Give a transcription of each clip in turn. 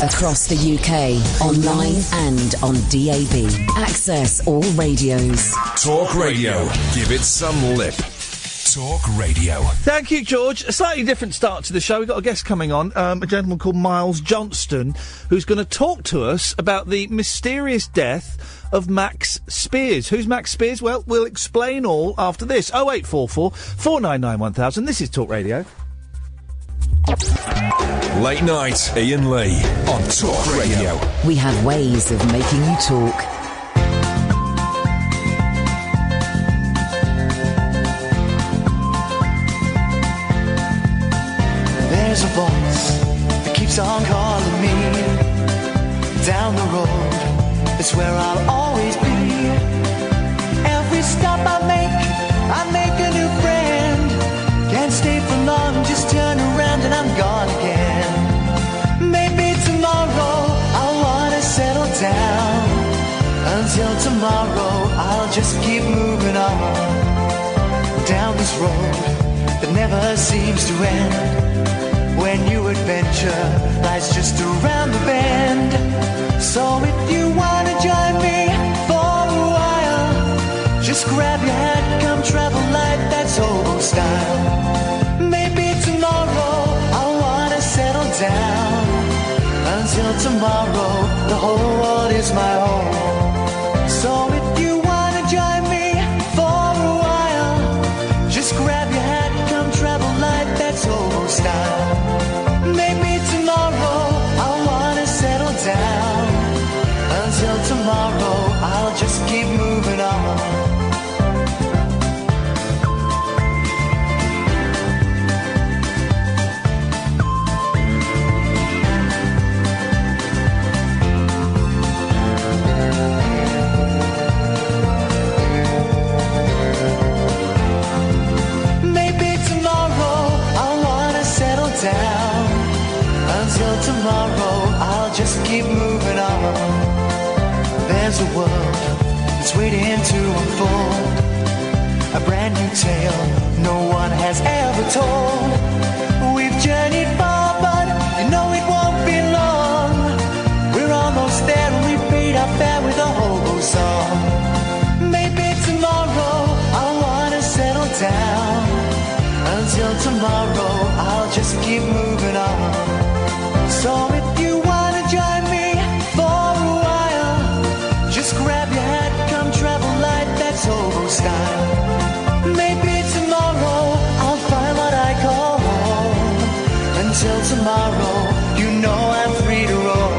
Across the UK, online and on DAB. Access all radios. Talk Radio. Give it some lip. Talk Radio. Thank you, George. A slightly different start to the show. We've got a guest coming on, a gentleman called Miles Johnston, who's going to talk to us about the mysterious death of Max Spiers. Who's Max Spiers? Well, we'll explain all after this. 0844 499 1000. This is Talk Radio. Late night, Iain Lee on Talk Radio. We have ways of making you talk. There's a voice that keeps on calling me. Down the road, it's where I'll always be. Every stop I make a new friend. Can't stay for long, just turn around and I'm gone again. Maybe tomorrow I'll wanna settle down. Until tomorrow I'll just keep moving on. Down this road that never seems to end. When new adventure lies just around the bend. So if you wanna join me for a while, just grab your hat, come travel light, that's old style. Maybe tomorrow I'll wanna settle down. Until tomorrow, the whole world is my home. So if you wanna join me for a while, just grab your hat, come travel light, that's old style. Maybe tomorrow I'll wanna settle down. Until tomorrow I'll just keep moving on. Maybe tomorrow I'll wanna settle down. Until tomorrow I'll just keep moving on. There's a world that's waiting to unfold. A brand new tale no one has ever told. We've journeyed far but you know it won't be long. We're almost there and we paid our fare with a hobo song. Maybe tomorrow I'll wanna settle down. Until tomorrow I'll just keep moving on. So if you wanna join me for a while, just grab your hat, come travel light, that's old style. Maybe tomorrow I'll find what I call home. Until tomorrow, you know I'm free to roll.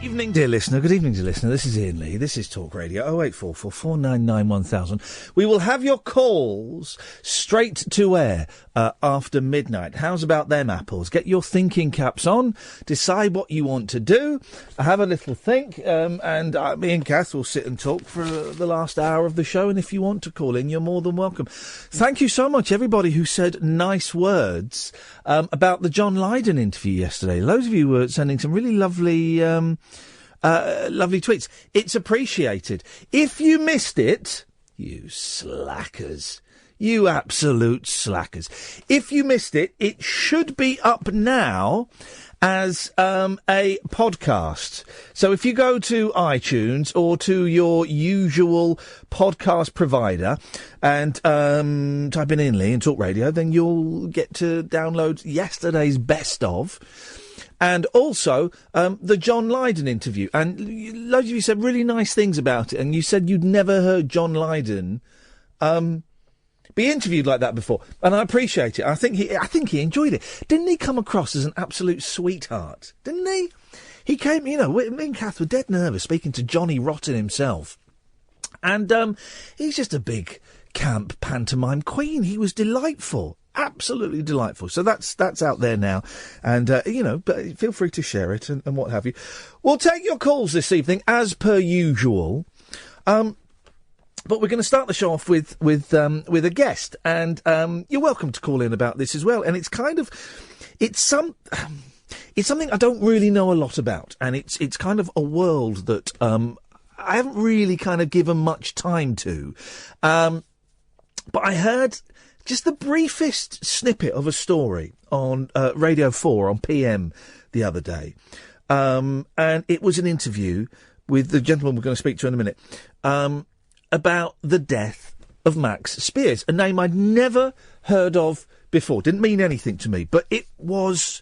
Evening, dear listener. Good evening, dear listener. This is Iain Lee. This is Talk Radio. 0844 499 1000. We will have your calls straight to air after midnight. How's about them apples? Get your thinking caps on. Decide what you want to do. Have a little think. And me and Kath will sit and talk for the last hour of the show. And if you want to call in, you're more than welcome. Thank you so much, everybody who said nice words about the John Lydon interview yesterday. Loads of you were sending some really lovely tweets. It's appreciated. If you missed it, you slackers. You absolute slackers. If you missed it, it should be up now as a podcast. So if you go to iTunes or to your usual podcast provider and type in Iain Lee and Talk Radio, then you'll get to download yesterday's best of. And also, the John Lydon interview. And loads of you said really nice things about it. And you said you'd never heard John Lydon be interviewed like that before. And I appreciate it. I think he enjoyed it. Didn't he come across as an absolute sweetheart? Didn't he? He came, me and Kath were dead nervous speaking to Johnny Rotten himself. And he's just a big camp pantomime queen. He was delightful. Absolutely delightful. So that's out there now. And, but feel free to share it and what have you. We'll take your calls this evening, as per usual. But we're going to start the show off with a guest. And you're welcome to call in about this as well. And it's something I don't really know a lot about. And it's kind of a world that I haven't really kind of given much time to. But I heard just the briefest snippet of a story on Radio 4 on PM the other day. And it was an interview with the gentleman we're going to speak to in a minute about the death of Max Spiers, a name I'd never heard of before. Didn't mean anything to me, but it was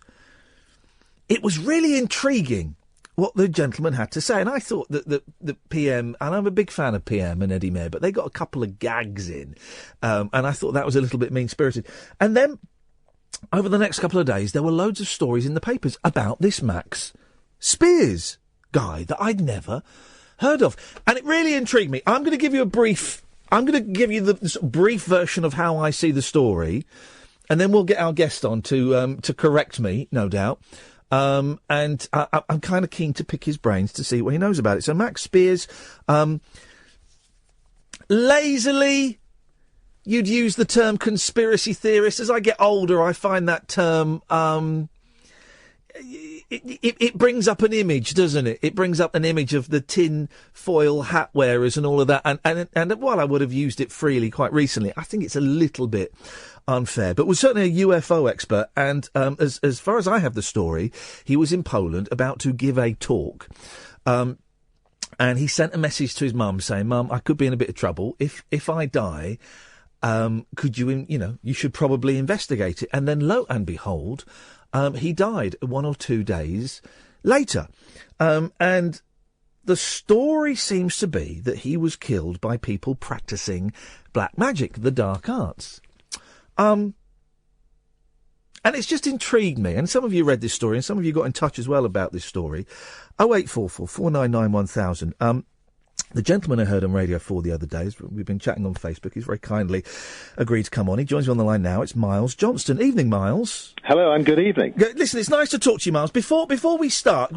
really intriguing what the gentleman had to say. And I thought that the PM, and I'm a big fan of PM and Eddie Mair, but they got a couple of gags in, and I thought that was a little bit mean-spirited. And then, over the next couple of days, there were loads of stories in the papers about this Max Spiers guy that I'd never heard of. And it really intrigued me. I'm going to give you the sort of brief version of how I see the story, and then we'll get our guest on to correct me, no doubt. And I'm kind of keen to pick his brains to see what he knows about it. So Max Spiers, lazily, you'd use the term conspiracy theorist. As I get older, I find that term, it brings up an image, doesn't it? It brings up an image of the tin foil hat wearers and all of that. And while I would have used it freely quite recently, I think it's a little bit unfair. But was certainly a UFO expert. And as far as I have the story, he was in Poland about to give a talk. And he sent a message to his mum saying, "Mum, I could be in a bit of trouble. If I die, could you, you should probably investigate it." And then lo and behold, he died 1 or 2 days later. And the story seems to be that he was killed by people practising black magic, the dark arts. And it's just intrigued me. And some of you read this story, and some of you got in touch as well about this story. 0844 499 1000. The gentleman I heard on Radio 4 the other day, we've been chatting on Facebook, he's very kindly agreed to come on. He joins me on the line now. It's Miles Johnston. Evening, Miles. Hello, and good evening. Listen, it's nice to talk to you, Miles. Before we start,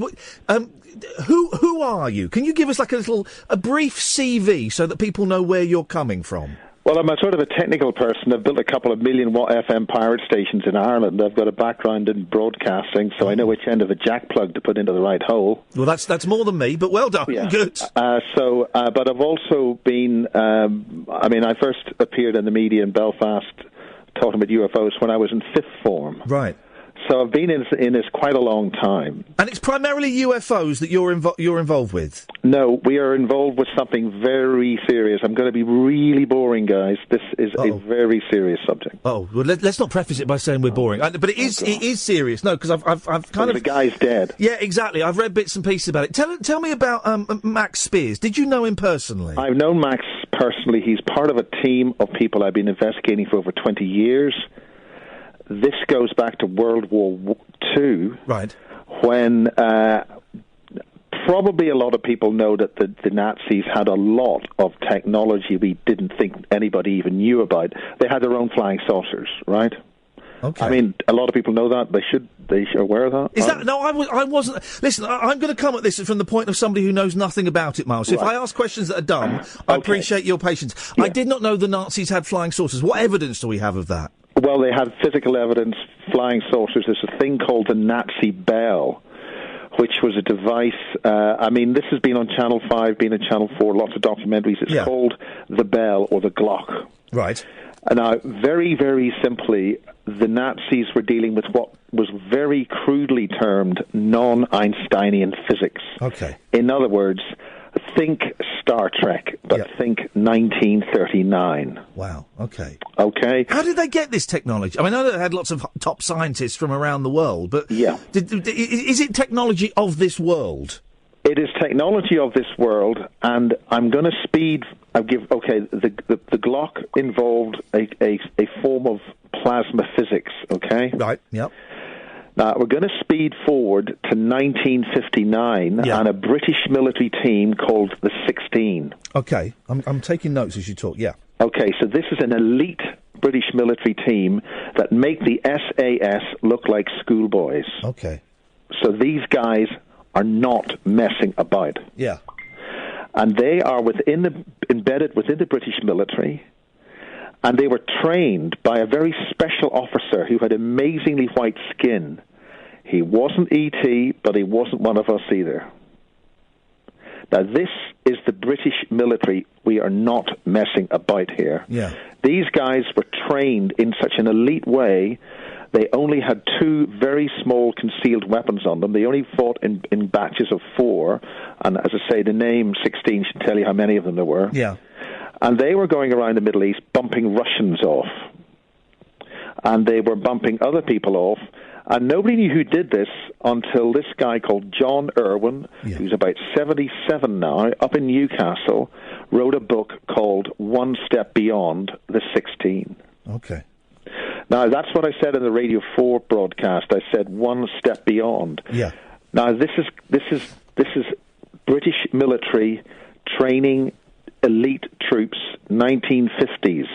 who are you? Can you give us a brief CV so that people know where you're coming from? Well, I'm a sort of a technical person. I've built a couple of million-watt FM pirate stations in Ireland. I've got a background in broadcasting, so I know which end of a jack plug to put into the right hole. Well, that's more than me, but well done. Yeah. Good. But I've also been... I first appeared in the media in Belfast talking about UFOs when I was in fifth form. Right. So I've been in this quite a long time. And it's primarily UFOs that you're involved with? No, we are involved with something very serious. I'm going to be really boring, guys. This is a very serious subject. Oh, well, let's not preface it by saying we're boring. But it is serious. No, because I've kind of... The guy's dead. Yeah, exactly. I've read bits and pieces about it. Tell me about Max Spiers. Did you know him personally? I've known Max personally. He's part of a team of people I've been investigating for over 20 years. This goes back to World War II, right? When probably a lot of people know that the Nazis had a lot of technology we didn't think anybody even knew about. They had their own flying saucers, right? Okay. I mean, a lot of people know that. They should aware of that. Is that... No, I wasn't... Listen, I'm going to come at this from the point of somebody who knows nothing about it, Miles. So right. If I ask questions that are dumb, I appreciate your patience. Yeah. I did not know the Nazis had flying saucers. What evidence do we have of that? Well, they have physical evidence, flying saucers. There's a thing called the Nazi Bell, which was a device... this has been on Channel 5, been on Channel 4, lots of documentaries. It's called the Bell or the Glock. Right. Now, very, very simply, the Nazis were dealing with what was very crudely termed non-Einsteinian physics. Okay. In other words, think Star Trek, but think 1939. Wow, okay. Okay. How did they get this technology? I know they had lots of top scientists from around the world, but is it technology of this world? It is technology of this world, and I'm going to speed... the Glock involved a form of plasma physics, okay? Right, yep. Now, we're going to speed forward to 1959 and a British military team called the 16. Okay, I'm taking notes as you talk, yeah. Okay, so this is an elite British military team that make the SAS look like schoolboys. Okay. So these guys are not messing about. Yeah. And they are embedded within the British military, and they were trained by a very special officer who had amazingly white skin. He wasn't E.T., but he wasn't one of us either. Now, this is the British military. We are not messing about here. Yeah. These guys were trained in such an elite way. They only had 2 very small concealed weapons on them. They only fought in batches of 4. And as I say, the name 16 should tell you how many of them there were. Yeah. And they were going around the Middle East bumping Russians off. And they were bumping other people off. And nobody knew who did this until this guy called John Irwin, who's about 77 now, up in Newcastle, wrote a book called One Step Beyond the 16. Okay. Now, that's what I said in the Radio 4 broadcast. I said one step beyond. Yeah. Now, this is British military training elite troops, 1950s.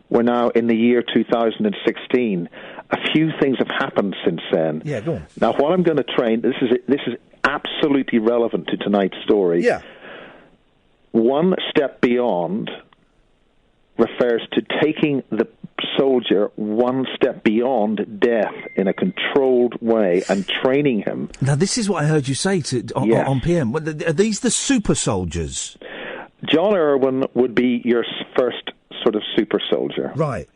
We're now in the year 2016. A few things have happened since then. Yeah, go on. Now, what I'm going to train, this is absolutely relevant to tonight's story. Yeah. One step beyond refers to taking the soldier one step beyond death in a controlled way and training him. Now, this is what I heard you say on PM. Are these the super soldiers? John Irwin would be your first sort of super soldier. Right.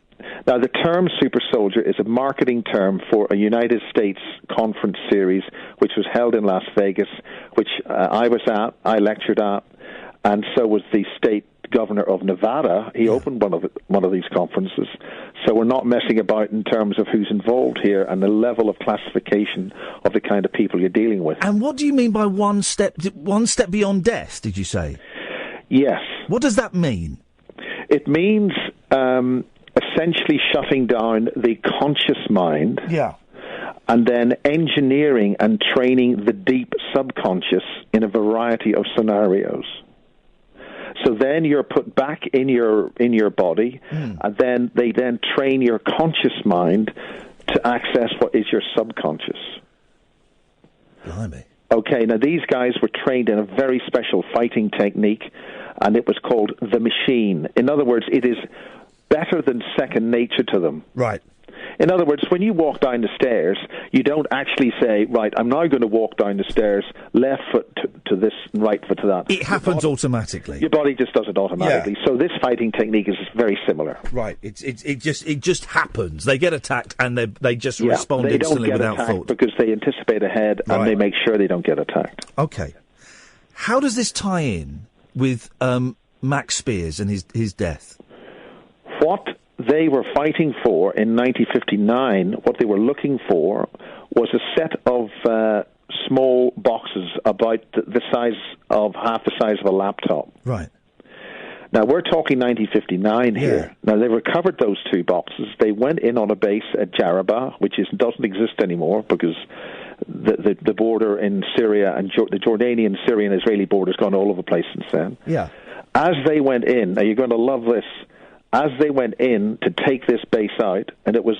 Now, the term super soldier is a marketing term for a United States conference series which was held in Las Vegas, which I was at, I lectured at, and so was the state governor of Nevada. He opened one of these conferences. So we're not messing about in terms of who's involved here and the level of classification of the kind of people you're dealing with. And what do you mean by one step beyond death, did you say? Yes. What does that mean? It means essentially shutting down the conscious mind. Yeah. And then engineering and training the deep subconscious in a variety of scenarios. So then you're put back in your body, and then they train your conscious mind to access what is your subconscious. Blimey. Okay, now these guys were trained in a very special fighting technique, and it was called the machine. In other words, it is better than second nature to them. Right. In other words, when you walk down the stairs, you don't actually say, right, I'm now going to walk down the stairs, left foot to this, right foot to that. It happens automatically. Your body just does it automatically. Yeah. So this fighting technique is very similar. Right. It just happens. They get attacked and they just respond instantly without thought. Because they anticipate ahead and they make sure they don't get attacked. Okay. How does this tie in with Max Spiers and his death? What they were fighting for in 1959, what they were looking for was a set of small boxes about the size of half the size of a laptop. Right. Now, we're talking 1959 here. Now, they recovered those 2 boxes. They went in on a base at Jarabah, which doesn't exist anymore because the border in Syria and the Jordanian, Syrian, Israeli border has gone all over the place since then. Yeah. As they went in, now you're going to love this, as they went in to take this base out, and it was,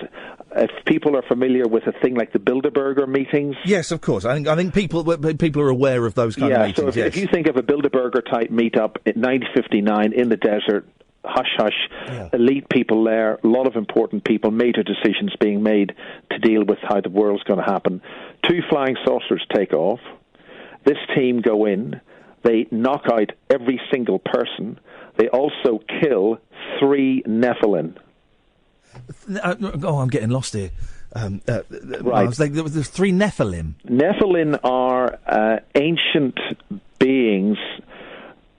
if people are familiar with a thing like the Bilderberger meetings. Yes, of course. I think people are aware of those kind of meetings. So if you think of a Bilderberger type meetup in 1959 in the desert, hush, elite people there, a lot of important people, major decisions being made to deal with how the world's going to happen. 2 flying saucers take off. This team go in. They knock out every single person. They also kill 3 Nephilim. I'm getting lost here. Right. There's 3 Nephilim. Nephilim are ancient beings,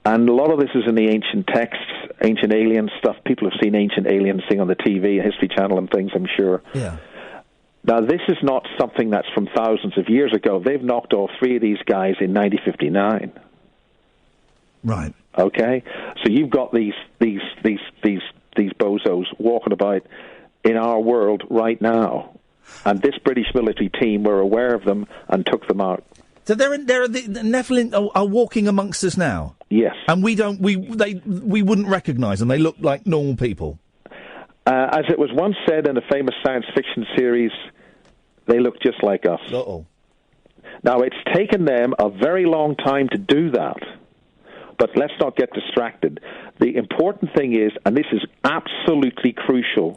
and a lot of this is in the ancient texts, ancient alien stuff. People have seen ancient aliens thing on the TV, History Channel and things, I'm sure. Yeah. Now, this is not something that's from thousands of years ago. They've knocked off 3 of these guys in 1959. Right. Okay, so you've got these bozos walking about in our world right now, and this British military team were aware of them and took them out. So the Nephilim are walking amongst us now. Yes, and we wouldn't recognise them. They look like normal people. As it was once said in a famous science fiction series, they look just like us. Uh-oh. Now, it's taken them a very long time to do that. But let's not get distracted. The important thing is, and this is absolutely crucial,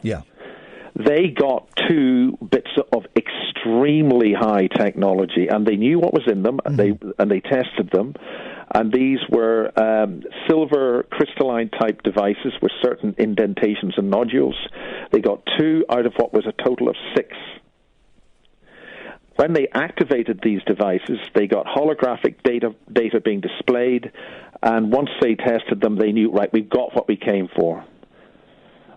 they got 2 bits of extremely high technology, and they knew what was in them, and they tested them, And these were silver crystalline-type devices with certain indentations and nodules. They got 2 out of what was a total of 6. When they activated these devices, they got holographic data being displayed, and once they tested them, they knew, right, we've got what we came for.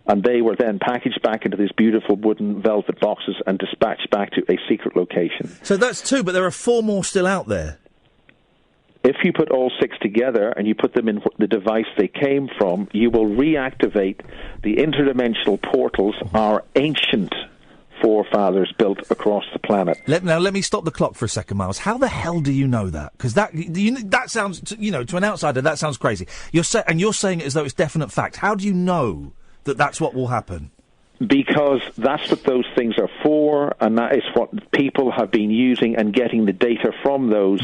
And they were then packaged back into these beautiful wooden velvet boxes and dispatched back to a secret location. So that's 2, but there are 4 more still out there. If you put all 6 together and you put them in the device they came from, you will reactivate the interdimensional portals our ancient forefathers built across the planet. Let me stop the clock for a second, Miles. How the hell do you know that? Because that sounds, to an outsider, that sounds crazy. You're saying it as though it's definite fact. How do you know that that's what will happen? Because that's what those things are for, and that is what people have been using and getting the data from those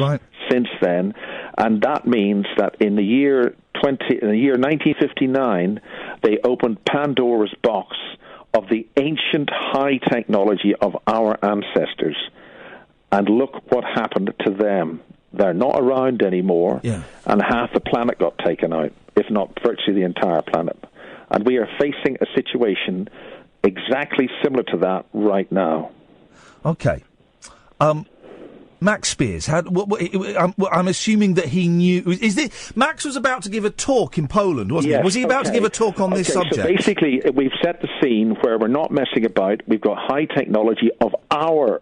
since then. And that means that in the year 1959, they opened Pandora's box of the ancient high technology of our ancestors. And look what happened to them. They're not around anymore, and half the planet got taken out, if not virtually the entire planet. And we are facing a situation exactly similar to that right now. Okay. Max Spiers, I'm assuming that he knew... Max was about to give a talk in Poland, wasn't he? Was he about to give a talk on this subject? So basically, we've set the scene where we're not messing about. We've got high technology of our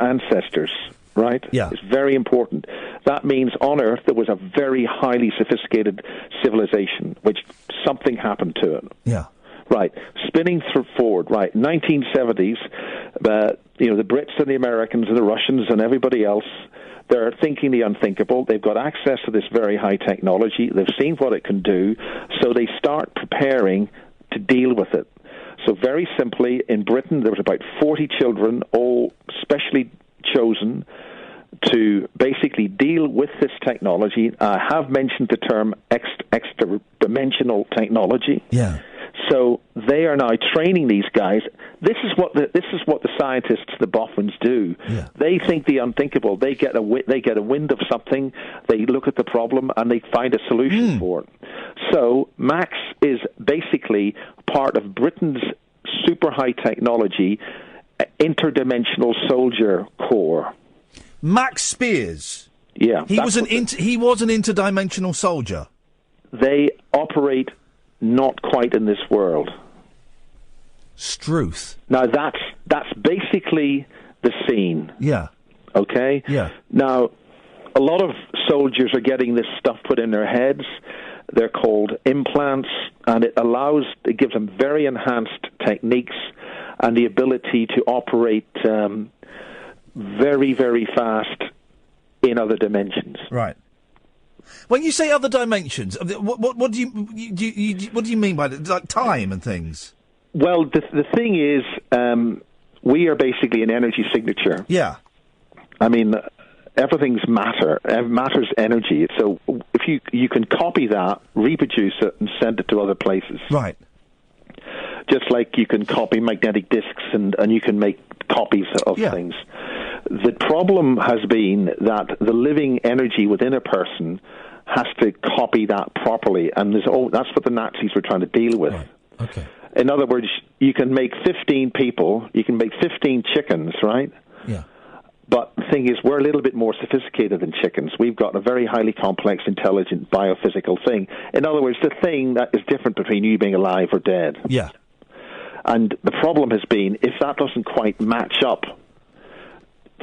ancestors, right? Yeah. It's very important. That means on Earth there was a very highly sophisticated civilization, which something happened to it. Yeah. Right. Spinning forward, right, 1970s, the Brits and the Americans and the Russians and everybody else, they're thinking the unthinkable. They've got access to this very high technology. They've seen what it can do, so they start preparing to deal with it. So very simply, in Britain, there was about 40 children, all specially chosen to basically deal with this technology. I have mentioned the term extra-dimensional technology. Yeah. So they are now training these guys. This is what the scientists, the boffins, do. Yeah. They think the unthinkable. They get a wind of something. They look at the problem and they find a solution for it. So Max is basically part of Britain's super high technology interdimensional soldier corps. Max Spiers. Yeah, he was an interdimensional soldier. They operate not quite in this world. Struth. Now that's basically the scene. Yeah. Okay? Yeah. Now, a lot of soldiers are getting this stuff put in their heads. They're called implants, and it gives them very enhanced techniques and the ability to operate very, very fast in other dimensions. Right. When you say other dimensions, what do you mean by that? Like time and things? Well, the thing is, we are basically an energy signature. Yeah. I mean, everything's matter. Matter's energy. So if you can copy that, reproduce it, and send it to other places. Right. Just like you can copy magnetic discs and you can make copies of things. The problem has been that the living energy within a person has to copy that properly, and that's what the Nazis were trying to deal with. Right. Okay. In other words, you can make 15 people, you can make 15 chickens, right? Yeah. But the thing is, we're a little bit more sophisticated than chickens. We've got a very highly complex, intelligent, biophysical thing. In other words, the thing that is different between you being alive or dead. Yeah. And the problem has been, if that doesn't quite match up,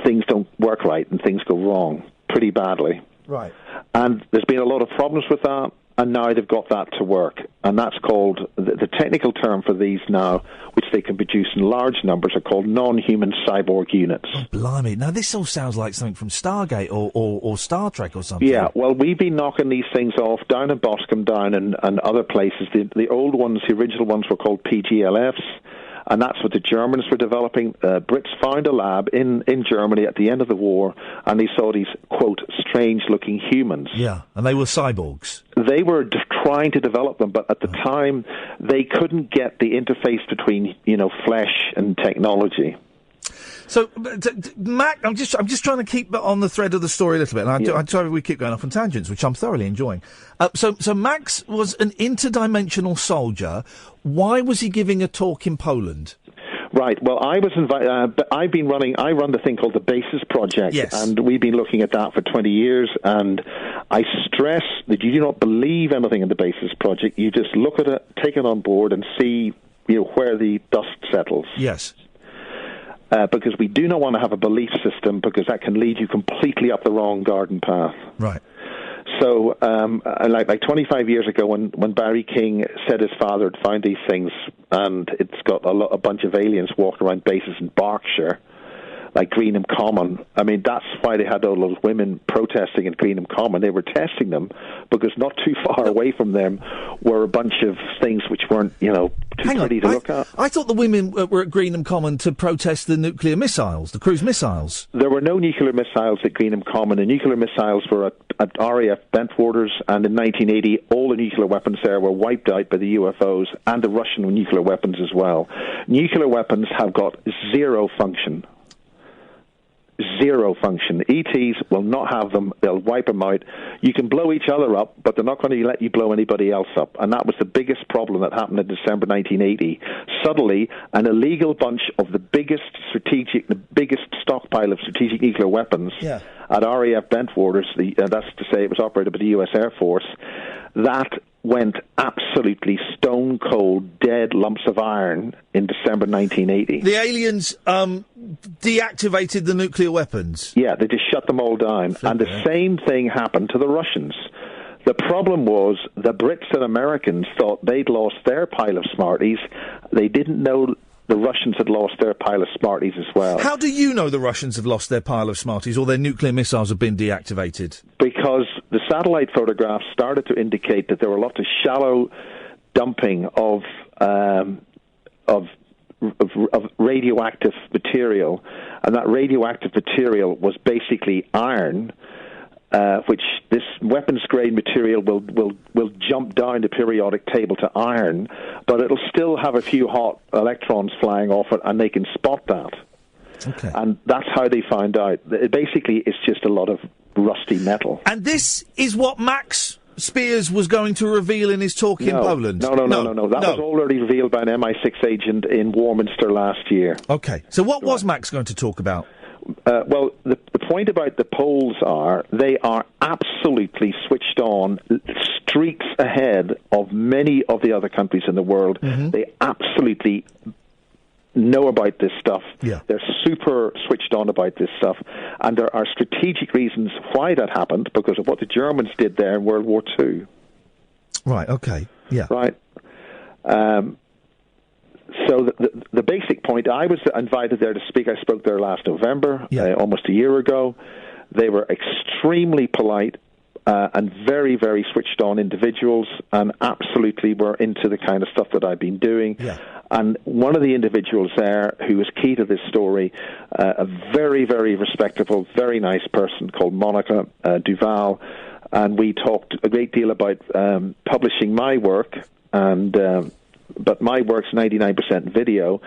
things don't work right and things go wrong pretty badly. Right. And there's been a lot of problems with that, and now they've got that to work. And that's called, the technical term for these now, which they can produce in large numbers, are called non-human cyborg units. Oh, blimey. Now, this all sounds like something from Stargate or Star Trek or something. Yeah, well, we've been knocking these things off down in Boscombe Down and other places. The old ones, the original ones, were called PGLFs. And that's what the Germans were developing. Brits found a lab in Germany at the end of the war, and they saw these, quote, strange-looking humans. Yeah, and they were cyborgs. They were trying to develop them, but at the time, they couldn't get the interface between, flesh and technology. So, Mac, I'm just trying to keep on the thread of the story a little bit, and I'm sorry we keep going off on tangents, which I'm thoroughly enjoying. So Max was an interdimensional soldier. Why was he giving a talk in Poland? Right. Well, I was invited. I run the thing called the Basis Project, and we've been looking at that for 20 years. And I stress that you do not believe anything in the Basis Project. You just look at it, take it on board, and see where the dust settles. Yes. Because we do not want to have a belief system, because that can lead you completely up the wrong garden path. Right. So, like 25 years ago, when Barry King said his father had found these things, and it's got a bunch of aliens walking around bases in Berkshire, like Greenham Common. I mean, that's why they had all those women protesting in Greenham Common. They were testing them because not too far away from them were a bunch of things which weren't, too pretty to look at. I thought the women were at Greenham Common to protest the nuclear missiles, the cruise missiles. There were no nuclear missiles at Greenham Common. The nuclear missiles were at RAF Bentwaters, and in 1980, all the nuclear weapons there were wiped out by the UFOs and the Russian nuclear weapons as well. Nuclear weapons have got zero function. Zero function. ETs will not have them. They'll wipe them out. You can blow each other up, but they're not going to let you blow anybody else up. And that was the biggest problem that happened in December 1980. Suddenly, an illegal bunch of the biggest stockpile of strategic nuclear weapons at RAF Bentwaters, that's to say it was operated by the U.S. Air Force, that went absolutely stone cold, dead lumps of iron in December 1980. The aliens deactivated the nuclear weapons. Yeah, they just shut them all down. And the same thing happened to the Russians. The problem was the Brits and Americans thought they'd lost their pile of Smarties. They didn't know the Russians had lost their pile of Smarties as well. How do you know the Russians had lost their pile of Smarties or their nuclear missiles have been deactivated? Because the satellite photographs started to indicate that there were lots of shallow dumping of radioactive material, and that radioactive material was basically iron, which this weapons-grade material will jump down the periodic table to iron, but it'll still have a few hot electrons flying off it, and they can spot that. Okay. And that's how they found out. Basically, it's just a lot of rusty metal. And this is what Max Spiers was going to reveal in his talk in Poland? No. That was already revealed by an MI6 agent in Warminster last year. Okay. So what was Max going to talk about? Well, the point about the Poles are they are absolutely switched on, streaks ahead of many of the other countries in the world. Mm-hmm. They absolutely know about this stuff. Yeah. They're super switched on about this stuff. And there are strategic reasons why that happened, because of what the Germans did there in World War II. Right, okay. Yeah. Right. So the basic point, I was invited there to speak. I spoke there last November, almost a year ago. They were extremely polite and very, very switched on individuals, and absolutely were into the kind of stuff that I've been doing. Yeah. And one of the individuals there who was key to this story, a very, very respectable, very nice person called Monica Duval, and we talked a great deal about publishing my work, and but my work's 99% video,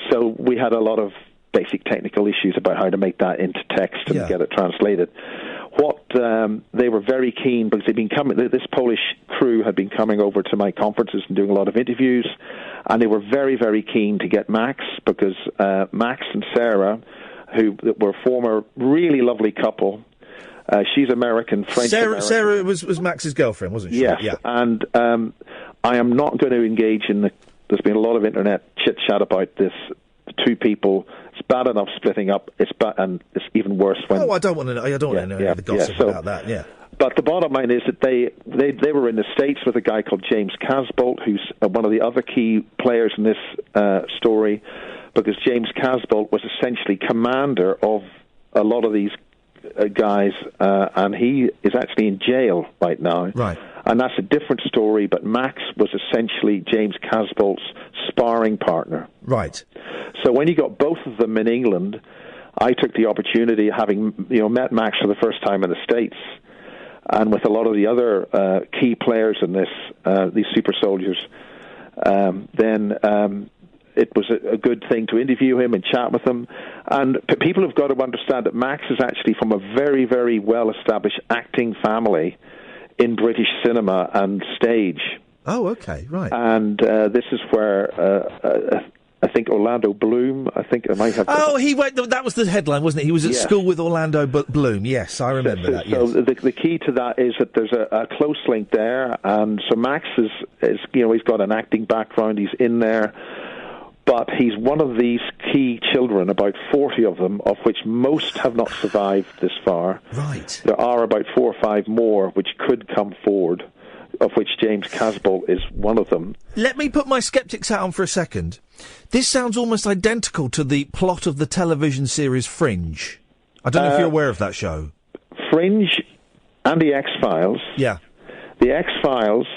so we had a lot of basic technical issues about how to make that into text and get it translated. What they were very keen, because they've been coming. This Polish crew had been coming over to my conferences and doing a lot of interviews, and they were very, very keen to get Max, because Max and Sarah, who were a former really lovely couple. She's American, French American. Sarah was Max's girlfriend, wasn't she? Yes, yeah. And I am not going to engage in there's been a lot of internet chit-chat about this. The two people, it's bad enough splitting up, and it's even worse when... Oh, I don't want to know the gossip about that, yeah. But the bottom line is that they were in the States with a guy called James Casbolt, who's one of the other key players in this story, because James Casbolt was essentially commander of a lot of these guys, and he is actually in jail right now. Right. And that's a different story, but Max was essentially James Casbolt's sparring partner. Right. So when you got both of them in England, I took the opportunity, having met Max for the first time in the States, and with a lot of the other key players in this, these super soldiers, then it was a good thing to interview him and chat with him. And people have got to understand that Max is actually from a very, very well-established acting family in British cinema and stage. Oh, okay, right. And this is where I think Orlando Bloom, I think I might have... Oh, he went... That was the headline, wasn't it? He was at school with Orlando Bloom. Yes, I remember that, yes. So the key to that is that there's a close link there. And so Max is, he's got an acting background. He's in there. But he's one of these key children, about 40 of them, of which most have not survived this far. Right. There are about 4 or 5 more which could come forward, of which James Casbolt is one of them. Let me put my sceptics hat on for a second. This sounds almost identical to the plot of the television series Fringe. I don't know if you're aware of that show. Fringe and the X-Files. Yeah. The X-Files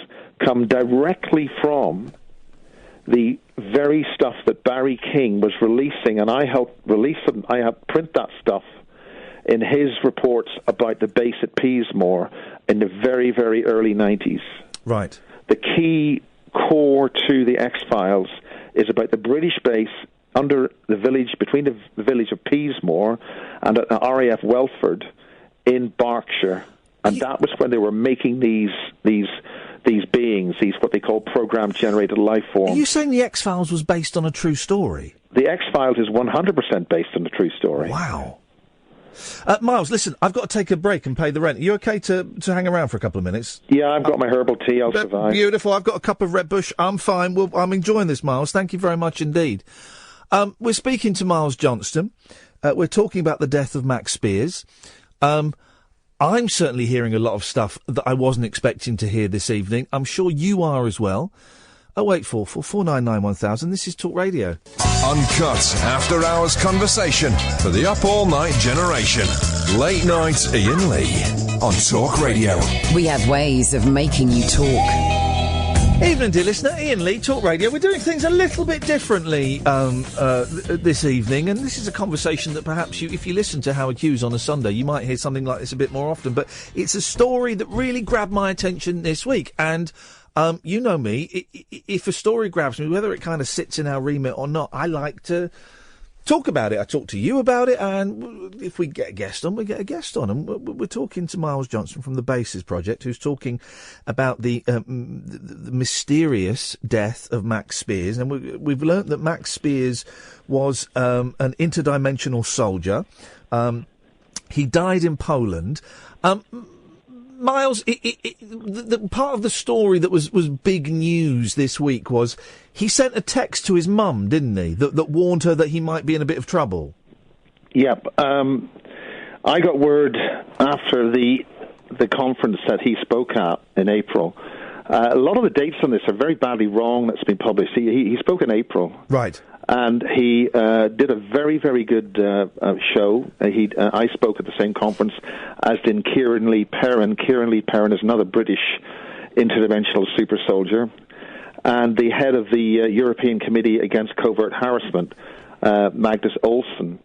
come directly from the very stuff that Barry King was releasing, and I helped release them. I helped print that stuff in his reports about the base at Peasmore in the very, very early 90s. Right. The key core to the X-Files is about the British base under the village, between the village of Peasmore and RAF Welford in Berkshire. And that was when they were making these beings, these what they call program-generated life forms. Are you saying the X-Files was based on a true story? The X-Files is 100% based on a true story. Wow. Miles, listen, I've got to take a break and pay the rent. Are you okay to hang around for a couple of minutes? Yeah, I've got my herbal tea. I'll survive. Beautiful. I've got a cup of Red Bush. I'm fine. I'm enjoying this, Miles. Thank you very much indeed. We're speaking to Miles Johnston. We're talking about the death of Max Spiers. I'm certainly hearing a lot of stuff that I wasn't expecting to hear this evening. I'm sure you are as well. 0844 499 1000. This is Talk Radio. Uncut after-hours conversation for the up-all-night generation. Late night Iain Lee on Talk Radio. We have ways of making you talk. Evening, dear listener. Iain Lee, Talk Radio. We're doing things a little bit differently this evening, and this is a conversation that perhaps if you listen to Howard Hughes on a Sunday, you might hear something like this a bit more often. But it's a story that really grabbed my attention this week, and you know me, if a story grabs me, whether it kind of sits in our remit or not, I like to talk about it. I talk to you about it, and if we get a guest on, we get a guest on. And we're talking to Miles Johnston from the Bases Project, who's talking about the mysterious death of Max Spiers. And we've learnt that Max Spiers was an interdimensional soldier. He died in Poland. Miles, the part of the story that was big news this week was he sent a text to his mum, didn't he, that warned her that he might be in a bit of trouble? Yep. I got word after the conference that he spoke at in April. A lot of the dates on this are very badly wrong that's been published. He spoke in April. Right. And he did a very, very good show. I spoke at the same conference as did Kieran Lee Perrin. Kieran Lee Perrin is another British interdimensional super soldier. And the head of the European Committee Against Covert Harassment, Magnus Olsson.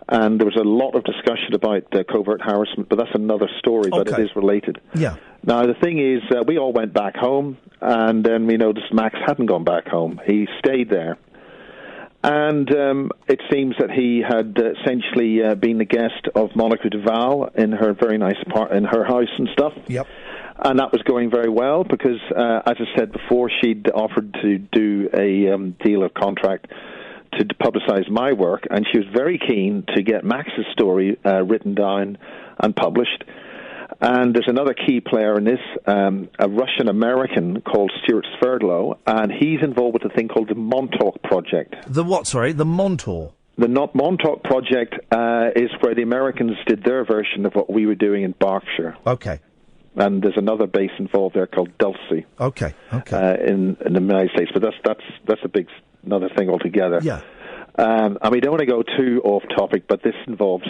And there was a lot of discussion about covert harassment, but that's another story, but it is related. Yeah. Now, the thing is, we all went back home, and then we noticed Max hadn't gone back home. He stayed there. And it seems that he had essentially been the guest of Monica Duval in her very nice in her house and stuff. Yep. And that was going very well because, as I said before, she'd offered to do a deal of contract to publicise my work, and she was very keen to get Max's story written down and published. And there's another key player in this, a Russian-American called Stuart Sverdlow, and he's involved with a thing called the Montauk Project. The what, sorry? The Montauk? The Montauk Project is where the Americans did their version of what we were doing in Berkshire. Okay. And there's another base involved there called Dulce. Okay. In the United States, but that's another thing altogether. Yeah. And we don't want to go too off topic, but this involves,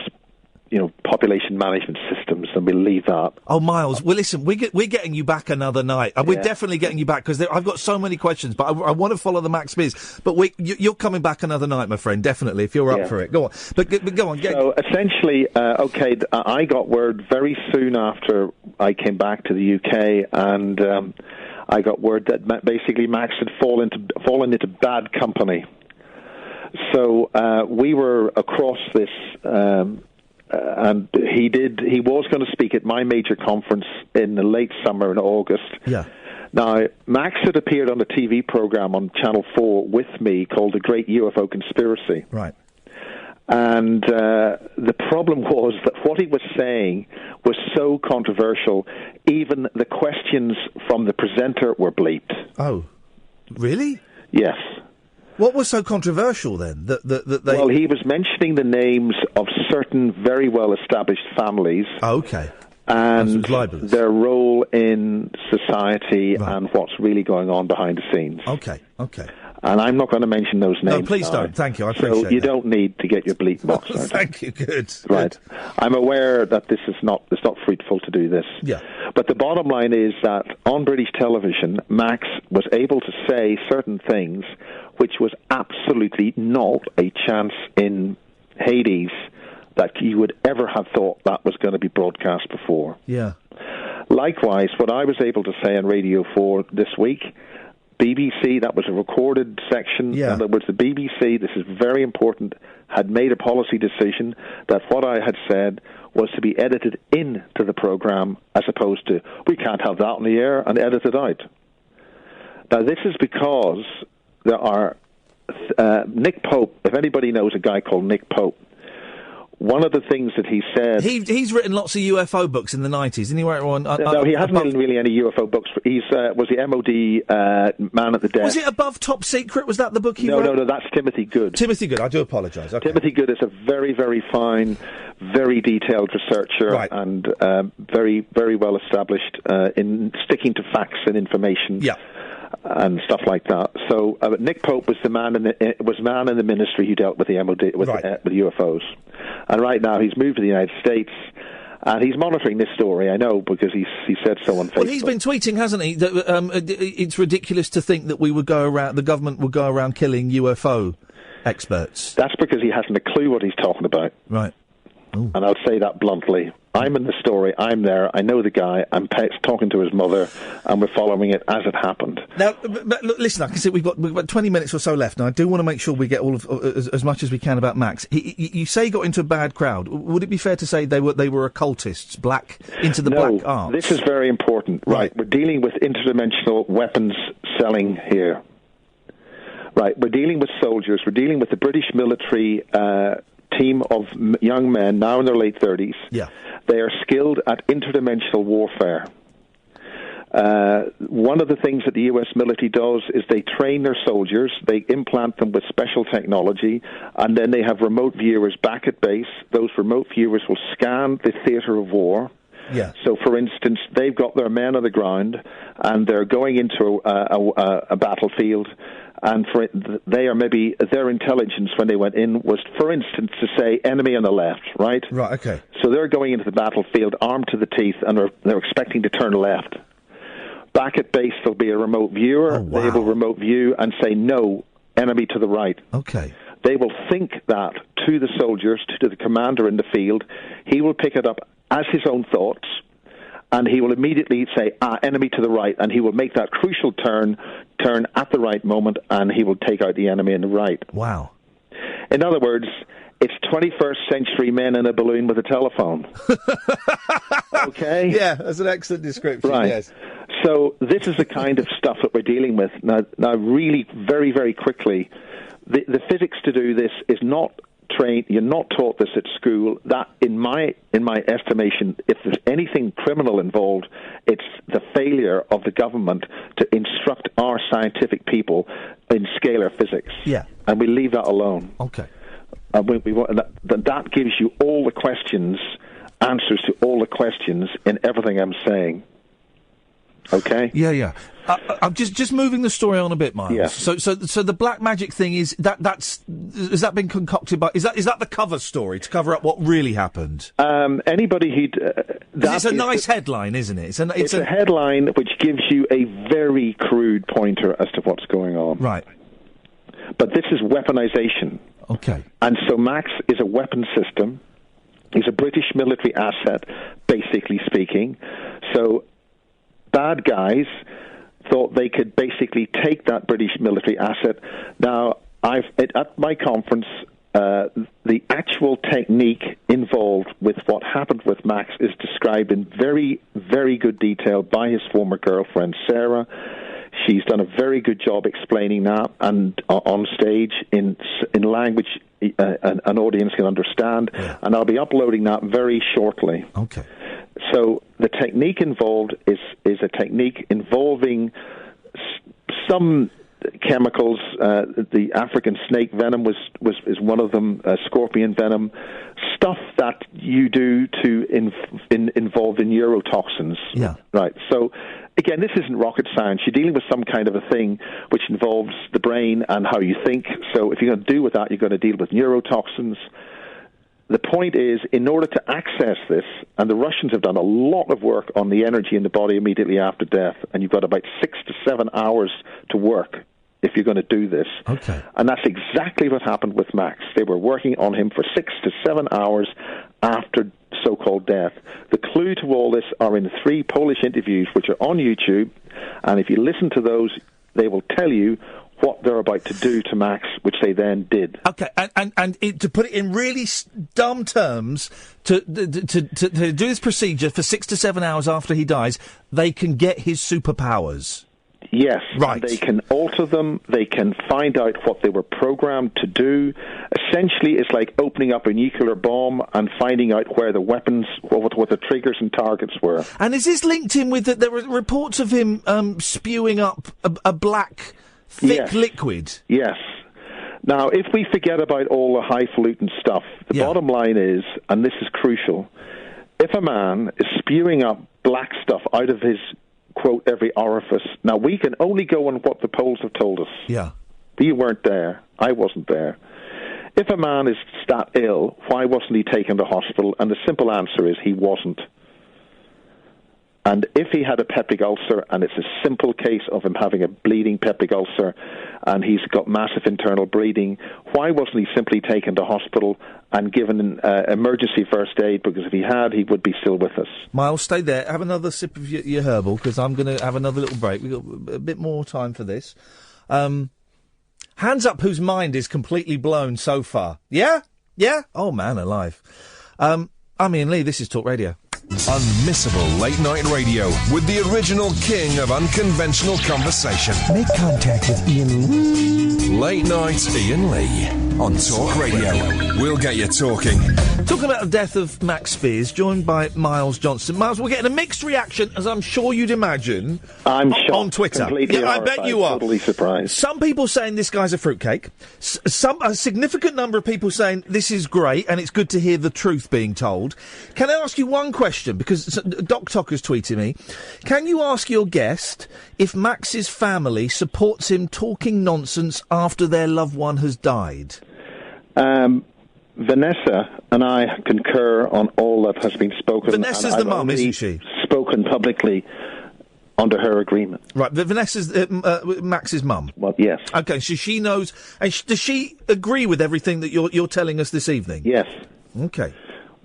population management systems, and we'll leave that. Oh, Miles, well, listen, we're getting you back another night. We're definitely getting you back, because I've got so many questions, but I want to follow the Max Spiers. But you're coming back another night, my friend, definitely, if you're up for it. Go on. But go on. So, essentially, I got word very soon after I came back to the UK, and I got word that basically Max had fallen into bad company. So we were across this, and he was going to speak at my major conference in the late summer in August. Yeah. Now, Max had appeared on a TV program on Channel 4 with me called The Great UFO Conspiracy. Right. And the problem was that what he was saying was so controversial, even the questions from the presenter were bleeped. Oh, really? Yes. What was so controversial then? That they... Well, he was mentioning the names of certain very well-established families. Oh, okay. And their role in society and what's really going on behind the scenes. Okay. And I'm not going to mention those names. No, please don't. Thank you. I appreciate that. So you that. don't need to get your bleep box out. Thank you. Good. Right. I'm aware that this is not fruitful to do this. Yeah. But the bottom line is that on British television, Max was able to say certain things which was absolutely not a chance in Hades that you would ever have thought that was going to be broadcast before. Yeah. Likewise, what I was able to say on Radio 4 this week, BBC, that was a recorded section. Yeah. In other words, the BBC, this is very important, had made a policy decision that what I had said was to be edited into the programme as opposed to, we can't have that on the air and edit it out. Now, this is because there are Nick Pope, if anybody knows a guy called Nick Pope, one of the things that he said... He's written lots of UFO books in the 90s, isn't he? No, he hasn't written really any UFO books. He was the MOD man at the desk. Was it Above Top Secret? Was that the book he wrote? No, that's Timothy Good. Timothy Good, I do apologise. Okay. Timothy Good is a very, very fine, very detailed researcher and very, very well established in sticking to facts and information. Yeah. And stuff like that. So Nick Pope was the man in the ministry who dealt with the MOD with UFOs, and right now he's moved to the United States, and he's monitoring this story. I know because he said so on Facebook. Well, he's been tweeting, hasn't he? That it's ridiculous to think that the government would go around killing UFO experts. That's because he hasn't a clue what he's talking about. Right. Ooh. And I'll say that bluntly. I'm in the story. I'm there. I know the guy. I'm talking to his mother, and we're following it as it happened. Now, look, listen. I can see we've got 20 minutes or so left, and I do want to make sure we get all of as much as we can about Max. You say he got into a bad crowd. Would it be fair to say they were occultists, black arts? This is very important. Right, we're dealing with interdimensional weapons selling here. Right, we're dealing with soldiers. We're dealing with the British military. Team of young men, now in their late 30s. Yeah. They are skilled at interdimensional warfare. One of the things that the U.S. military does is they train their soldiers, they implant them with special technology, and then they have remote viewers back at base. Those remote viewers will scan the theatre of war. Yeah. So, for instance, they've got their men on the ground, and they're going into a battlefield, and their intelligence when they went in was, for instance, to say enemy on the left, right? Right, okay. So they're going into the battlefield armed to the teeth, and they're expecting to turn left. Back at base, there'll be a remote viewer. Oh, wow. They will remote view and say, no, enemy to the right. Okay. They will think that to the soldiers, to the commander in the field. He will pick it up as his own thoughts, and he will immediately say, enemy to the right, and he will make that crucial turn at the right moment, and he will take out the enemy on the right. Wow. In other words, it's 21st century men in a balloon with a telephone. Okay? Yeah, that's an excellent description, right. Yes. So this is the kind of stuff that we're dealing with. Now really, very, very quickly, the physics to do this is not trained. You're not taught this at school. That, in my estimation, if there's anything criminal involved, it's the failure of the government to instruct our scientific people in scalar physics. Yeah. And we leave that alone. Okay. That gives you all the answers to all the questions in everything I'm saying. Okay? Yeah. I'm just moving the story on a bit, Miles. Yeah. So the black magic thing has that been concocted by? Is that the cover story to cover up what really happened? Anybody who'd it's a nice headline, isn't it? It's a headline which gives you a very crude pointer as to what's going on. Right. But this is weaponization. Okay. And so Max is a weapon system. He's a British military asset, basically speaking. So bad guys thought they could basically take that British military asset. Now, At my conference, the actual technique involved with what happened with Max is described in very, very good detail by his former girlfriend, Sarah. She's done a very good job explaining that and on stage in language an audience can understand. Yeah. And I'll be uploading that very shortly. Okay. So the technique involved is a technique involving some chemicals. The African snake venom is one of them. Scorpion venom, stuff that you do to involve in neurotoxins. Yeah. Right. So again, this isn't rocket science. You're dealing with some kind of a thing which involves the brain and how you think. So if you're going to deal with that, you're going to deal with neurotoxins. The point is, in order to access this, and the Russians have done a lot of work on the energy in the body immediately after death, and you've got about 6 to 7 hours to work if you're going to do this. Okay. And that's exactly what happened with Max. They were working on him for 6 to 7 hours after so-called death. The clue to all this are in 3 Polish interviews, which are on YouTube, and if you listen to those, they will tell you what they're about to do to Max, which they then did. Okay, and to put it in really dumb terms, to do this procedure for 6 to 7 hours after he dies, they can get his superpowers. Yes, right. They can alter them. They can find out what they were programmed to do. Essentially, it's like opening up a nuclear bomb and finding out where the weapons, what the triggers and targets were. And is this linked in with that? There were reports of him spewing up a black, thick liquid. Yes. Now, if we forget about all the highfalutin stuff, the bottom line is, and this is crucial, if a man is spewing up black stuff out of his, quote, every orifice, now we can only go on what the polls have told us. Yeah. We weren't there. I wasn't there. If a man is that ill, why wasn't he taken to hospital? And the simple answer is he wasn't. And if he had a peptic ulcer, and it's a simple case of him having a bleeding peptic ulcer, and he's got massive internal bleeding, why wasn't he simply taken to hospital and given emergency first aid? Because if he had, he would be still with us. Miles, stay there. Have another sip of your herbal, because I'm going to have another little break. We've got a bit more time for this. Hands up whose mind is completely blown so far. Yeah? Yeah? Oh, man alive. I'm Iain Lee. This is Talk Radio. Unmissable late-night radio with the original king of unconventional conversation. Make contact with Iain Lee. Late Night Iain Lee on Talk Radio. We'll get you talking. Talking about the death of Max Spiers, joined by Miles Johnson. Miles, we're getting a mixed reaction, as I'm sure you'd imagine. I'm shocked. On Twitter. Completely I bet you are. Totally surprised. Some people saying this guy's a fruitcake. A significant number of people saying this is great and it's good to hear the truth being told. Can I ask you one question? Because Doc Tocker's tweeting me. Can you ask your guest if Max's family supports him talking nonsense after their loved one has died? Vanessa and I concur on all that has been spoken. Vanessa's the mum, isn't she? Spoken publicly under her agreement. Right, Vanessa's Max's mum. Well, yes. Okay, so she knows. And does she agree with everything that you're telling us this evening? Yes. Okay.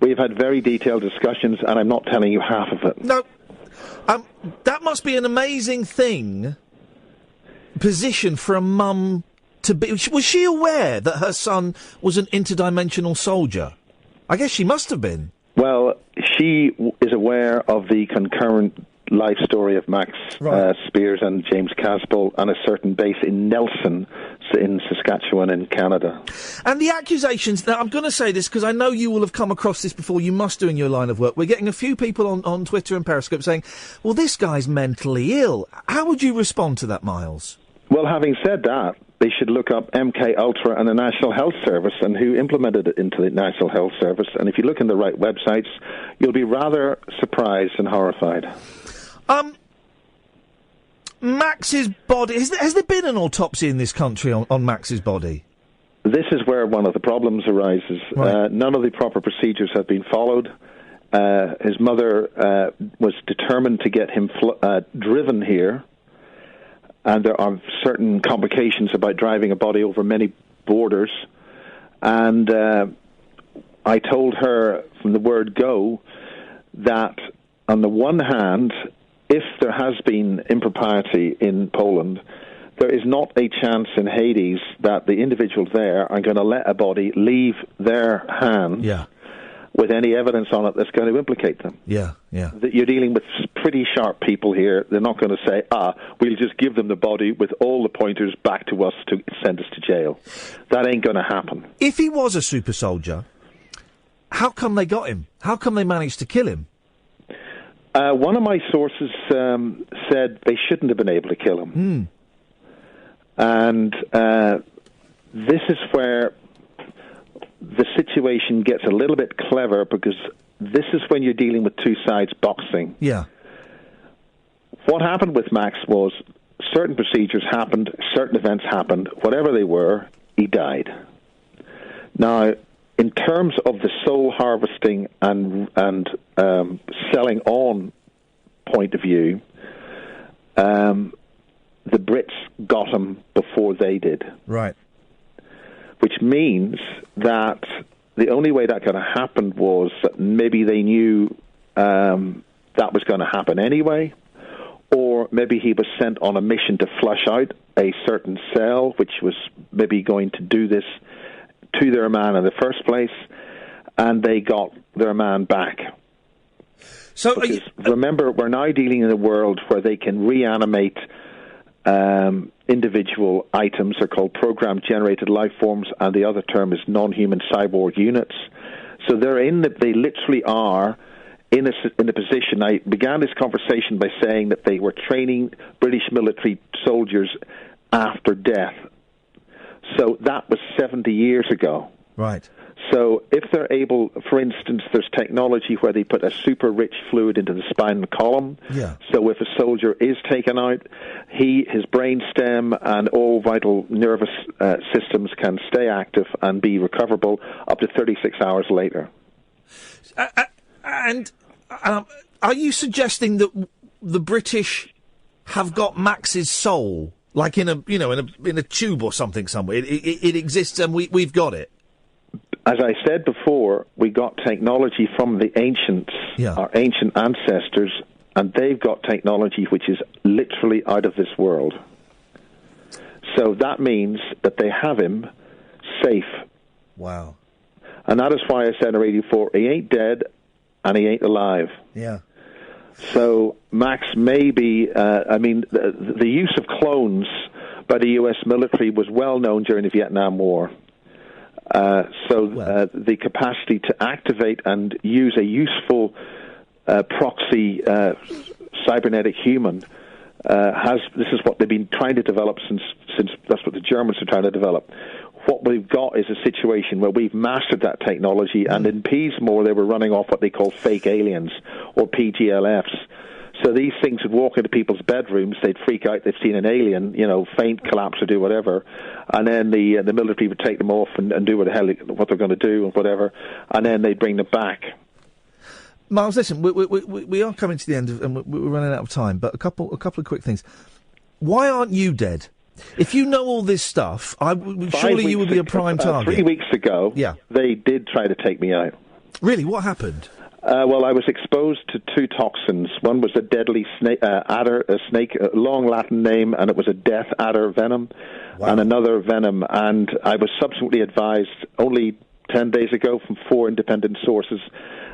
We've had very detailed discussions, and I'm not telling you half of it. No. That must be an amazing position for a mum to be. Was she aware that her son was an interdimensional soldier? I guess she must have been. Well, she is aware of the concurrent life story of Max Spiers and James Casbolt on a certain base in Nelson in Saskatchewan in Canada. And the accusations, now I'm going to say this because I know you will have come across this before, you must do in your line of work. We're getting a few people on Twitter and Periscope saying, well, this guy's mentally ill. How would you respond to that, Miles? Well, having said that, they should look up MK Ultra and the National Health Service and who implemented it into the National Health Service. And if you look in the right websites, you'll be rather surprised and horrified. Max's body... Has there been an autopsy in this country on Max's body? This is where one of the problems arises. Right. None of the proper procedures have been followed. His mother was determined to get him driven here, and there are certain complications about driving a body over many borders. And I told her from the word go that, on the one hand, if there has been impropriety in Poland, there is not a chance in Hades that the individuals there are going to let a body leave their hand with any evidence on it that's going to implicate them. Yeah. That you're dealing with pretty sharp people here. They're not going to say, we'll just give them the body with all the pointers back to us to send us to jail. That ain't going to happen. If he was a super soldier, how come they got him? How come they managed to kill him? One of my sources said they shouldn't have been able to kill him. And this is where the situation gets a little bit clever, because this is when you're dealing with two sides boxing. Yeah. What happened with Max was certain procedures happened, certain events happened, whatever they were, he died. Now, in terms of the soul harvesting and selling on point of view, the Brits got him before they did. Right. Which means that the only way that could have happened was that maybe they knew that was going to happen anyway, or maybe he was sent on a mission to flush out a certain cell, which was maybe going to do this to their man in the first place, and they got their man back. So, remember, we're now dealing in a world where they can reanimate individual items. They're called program-generated life forms, and the other term is non-human cyborg units. So they literally are in a position. I began this conversation by saying that they were training British military soldiers after death. So that was 70 years ago. Right. So if they're able, for instance, there's technology where they put a super-rich fluid into the spinal column. Yeah. So if a soldier is taken out, his brain stem and all vital nervous systems can stay active and be recoverable up to 36 hours later. And are you suggesting that the British have got Max's soul, like in a tube or something somewhere? It exists, and we've got it. As I said before, we got technology from the ancients, our ancient ancestors, and they've got technology which is literally out of this world. So that means that they have him safe. Wow. And that is why I said in Radio 4, he ain't dead and he ain't alive. Yeah. So Max may be, the use of clones by the U.S. military was well known during the Vietnam War. The capacity to activate and use a useful proxy cybernetic human this is what they've been trying to develop since that's what the Germans are trying to develop. What we've got is a situation where we've mastered that technology, and in Peasemore they were running off what they call fake aliens, or PGLFs. So these things would walk into people's bedrooms, they'd freak out, they've seen an alien, faint, collapse, or do whatever, and then the military would take them off and do what they're going to do and whatever, and then they'd bring them back. Miles, listen, we are coming to the end, and we're running out of time, but a couple of quick things. Why aren't you dead? If you know all this stuff, surely you would be a prime target. 3 weeks ago, they did try to take me out. Really? What happened? Well, I was exposed to two toxins. One was a deadly adder, a snake, a long Latin name, and it was a death adder venom, and another venom. And I was subsequently advised only 10 days ago from 4 independent sources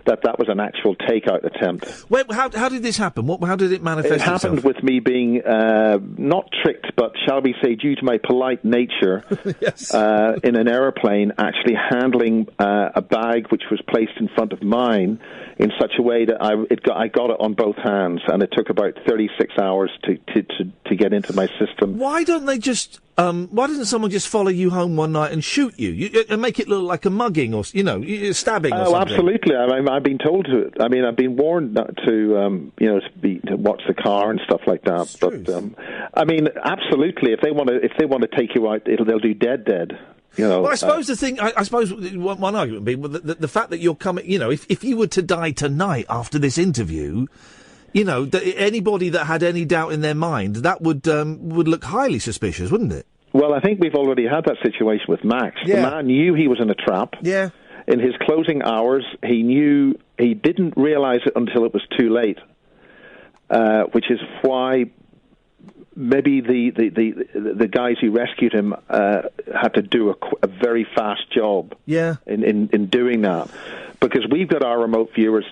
that was an actual takeout attempt. Wait, how did this happen? How did it manifest itself? It happened with me being not tricked, but shall we say, due to my polite nature, yes. In an aeroplane, actually handling a bag which was placed in front of mine in such a way that I got it on both hands, and it took about 36 hours to get into my system. Why don't they just? Why doesn't someone just follow you home one night and shoot you and make it look like a mugging or stabbing or something? Oh, absolutely. I've been told to. I mean, I've been warned not to to watch the car and stuff like that. But I mean, absolutely. If they want to take you out, they'll do dead. Well, I suppose the thing. I suppose one argument would be the fact that you're coming. If you were to die tonight after this interview. Anybody that had any doubt in their mind, that would look highly suspicious, wouldn't it? Well, I think we've already had that situation with Max. Yeah. The man knew he was in a trap. Yeah. In his closing hours, he didn't realise it until it was too late, which is why maybe the guys who rescued him had to do a very fast job. Yeah. In doing that, because we've got our remote viewers.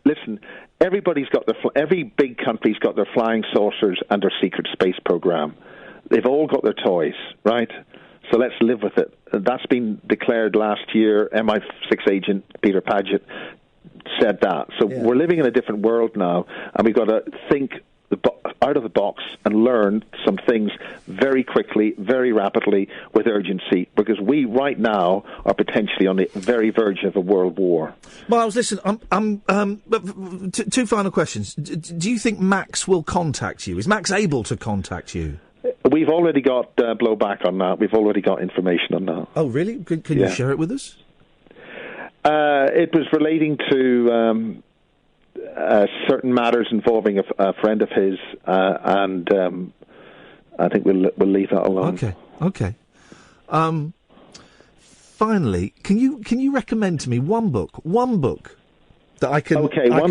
Listen, every big country's got their flying saucers and their secret space program. They've all got their toys, right? So let's live with it. That's been declared last year. MI6 agent Peter Paget said that. So we're living in a different world now, and we've got to think out of the box and learn some things very quickly, very rapidly, with urgency, because we right now are potentially on the very verge of a world war. Miles, listen, two final questions. Do you think Max will contact you? Is Max able to contact you? We've already got blowback on that. We've already got information on that. Oh, really? Can you share it with us? It was relating to certain matters involving a friend of his, and I think we'll leave that alone. Okay. Finally, can you recommend to me one book that I can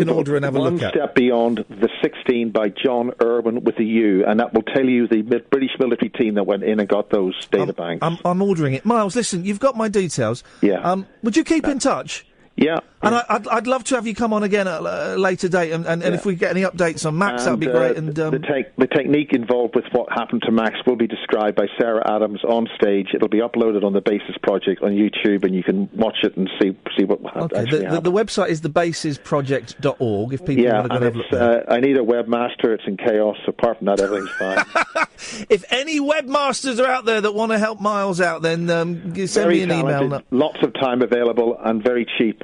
order and have a look at? One Step Beyond the 16 by John Irwin with a U, and that will tell you the British military team that went in and got those data banks. I'm ordering it. Miles, listen, you've got my details. Yeah. Would you keep in touch? Yeah. And I'd love to have you come on again at a later date, and if we get any updates on Max, that'd be great. And the technique involved with what happened to Max will be described by Sarah Adams on stage. It'll be uploaded on the Basis Project on YouTube, and you can watch it and see what actually happened. The website is thebasisproject.org, if people want to go and have a look. I need a webmaster. It's in chaos. Apart from that, everything's fine. If any webmasters are out there that want to help Miles out, then send me an email. Lots of time available and very cheap.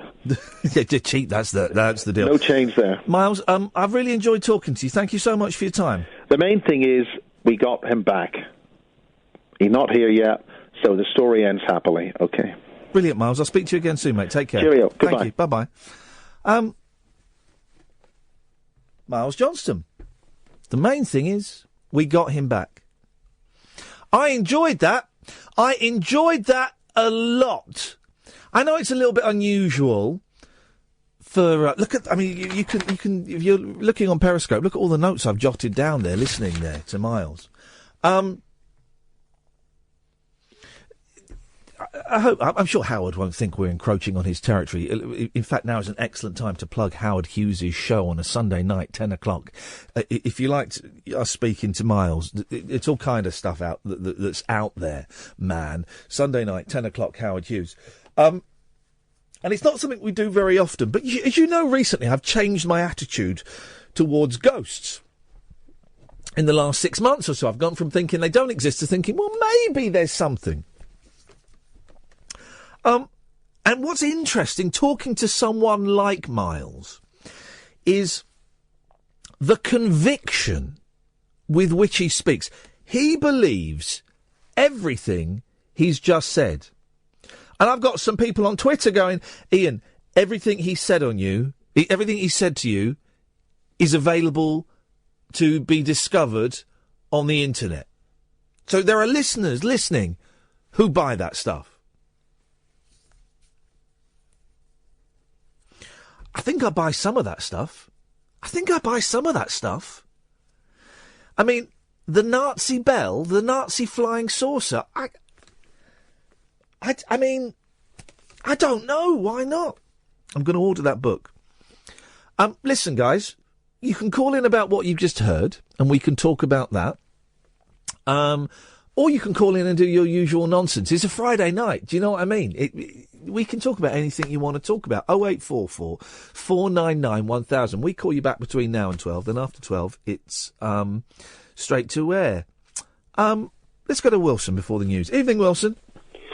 Yeah, cheap. That's the deal. No change there, Miles. I've really enjoyed talking to you. Thank you so much for your time. The main thing is we got him back. He's not here yet, so the story ends happily. Okay. Brilliant, Miles. I'll speak to you again soon, mate. Take care. Cheerio. Goodbye. Thank you. Bye bye. Miles Johnston. The main thing is we got him back. I enjoyed that. A lot. I know it's a little bit unusual for look at. I mean, you can if you're looking on Periscope, look at all the notes I've jotted down there, listening there to Miles. I'm sure Howard won't think we're encroaching on his territory. In fact, now is an excellent time to plug Howard Hughes' show on a Sunday night, 10 o'clock. If you liked us speaking to Miles, it's all kind of stuff out that's out there, man. Sunday night, 10 o'clock, Howard Hughes. And it's not something we do very often. But as you know, recently I've changed my attitude towards ghosts. In the last 6 months or so, I've gone from thinking they don't exist to thinking, well, maybe there's something. And what's interesting, talking to someone like Miles, is the conviction with which he speaks. He believes everything he's just said. And I've got some people on Twitter going, Iain, everything he said on you, everything he said to you is available to be discovered on the internet. So there are listeners listening who buy that stuff. I think I buy some of that stuff. I mean, the Nazi bell, the Nazi flying saucer, I mean, I don't know. Why not? I'm going to order that book. Listen, guys, you can call in about what you've just heard, and we can talk about that. Or you can call in and do your usual nonsense. It's a Friday night. Do you know what I mean? We can talk about anything you want to talk about. 0844 499 1000. We call you back between now and 12. Then after 12, it's straight to air. Let's go to Wilson before the news. Evening, Wilson.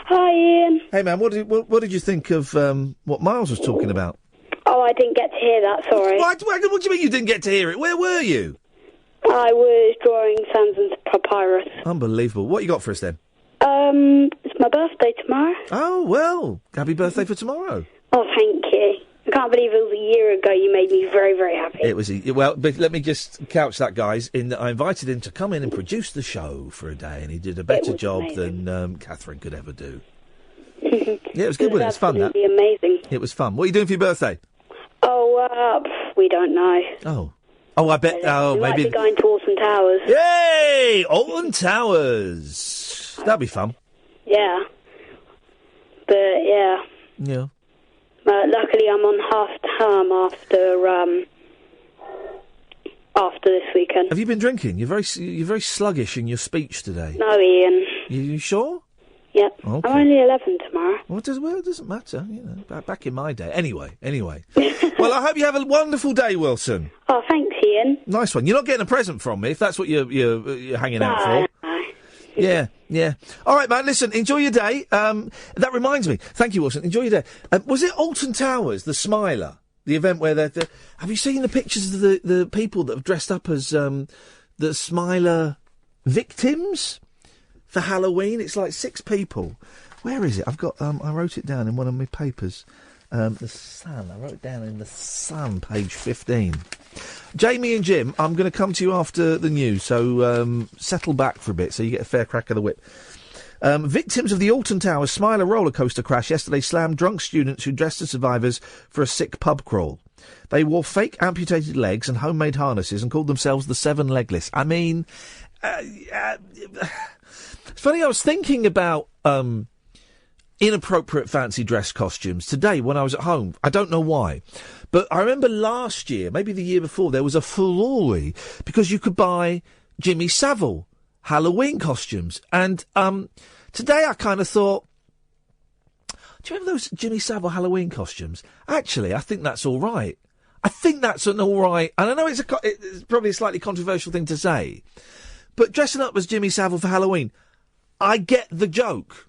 Hi, Iain. Hey, man, what did you think of what Miles was talking about? Oh, I didn't get to hear that, sorry. What do you mean you didn't get to hear it? Where were you? I was drawing sands and papyrus. Unbelievable. What you got for us then? It's my birthday tomorrow. Oh, well, happy birthday for tomorrow. Oh, thank you. I can't believe it was a year ago you made me very, very happy. It was, but let me just couch that, guys, in that I invited him to come in and produce the show for a day, and he did a better job than Catherine could ever do. Yeah, it was good, wasn't it? It was fun, that. Amazing. It was fun. What are you doing for your birthday? Oh, we don't know. Oh. Oh, I bet. We might maybe. be going to Alton Towers. Yay! Alton Towers. That'd be fun. Yeah. But, yeah. Yeah. Luckily, I'm on half-term after this weekend. Have you been drinking? You're very sluggish in your speech today. No, Ian. You sure? Yep. Okay. I'm only 11 tomorrow. Well, it doesn't matter. You know, back in my day. Anyway. Well, I hope you have a wonderful day, Wilson. Oh, thanks, Ian. Nice one. You're not getting a present from me if that's what you're hanging out for. No. Yeah. All right, man. Listen, enjoy your day. That reminds me. Thank you, Wilson. Enjoy your day. Was it Alton Towers, the Smiler, the event where they're have you seen the pictures of the people that have dressed up as the Smiler victims for Halloween? It's like 6 people. Where is it? I've got. I wrote it down in one of my papers. The Sun. I wrote it down in the Sun, page 15. Jamie and Jim, I'm going to come to you after the news, so settle back for a bit so you get a fair crack of the whip. Victims of the Alton Towers Smiler roller coaster crash yesterday slammed drunk students who dressed as survivors for a sick pub crawl. They wore fake amputated legs and homemade harnesses and called themselves the Seven Legless. I mean, it's funny, I was thinking about inappropriate fancy dress costumes today when I was at home. I don't know why. But I remember last year, maybe the year before, there was a furore because you could buy Jimmy Savile Halloween costumes. And today I kind of thought, do you remember those Jimmy Savile Halloween costumes? Actually, I think that's all right. I think that's an all right... And I know it's probably a slightly controversial thing to say, but dressing up as Jimmy Savile for Halloween, I get the joke.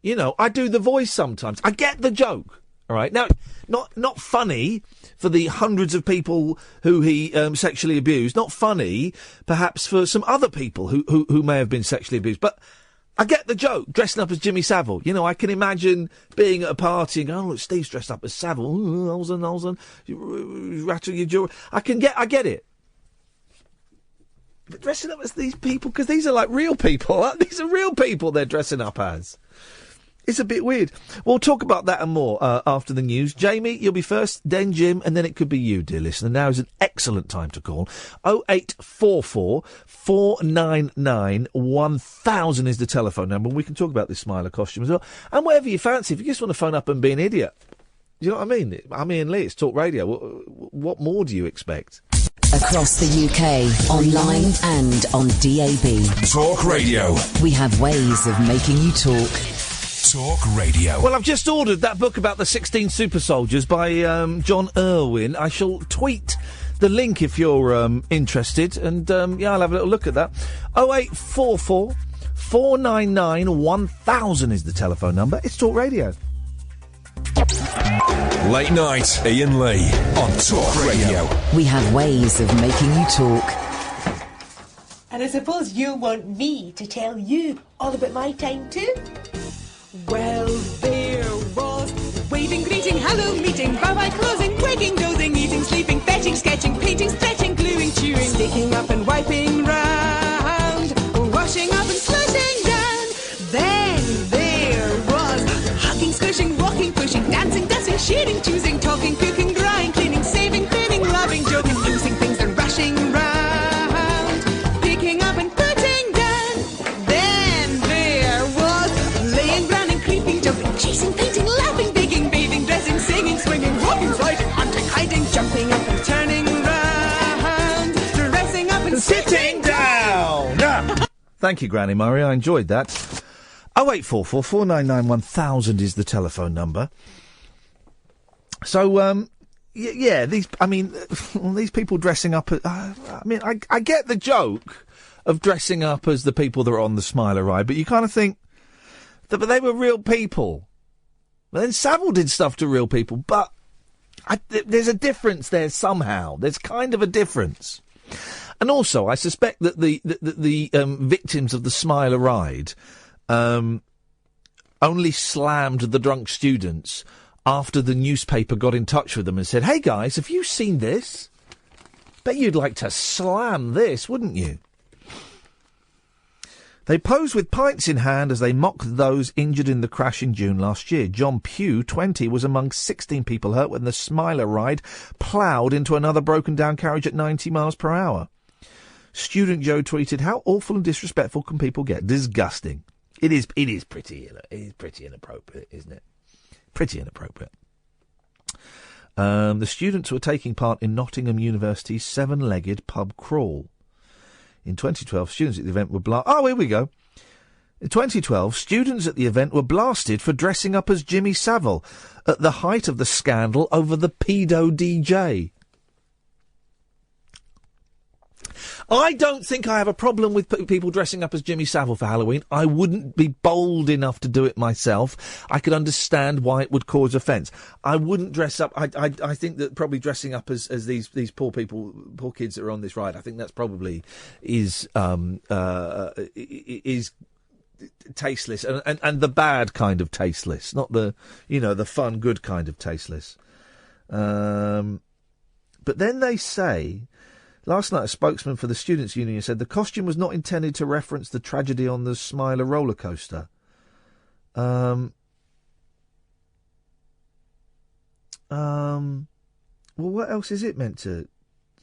You know, I do the voice sometimes. I get the joke. All right. Now, not funny for the hundreds of people who he sexually abused. Not funny, perhaps, for some other people who may have been sexually abused. But I get the joke. Dressing up as Jimmy Savile. You know, I can imagine being at a party and going, "Oh, look, Steve's dressed up as Savile. Olsen, rattle your jaw." I get it. But dressing up as these people, because these are like real people. These are real people they're dressing up as. It's a bit weird. We'll talk about that and more after the news. Jamie, you'll be first, then Jim, and then it could be you, dear listener. Now is an excellent time to call. 0844 499 1000 is the telephone number. We can talk about this Smiler costume as well. And whatever you fancy, if you just want to phone up and be an idiot. You know what I mean? I'm Iain Lee, it's Talk Radio. What more do you expect? Across the UK, online and on DAB. Talk Radio. We have ways of making you talk. Talk Radio. Well, I've just ordered that book about the 16 super soldiers by John Irwin. I shall tweet the link if you're interested, and I'll have a little look at that. 0844 499 1000 is the telephone number. It's Talk Radio. Late night, Iain Lee on Talk Radio. We have ways of making you talk. And I suppose you want me to tell you all about my time too? Well, there was waving, greeting, hello, meeting, bye-bye, closing, waking, dozing, eating, sleeping, fetching, sketching, painting, stretching, gluing, chewing, sticking up and wiping round, washing up and slushing down. Then there was hugging, squishing, walking, pushing, dancing, dusting, shading, choosing, talking, cooking, drying, cleaning, saving, cleaning, loving, joking, losing things and rushing round, picking up and putting down. Then there was laying, running, creeping, jumping, chasing, painting, laughing, baking, bathing, dressing, singing, swinging, walking, sliding, hunting, hiding, jumping up and turning round, dressing up and sitting down. Thank you, Granny Murray. I enjoyed that. 0844 499 1000 is the telephone number. So, these people dressing up. I get the joke of dressing up as the people that are on the Smiler ride, but you kind of think that they were real people. But then Savile did stuff to real people, but there's a difference there somehow. There's kind of a difference. And also, I suspect that the victims of the Smiler ride only slammed the drunk students after the newspaper got in touch with them and said, "Hey guys, have you seen this? Bet you'd like to slam this, wouldn't you?" They posed with pints in hand as they mocked those injured in the crash in June last year. John Pugh, 20, was among 16 people hurt when the Smiler ride ploughed into another broken-down carriage at 90 miles per hour. Student Joe tweeted, "How awful and disrespectful can people get? Disgusting." It is pretty inappropriate, isn't it? Pretty inappropriate. The students were taking part in Nottingham University's seven-legged pub crawl. In 2012, students at the event were here we go. In 2012, students at the event were blasted for dressing up as Jimmy Savile at the height of the scandal over the pedo DJ. I don't think I have a problem with people dressing up as Jimmy Savile for Halloween. I wouldn't be bold enough to do it myself. I could understand why it would cause offence. I wouldn't dress up. I think that probably dressing up as these poor kids that are on this ride, I think that's probably is tasteless and the bad kind of tasteless, not the fun good kind of tasteless. But then they say. Last night, a spokesman for the Students' Union said the costume was not intended to reference the tragedy on the Smiler roller coaster. Well, what else is it meant to...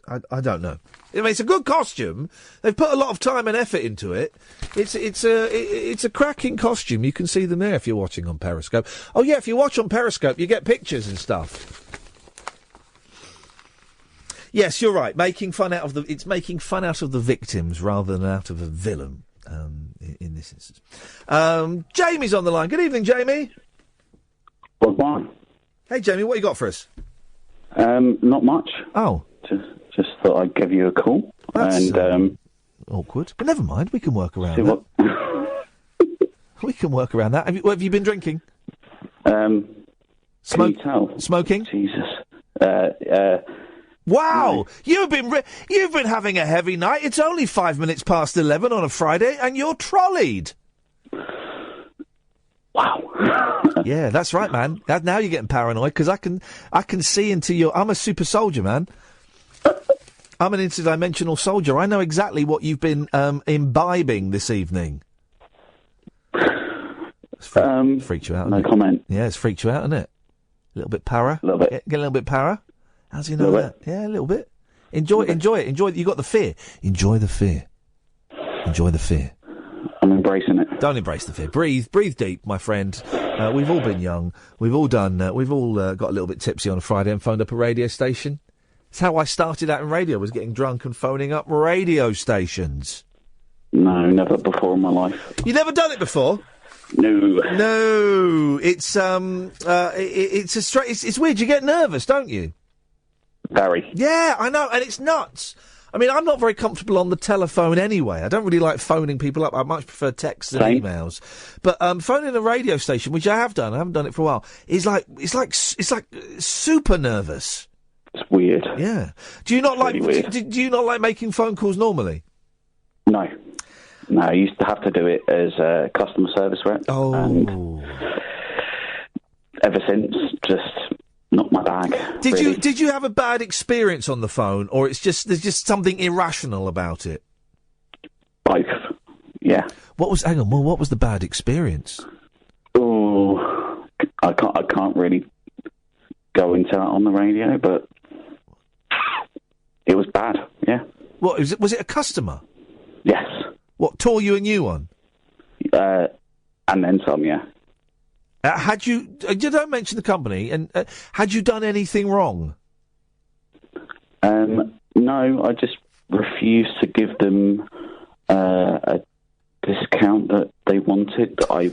I don't know. I mean, it's a good costume. They've put a lot of time and effort into it. It's a cracking costume. You can see them there if you're watching on Periscope. Oh, yeah, if you watch on Periscope, you get pictures and stuff. Yes, you're right. It's making fun out of the victims rather than out of a villain. In this instance, Jamie's on the line. Good evening, Jamie. Good morning. Hey, Jamie, what you got for us? Not much. Oh, just thought I'd give you a call. That's awkward, but never mind. We can work around that. We can work around that. Have you been drinking? Smoking? Jesus. Wow, you've been having a heavy night. It's only 5 minutes past 11 on a Friday, and you're trolleyed. Wow. Yeah, that's right, man. Now you're getting paranoid because I can see into your. I'm a super soldier, man. I'm an interdimensional soldier. I know exactly what you've been imbibing this evening. It's freaked you out. No comment. Yeah, it's freaked you out, isn't it? A little bit para. A little bit. Get a little bit para. How's he know that? Yeah, a little bit. Enjoy it. You got the fear. Enjoy the fear. Enjoy the fear. I'm embracing it. Don't embrace the fear. Breathe deep, my friend. We've all been young. We've all got a little bit tipsy on a Friday and phoned up a radio station. That's how I started out in radio, was getting drunk and phoning up radio stations. No, never before in my life. You never done it before? No. It's weird. You get nervous, don't you? Very. Yeah, I know, and it's nuts. I mean, I'm not very comfortable on the telephone anyway. I don't really like phoning people up. I much prefer texts and emails. But phoning a radio station, which I have done, I haven't done it for a while, is like super nervous. It's weird. Yeah. Do you not like? Do you not like making phone calls normally? No. I used to have to do it as a customer service rep. Oh. And ever since, just. Not my bag. Did you have a bad experience on the phone, or there's just something irrational about it? Both. Yeah. What was the bad experience? Oh, I can't really go into that on the radio, but it was bad. Yeah. What was it? A customer? Yes. What, tore you a new one? And then some. Yeah. Had you don't mention the company, and had you done anything wrong? No, I just refused to give them a discount that they wanted that I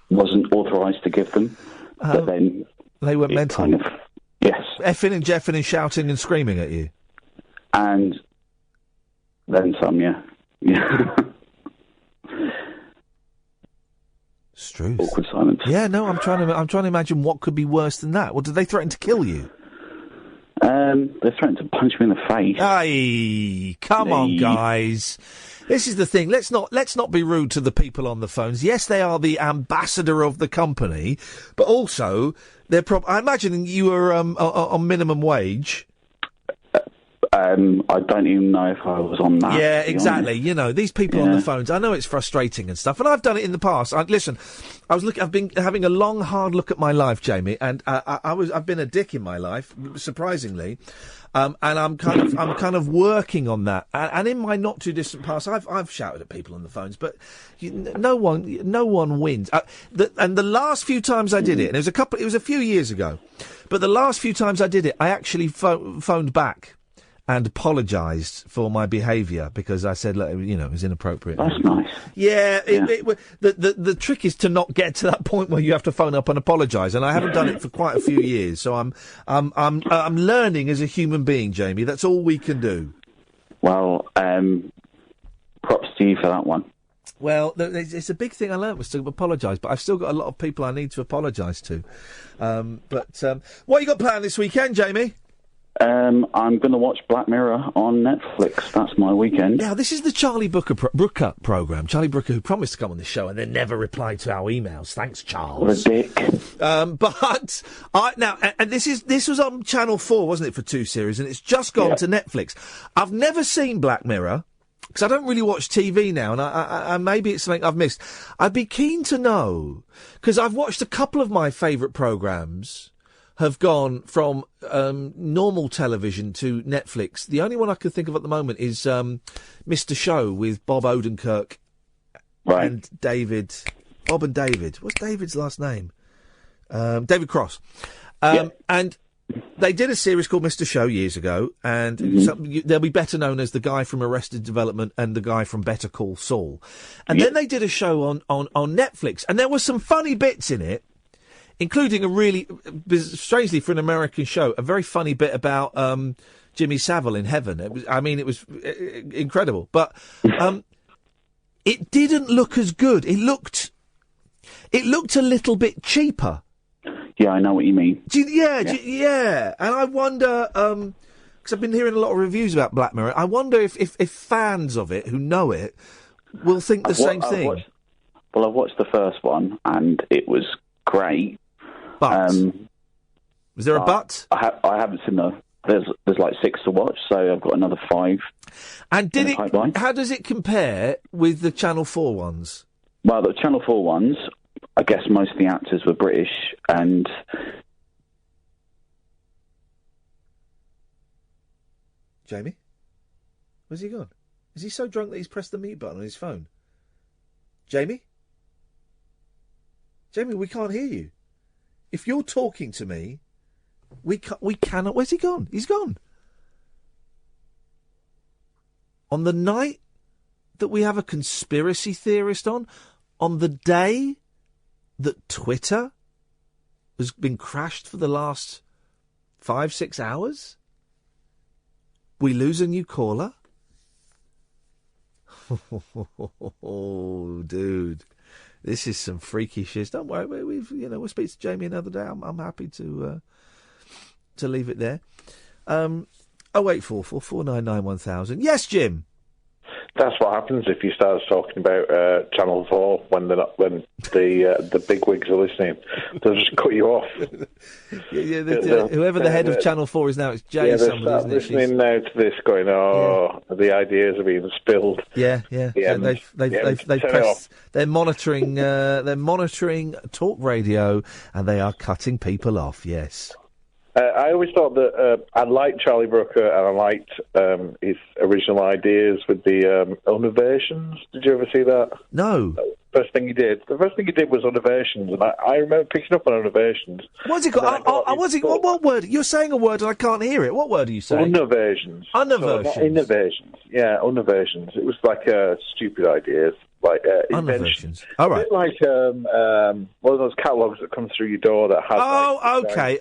wasn't authorised to give them. But then they went mental. Kind of, yes. Effing and jeffing and shouting and screaming at you. And then some, yeah. Yeah. Struth. Awkward silence. Yeah, no, I'm trying to imagine what could be worse than that. Well, did they threaten to kill you? They threatened to punch me in the face. Hey, come on, guys. This is the thing. Let's not be rude to the people on the phones. Yes, they are the ambassador of the company, but also they're I imagine you were on minimum wage. I don't even know if I was on that. Yeah, exactly. You know, these people on the phones, I know it's frustrating and stuff, and I've done it in the past. I've been having a long, hard look at my life, Jamie, and I've been a dick in my life, surprisingly. And I'm kind of working on that. And in my not too distant past, I've shouted at people on the phones, but no one wins. And the last few times I did it, and it was a few years ago, but the last few times I did it, I actually phoned back and apologised for my behaviour because I said, look, you know, it was inappropriate. That's nice. Yeah, the trick is to not get to that point where you have to phone up and apologise, and I haven't done it for quite a few years. So I'm learning as a human being, Jamie. That's all we can do. Well, props to you for that one. Well, it's a big thing I learnt was to apologise, but I've still got a lot of people I need to apologise to. What you got planned this weekend, Jamie? I'm going to watch Black Mirror on Netflix. That's my weekend. Now, this is the Charlie Brooker programme. Charlie Brooker, who promised to come on this show and then never replied to our emails. Thanks, Charles. What a dick. This was on Channel 4, wasn't it, for 2 series, and it's just gone to Netflix. I've never seen Black Mirror, because I don't really watch TV now, and I maybe it's something I've missed. I'd be keen to know, because I've watched a couple of my favourite programmes have gone from normal television to Netflix. The only one I can think of at the moment is Mr. Show with Bob Odenkirk and David. Bob and David. What's David's last name? David Cross. And they did a series called Mr. Show years ago, and they'll be better known as the guy from Arrested Development and the guy from Better Call Saul. And then they did a show on Netflix, and there were some funny bits in it, including a really, strangely for an American show, a very funny bit about Jimmy Savile in heaven. It was incredible. But it didn't look as good. It looked a little bit cheaper. Yeah, I know what you mean. Yeah. And I wonder, because I've been hearing a lot of reviews about Black Mirror, I wonder if fans of it who know it will think the same thing. I watched the first one, and it was great. But was there a but? I haven't seen there's like 6 to watch, so I've got another 5. And how does it compare with the Channel 4 ones? Well, the Channel 4 ones, I guess most of the actors were British, and Jamie? Where's he gone? Is he so drunk that he's pressed the mute button on his phone? Jamie? Jamie, we can't hear you. If you're talking to me, we cannot... Where's he gone? He's gone. On the night that we have a conspiracy theorist on the day that Twitter has been crashed for the last 5-6 hours, we lose a new caller? Oh, dude. This is some freaky shit. Don't worry, we'll speak to Jamie another day. I'm happy to leave it there. 0844 499 1000. Yes, Jim. That's what happens if you start talking about Channel 4 when the big wigs are listening. They'll just cut you off. Whoever the head of Channel 4 is now, it's Jay somebody, isn't it? Listening now to this, going, the ideas are being spilled. Yeah. They've pressed. They're monitoring. They're monitoring talk radio, and they are cutting people off. Yes. I always thought that I liked Charlie Brooker, and I liked his original ideas with the Unversions. Did you ever see that? No. The first thing he did was Unversions, and I remember picking up on Unversions. What's it called? What word? You're saying a word and I can't hear it. What word are you saying? Unversions. Unversions. So innovations. Yeah, Unversions. It was like stupid ideas. Like inventions. All right. A bit like one of those catalogues that comes through your door that has. Oh, okay.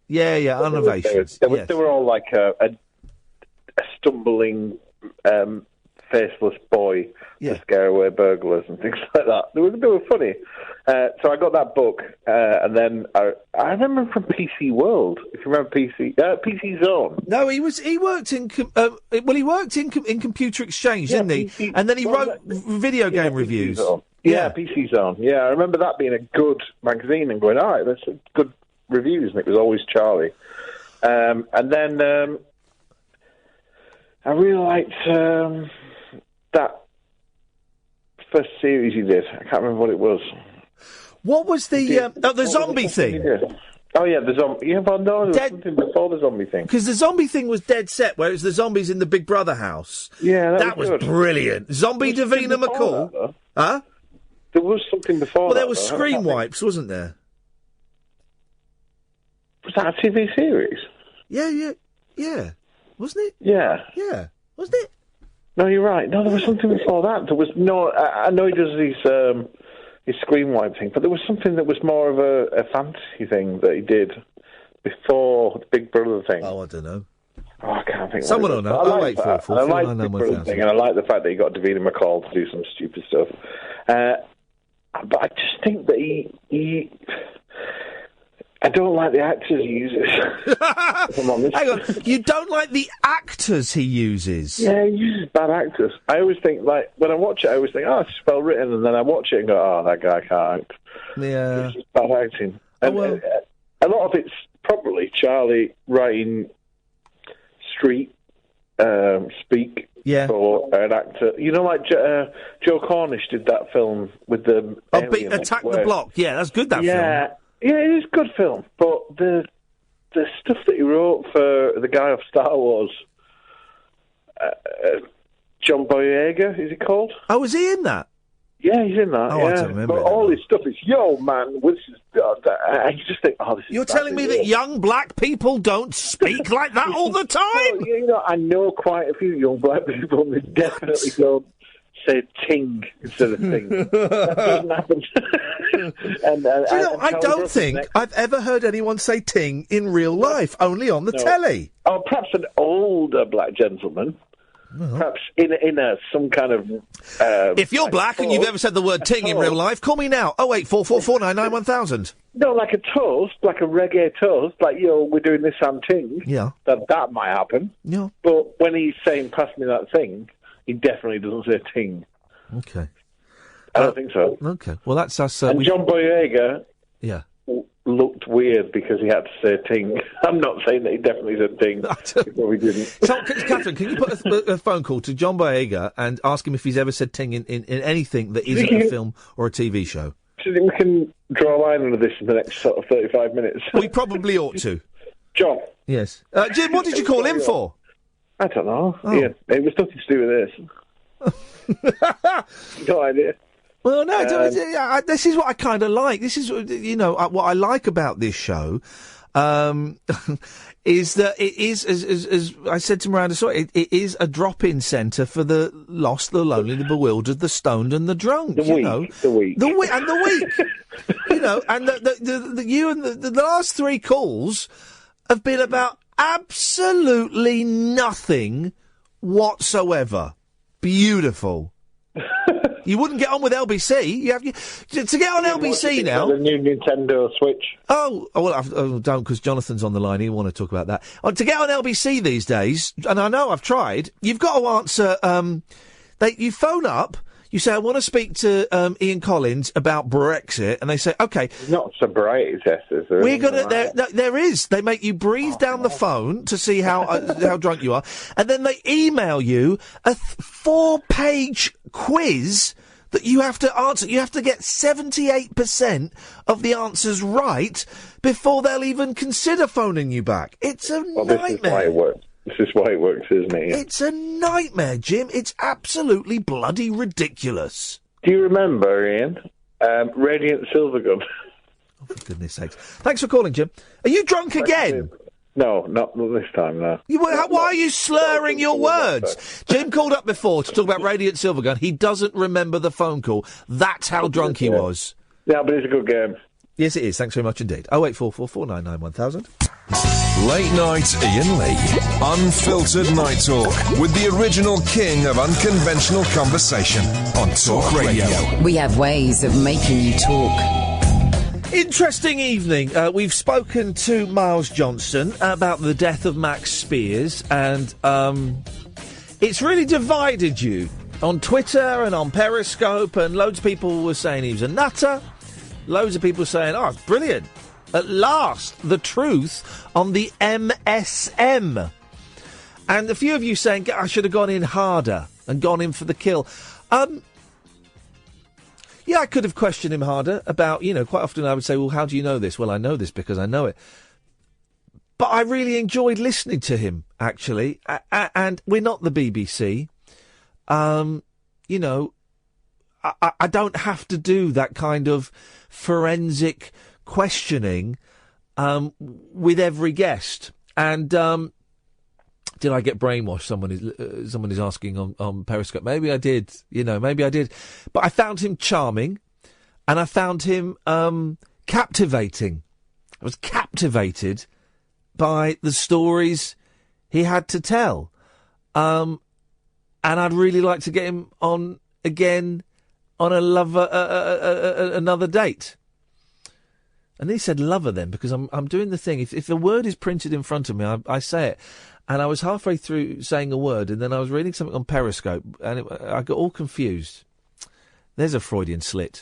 Yeah. Innovations. They were all like a stumbling, faceless boy to scare away burglars and things like that. They were funny. So I got that book, and then I remember him from PC World. If you remember PC Zone. No, he worked in Computer Exchange, didn't he? And then he wrote video game reviews. PC Zone. Yeah, I remember that being a good magazine and going, all right, that's good reviews, and it was always Charlie. And then I really liked that first series he did. I can't remember what it was. What was the zombie thing? Oh, yeah, the zombie. Yeah, but no, there was something before the zombie thing. Because the zombie thing was dead set, where it was the zombies in the Big Brother house. Yeah, that was good. Brilliant. Zombie Davina McCall. Huh? There was something before Well, that, there was Screen Wipes, wasn't there? Was that a TV series? Yeah. Wasn't it? Yeah. Yeah. Wasn't it? No, you're right. No, there was something before that. There was no... I know he does his Screen Wipe thing, but there was something that was more of a fantasy thing that he did before the Big Brother thing. Oh, I don't know. Oh, I can't think. Someone will know. I like that. I like the Big Brother thing, and I like the fact that he got Davina McCall to do some stupid stuff. But I just think that he I don't like the actors he uses. If I'm honest. Hang on, you don't like the actors he uses? Yeah, he uses bad actors. I always think, like, when I watch it, I always think, oh, it's well written, and then I watch it and go, oh, that guy can't act. Yeah. It's just bad acting. And a lot of it's probably Charlie writing street speak for an actor. You know, like Joe Cornish did that film with the Attack the Block. Yeah, that's good, that film. Yeah, it is a good film, but the stuff that he wrote for the guy of Star Wars, John Boyega, is he called? Oh, was he in that? Yeah, he's in that. Oh, yeah. I don't remember. But all his stuff is, yo, man, this is... I just think, oh, this is... You're telling me that young black people don't speak like that all the time? Well, you know, I know quite a few young black people that definitely don't say ting instead of thing. That doesn't happen. I don't think I've ever heard anyone say ting in real life, only on the telly. Oh, perhaps an older black gentleman. Perhaps in some kind of... if you're black and you've ever said the word ting in real life, call me now. 08444991000. No, like a toast, like a reggae toast, like, yo, we're doing this on ting. Yeah. That might happen. Yeah. But when he's saying, pass me that thing, he definitely doesn't say ting. Okay. I don't think so. Okay. Well, that's us. And John Boyega looked weird because he had to say ting. I'm not saying that he definitely said ting. Before he didn't. So, Catherine, can you put a phone call to John Boyega and ask him if he's ever said ting in anything that isn't a film or a TV show? Do you think we can draw a line under this in the next sort of 35 minutes? We probably ought to. John. Yes. Jim, what did you call him for? I don't know. Oh. Yeah, it was nothing to do with this. No idea. Well, no, this is what I kind of like. This is, what I like about this show, is that it is, as I said to Miranda, it is a drop-in centre for the lost, the lonely, the bewildered, the stoned, and the drunk. The weak. And the weak. And the last three calls have been about absolutely nothing whatsoever. Beautiful. You wouldn't get on with LBC. To get on LBC now. The new Nintendo Switch. Don't, because Jonathan's on the line. He'll want to talk about that. To get on LBC these days, and I know I've tried, you've got to answer. You phone up. You say, I want to speak to Ian Collins about Brexit, and they say, OK. There's not sobriety test, is there? We're gonna. There is. They make you breathe down the phone to see how drunk you are, and then they email you a 4-page quiz that you have to answer. You have to get 78% of the answers right before they'll even consider phoning you back. It's a nightmare. This is why it works. This is why it works, isn't it? It's a nightmare, Jim. It's absolutely bloody ridiculous. Do you remember, Ian? Radiant Silvergun. Oh, for goodness sakes. Thanks for calling, Jim. Are you drunk again? No, not this time, no. Why are you slurring your words? Jim called up before to talk about Radiant Silvergun. He doesn't remember the phone call. That's how drunk he was. Yeah, but it's a good game. Yes, it is. Thanks very much indeed. 08444991000. Late night Iain Lee. Unfiltered night talk with the original king of unconventional conversation on Talk Radio. We have ways of making you talk. Interesting evening. We've spoken to Miles Johnston about the death of Max Spiers, and it's really divided you on Twitter and on Periscope, and loads of people were saying he was a nutter. Loads of people saying, oh, it's brilliant. At last, the truth on the MSM. And a few of you saying, I should have gone in harder and gone in for the kill. Yeah, I could have questioned him harder about, quite often I would say, well, how do you know this? Well, I know this because I know it. But I really enjoyed listening to him, actually. And we're not the BBC. I don't have to do that kind of forensic questioning with every guest. And did I get brainwashed? Someone is asking on Periscope. Maybe I did. Maybe I did. But I found him charming, and I found him captivating. I was captivated by the stories he had to tell. And I'd really like to get him on again on another date. And he said lover then, because I'm doing the thing. If the word is printed in front of me, I say it. And I was halfway through saying a word, and then I was reading something on Periscope, and I got all confused. There's a Freudian slip.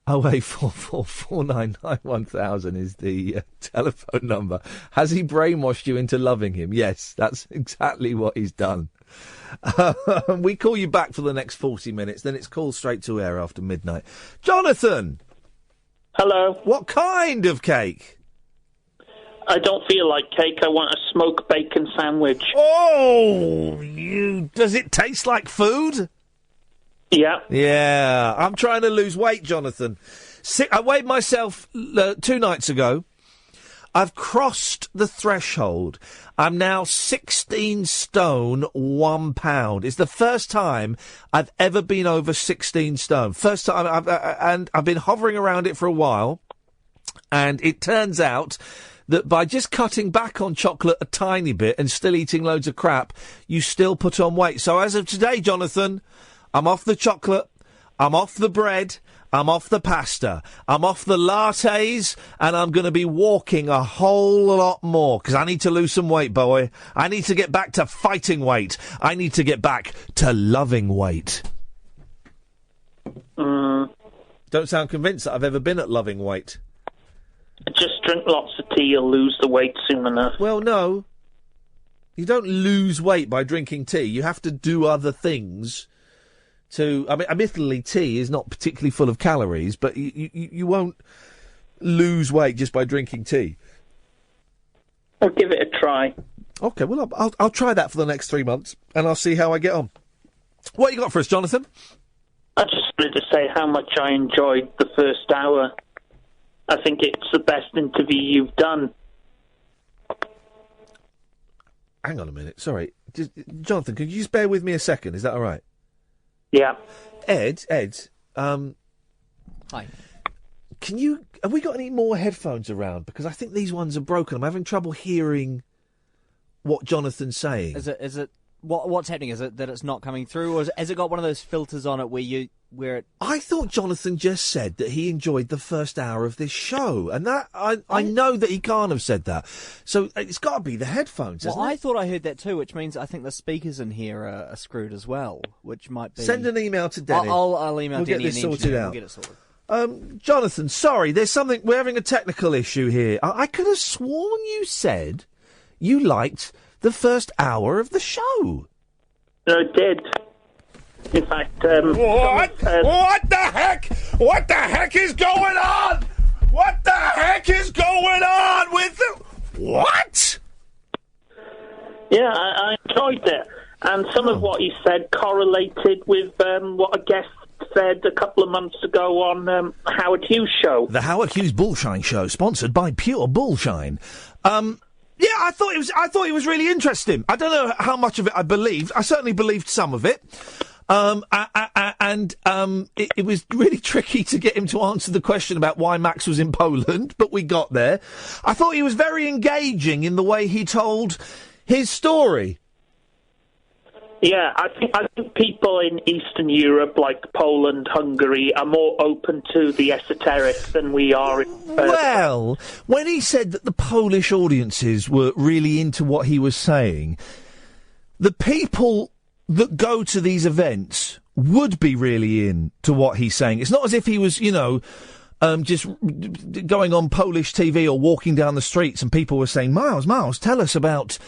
08444991000 is the telephone number. Has he brainwashed you into loving him? Yes, that's exactly what he's done. We call you back for the next 40 minutes, then it's called straight to air after midnight. Jonathan! Hello. What kind of cake? I don't feel like cake. I want a smoked bacon sandwich. Oh, does it taste like food? Yeah. Yeah. I'm trying to lose weight, Jonathan. I weighed myself 2 nights ago. I've crossed the threshold. I'm now 16 stone, 1 pound. It's the first time I've ever been over 16 stone. First time, and I've been hovering around it for a while. And it turns out that by just cutting back on chocolate a tiny bit and still eating loads of crap, you still put on weight. So as of today, Jonathan, I'm off the chocolate, I'm off the bread, I'm off the pasta, I'm off the lattes, and I'm going to be walking a whole lot more, because I need to lose some weight, boy. I need to get back to fighting weight. I need to get back to loving weight. Don't sound convinced that I've ever been at loving weight. Just drink lots of tea, you'll lose the weight soon enough. Well, no. You don't lose weight by drinking tea. You have to do other things admittedly, tea is not particularly full of calories, but you won't lose weight just by drinking tea. I'll give it a try. Okay, well, I'll try that for the next 3 months, and I'll see how I get on. What you got for us, Jonathan? I just wanted to say how much I enjoyed the first hour. I think it's the best interview you've done. Hang on a minute, sorry. Jonathan, could you just bear with me a second? Is that all right? Yeah. Ed, Hi. have we got any more headphones around? Because I think these ones are broken. I'm having trouble hearing what Jonathan's saying. Is it what's happening? Is it that it's not coming through, or has it got one of those filters on it where it... I thought Jonathan just said that he enjoyed the first hour of this show, and that I know that he can't have said that. So it's got to be the headphones, isn't it? I thought I heard that too, which means I think the speakers in here are screwed as well, which might be... Send an email to Denny. I'll email Denny. We'll get this sorted out. We'll get it sorted. Jonathan, sorry, we're having a technical issue here. I could have sworn you said you liked the first hour of the show. No, it did. In fact, what the heck? What the heck is going on? What the heck is going on with the... What? Yeah, I enjoyed it. And some of what he said correlated with what a guest said a couple of months ago on Howard Hughes' show. The Howard Hughes Bullshine Show, sponsored by Pure Bullshine. Yeah, I thought it was really interesting. I don't know how much of it I believed. I certainly believed some of it. It was really tricky to get him to answer the question about why Max was in Poland, but we got there. I thought he was very engaging in the way he told his story. Yeah, I think people in Eastern Europe, like Poland, Hungary, are more open to the esoteric than we are. Well, when he said that the Polish audiences were really into what he was saying, the people that go to these events would be really into what he's saying. It's not as if he was, just going on Polish TV or walking down the streets, and people were saying, Miles, tell us about,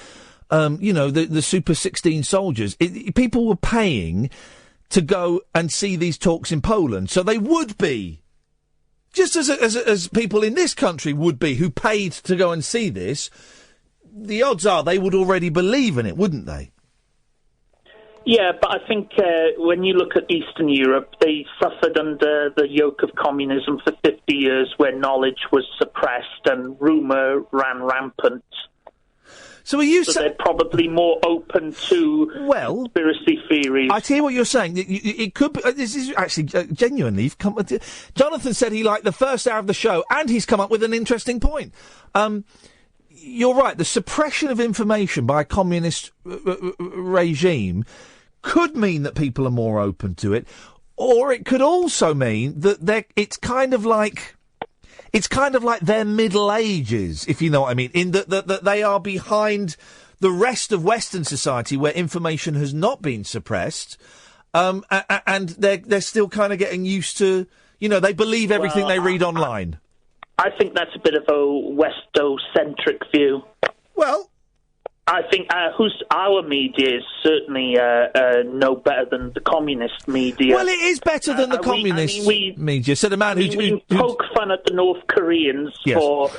the Super 16 soldiers. People were paying to go and see these talks in Poland, so they would be, just as people in this country would be, who paid to go and see this. The odds are they would already believe in it, wouldn't they? Yeah, but I think when you look at Eastern Europe, they suffered under the yoke of communism for 50 years, where knowledge was suppressed and rumour ran rampant. So they're probably more open to conspiracy theories. I hear what you're saying. It could be, this is actually genuinely, you've come with, Jonathan said he liked the first hour of the show, and he's come up with an interesting point. You're right, the suppression of information by a communist regime could mean that people are more open to it, or it could also mean that it's kind of like their Middle Ages, if you know what I mean, in that they are behind the rest of Western society where information has not been suppressed, and they're still kind of getting used to, they believe everything they read online. I think that's a bit of a Westo-centric view. Well, I think our media is certainly no better than the communist media. Well, it is better than the communist media. So the man who poke fun at the North Koreans for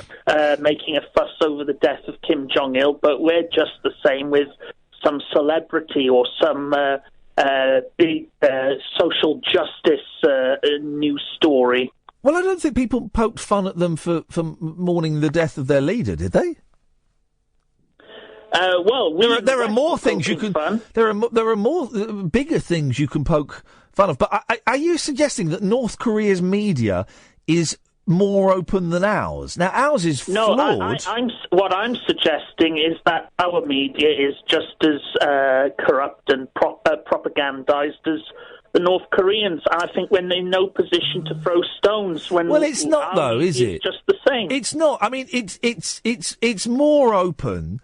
making a fuss over the death of Kim Jong-il, but we're just the same with some celebrity or some big social justice news story. Well, I don't think people poked fun at them for mourning the death of their leader, did they? There are more things you can. There are more bigger things you can poke fun of. But are you suggesting that North Korea's media is more open than ours? Now, ours is flawed. No, what I'm suggesting is that our media is just as corrupt and propagandized as the North Koreans. I think we're in no position to throw stones when. Well, it's not though, is it? Just the same. It's not. I mean, it's more open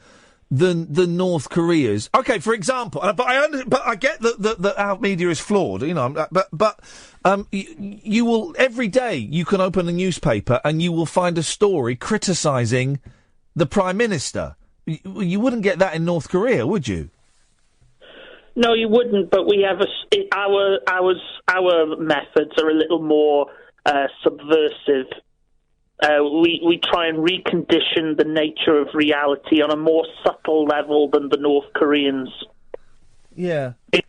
than North Korea's. Okay, for example, but I get that our media is flawed, but you will every day you can open a newspaper and you will find a story criticising the Prime Minister. You wouldn't get that in North Korea, would you? No, you wouldn't. But we have our methods are a little more subversive. We try and recondition the nature of reality on a more subtle level than the North Koreans. Yeah, it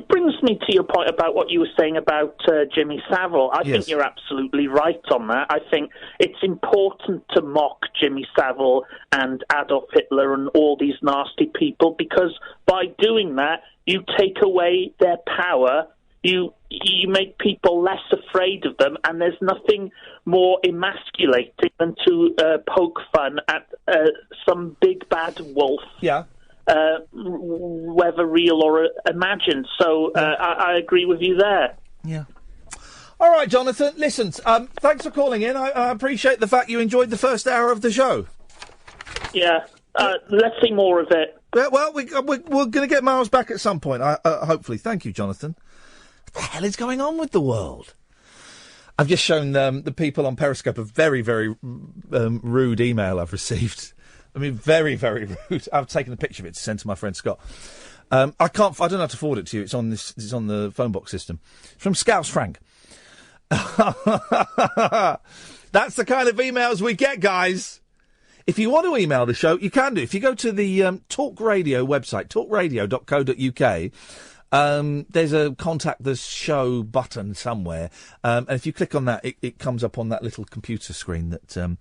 brings me to your point about what you were saying about Jimmy Savile. I think you're absolutely right on that. I think it's important to mock Jimmy Savile and Adolf Hitler and all these nasty people, because by doing that, you take away their power. You make people less afraid of them, and there's nothing more emasculating than to poke fun at some big bad wolf. Yeah. Whether real or imagined. So I agree with you there. Yeah. All right, Jonathan. Listen, thanks for calling in. I appreciate the fact you enjoyed the first hour of the show. Yeah. Let's see more of it. Well, we're going to get Miles back at some point, hopefully. Thank you, Jonathan. What the hell is going on with the world? I've just shown the people on Periscope a very, very rude email I've received. I mean, very, very rude. I've taken a picture of it to send to my friend Scott. I don't know how to forward it to you. It's on the phone box system. It's from Scouse Frank. That's the kind of emails we get, guys. If you want to email the show, you can do. If you go to the Talk Radio website, talkradio.co.uk, there's a contact the show button somewhere. And if you click on that, it comes up on that little computer screen that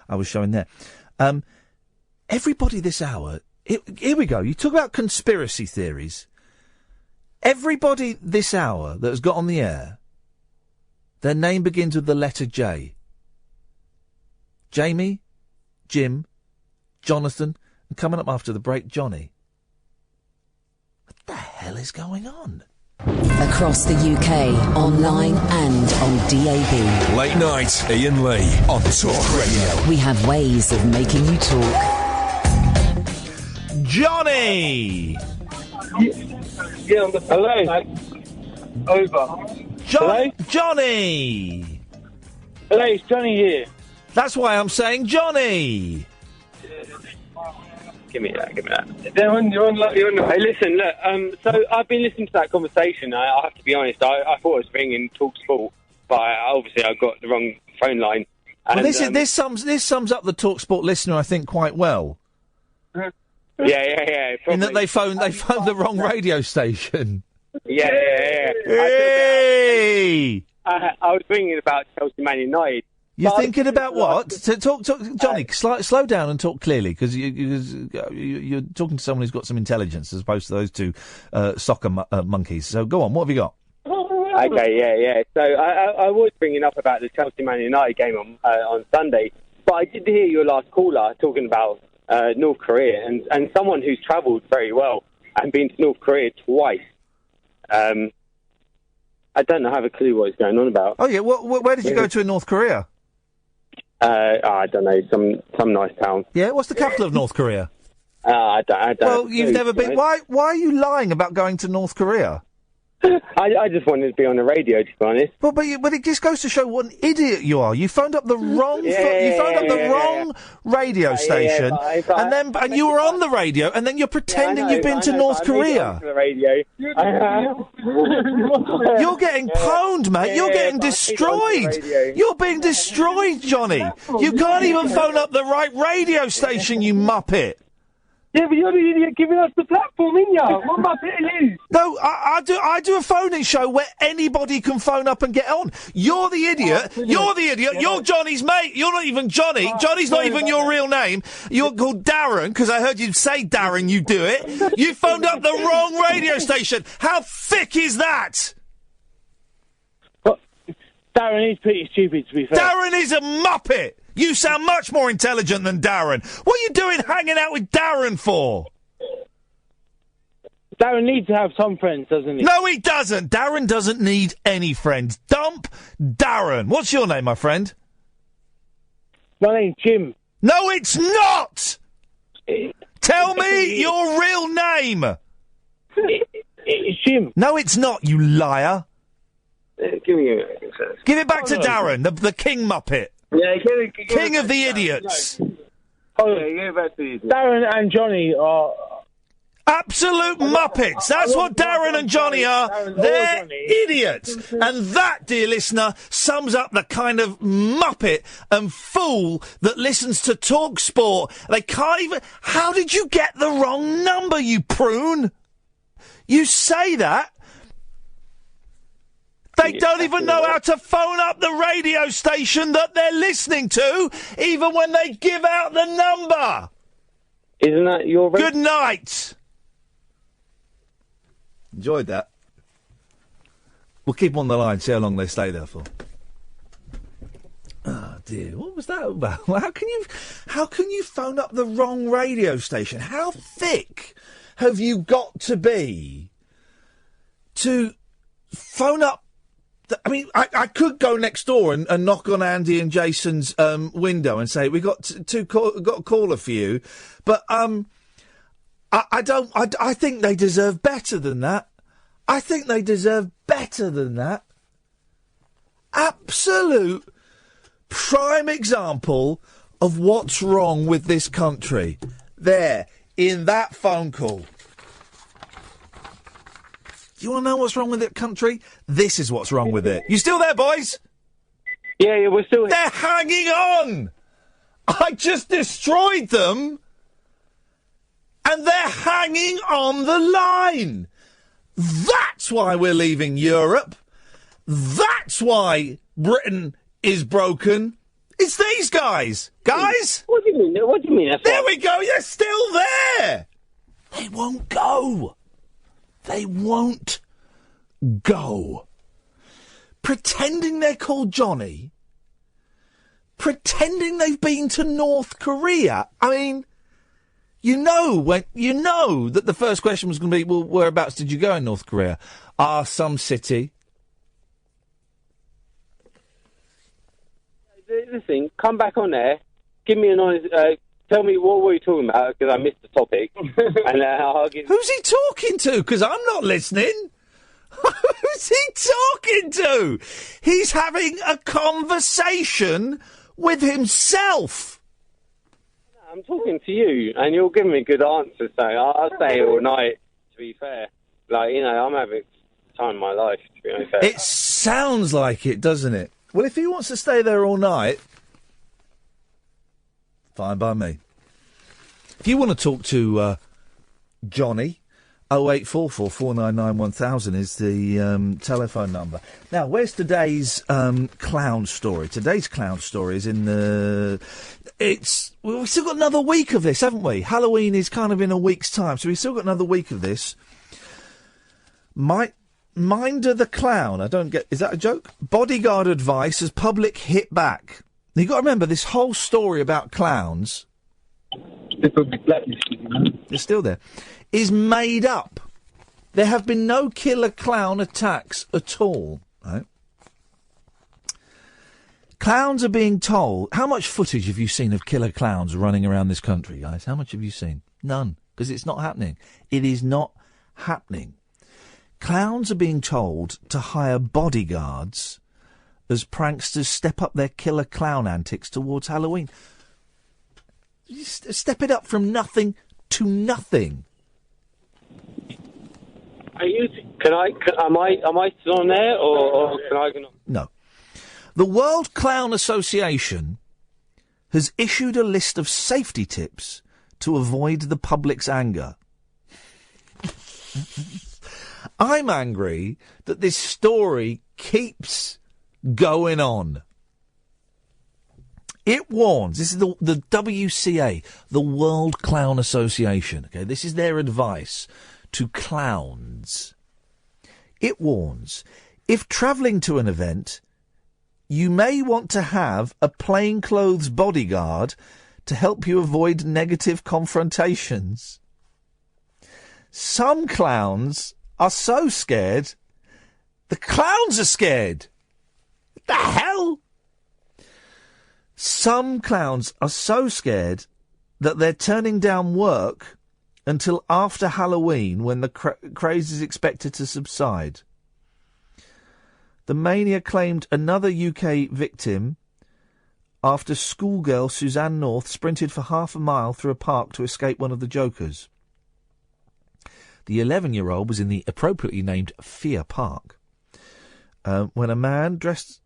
I was showing there. Everybody this hour, here we go. You talk about conspiracy theories. Everybody this hour that has got on the air, their name begins with the letter J. Jamie, Jim, Jonathan, and coming up after the break, Johnny. What the hell is going on? Across the UK, online and on DAB. Late night, Iain Lee on Talk Radio. We have ways of making you talk. Johnny! Yeah, hello. Over. Johnny! Hello, it's Johnny here. That's why I'm saying Johnny! Give me that. You're on. Hey, listen, look, so I've been listening to that conversation. I have to be honest, I thought I was ringing Talk Sport, but obviously I got the wrong phone line. And, well, this sums up the TalkSport listener, I think, quite well. Yeah. In that they phoned the wrong radio station. Yeah. Hey! I was thinking about Chelsea Man United. You're thinking about what? Talk, Johnny. Slow down and talk clearly, because you're talking to someone who's got some intelligence, as opposed to those two soccer monkeys. So go on. What have you got? Okay, yeah. So I was bringing up about the Chelsea Man United game on Sunday, but I did hear your last caller talking about North Korea and someone who's travelled very well and been to North Korea twice. I don't know, I have a clue what he's going on about. Oh yeah, where did you go to in North Korea? I don't know, some nice town. Yeah, what's the capital of North Korea? I don't. Well, you've never been. Why are you lying about going to North Korea? I just wanted to be on the radio, to be honest. But it just goes to show what an idiot you are. You phoned up the wrong. Wrong radio station, and you were on the radio, and then you're pretending you've been to North Korea. To the radio. You're getting pwned, mate. You're getting destroyed. You're being destroyed, Johnny. You can't even phone up the right radio station, you muppet. Yeah, but you're the idiot giving us the platform, ain't ya? What am I pitting you? No, I do a phoning show where anybody can phone up and get on. You're the idiot. You're the idiot. You're Johnny's mate. You're not even Johnny. Johnny's not even your real name. You're called Darren, because I heard you say Darren, you do it. You phoned up the wrong radio station. How thick is that? Well, Darren is pretty stupid, to be fair. Darren is a muppet. You sound much more intelligent than Darren. What are you doing hanging out with Darren for? Darren needs to have some friends, doesn't he? No, he doesn't. Darren doesn't need any friends. Dump Darren. What's your name, my friend? My name's Jim. No, it's not! Tell me your real name! It's Jim. No, it's not, you liar. Give it back to Darren, the King Muppet. Yeah, King of the idiots. Oh, yeah, give it back to you. Darren and Johnny are absolute muppets. That's what Darren and Johnny are. They're idiots. And that, dear listener, sums up the kind of muppet and fool that listens to Talk Sport. They can't even... How did you get the wrong number, you prune? You say that... They don't even know how to phone up the radio station that they're listening to, even when they give out the number. Isn't that your... Good night. Enjoyed that. We'll keep them on the line, see how long they stay there for. Oh, dear. What was that about? How can you phone up the wrong radio station? How thick have you got to be to phone up... I mean, I could go next door and knock on Andy and Jason's window and say, we got got a caller for you, but I think they deserve better than that. I think they deserve better than that. Absolute prime example of what's wrong with this country. There, in that phone call. Do you want to know what's wrong with that country? This is what's wrong with it. You still there, boys? Yeah, we're still here. They're hanging on! I just destroyed them, and they're hanging on the line. That's why we're leaving Europe. That's why Britain is broken. It's these guys. Guys? What do you mean? What do you mean? There we go. You're still there. They won't go. They won't go. Pretending they're called Johnny. Pretending they've been to North Korea. I mean, you know that the first question was going to be, well, whereabouts did you go in North Korea? Some city. Listen, come back on there. Give me an honest... tell me, what were you talking about? Because I missed the topic. And I'll give... Who's he talking to? Because I'm not listening. Who's he talking to? He's having a conversation with himself. I'm talking to you, and you're giving me good answers, so I'll stay all night, to be fair. Like, I'm having the time of my life, to be honest. It sounds like it, doesn't it? Well, if he wants to stay there all night, fine by me. If you want to talk to Johnny, 0844 499 1000 is the telephone number. Now, where's today's clown story? Today's clown story is in the... We've still got another week of this, haven't we? Halloween is kind of in a week's time, so we've still got another week of this. Minder the Clown. Is that a joke? Bodyguard advice as public hit back. Now, you've got to remember, this whole story about clowns... They're still there. Is made up. There have been no killer clown attacks at all, right? Clowns are being told... How much footage have you seen of killer clowns running around this country, guys? How much have you seen? None. Because it's not happening. It is not happening. Clowns are being told to hire bodyguards as pranksters step up their killer clown antics towards Halloween. Step it up from nothing to nothing. Am I still on there, or can I? No. The World Clown Association has issued a list of safety tips to avoid the public's anger. I'm angry that this story keeps going on. It warns, this is the WCA, the World Clown Association, okay? This is their advice to clowns. It warns, if travelling to an event, you may want to have a plainclothes bodyguard to help you avoid negative confrontations. Some clowns are so scared, the clowns are scared. What the hell? Some clowns are so scared that they're turning down work until after Halloween, when the craze is expected to subside. The mania claimed another UK victim after schoolgirl Suzanne North sprinted for half a mile through a park to escape one of the jokers. The 11-year-old was in the appropriately named Fear Park when a man dressed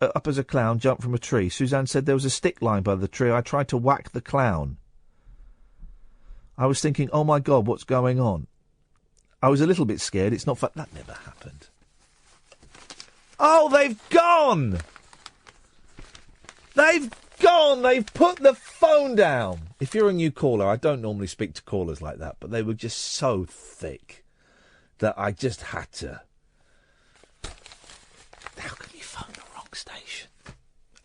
up as a clown jumped from a tree. Suzanne said there was a stick lying by the tree. I tried to whack the clown. I was thinking, oh my God, what's going on? I was a little bit scared. It's not fun. That never happened. Oh, they've gone! They've gone! They've put the phone down! If you're a new caller, I don't normally speak to callers like that, but they were just so thick that I just had to... How can you phone the wrong station?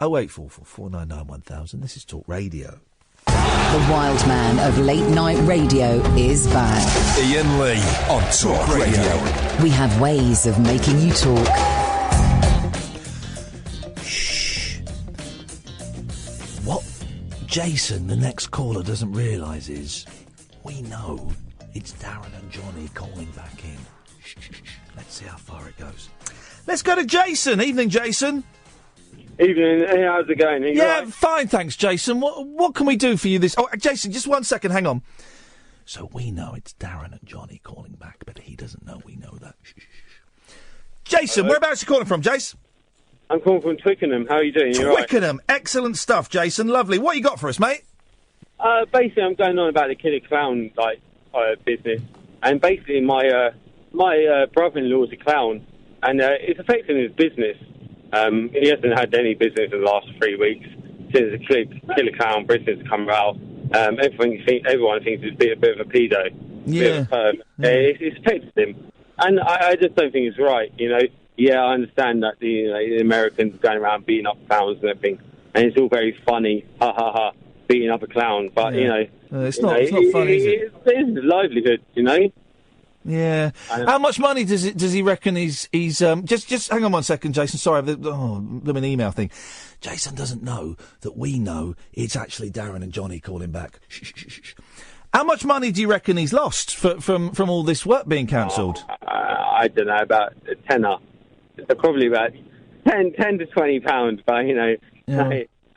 0844 499 1000. This is Talk Radio. The wild man of late night radio is back. Iain Lee on Talk Radio. We have ways of making you talk. Shh. What Jason, the next caller, doesn't realise is we know it's Darren and Johnny calling back in. Shh. Let's see how far it goes. Let's go to Jason. Evening, Jason. Evening. Hey, how's it going? Yeah, right? Fine, thanks, Jason. What can we do for you this... Oh, Jason, just 1 second, hang on. So we know it's Darren and Johnny calling back, but he doesn't know we know that. Shh. Jason, Hello? Whereabouts are you calling from, Jace? I'm calling from Twickenham. How are you doing? You Twickenham. Right? Excellent stuff, Jason. Lovely. What you got for us, mate? Basically, I'm going on about the killer clown business, and basically my brother-in-law is a clown, and it's affecting his business. He hasn't had any business in the last 3 weeks since the killer clown business come out. Everyone thinks he's a bit of a pedo. Yeah. It's affected him, and I just don't think it's right. Yeah, I understand that the Americans going around beating up clowns and everything, and it's all very funny, ha ha ha, beating up a clown. But it's not funny, is it? It's a livelihood, Yeah. How much money does he reckon he's just hang on 1 second, Jason. Sorry, an email thing. Jason doesn't know that we know it's actually Darren and Johnny calling back. Shh. How much money do you reckon he's lost from all this work being cancelled? I don't know, about a tenner. Probably about 10 to £20, but you know,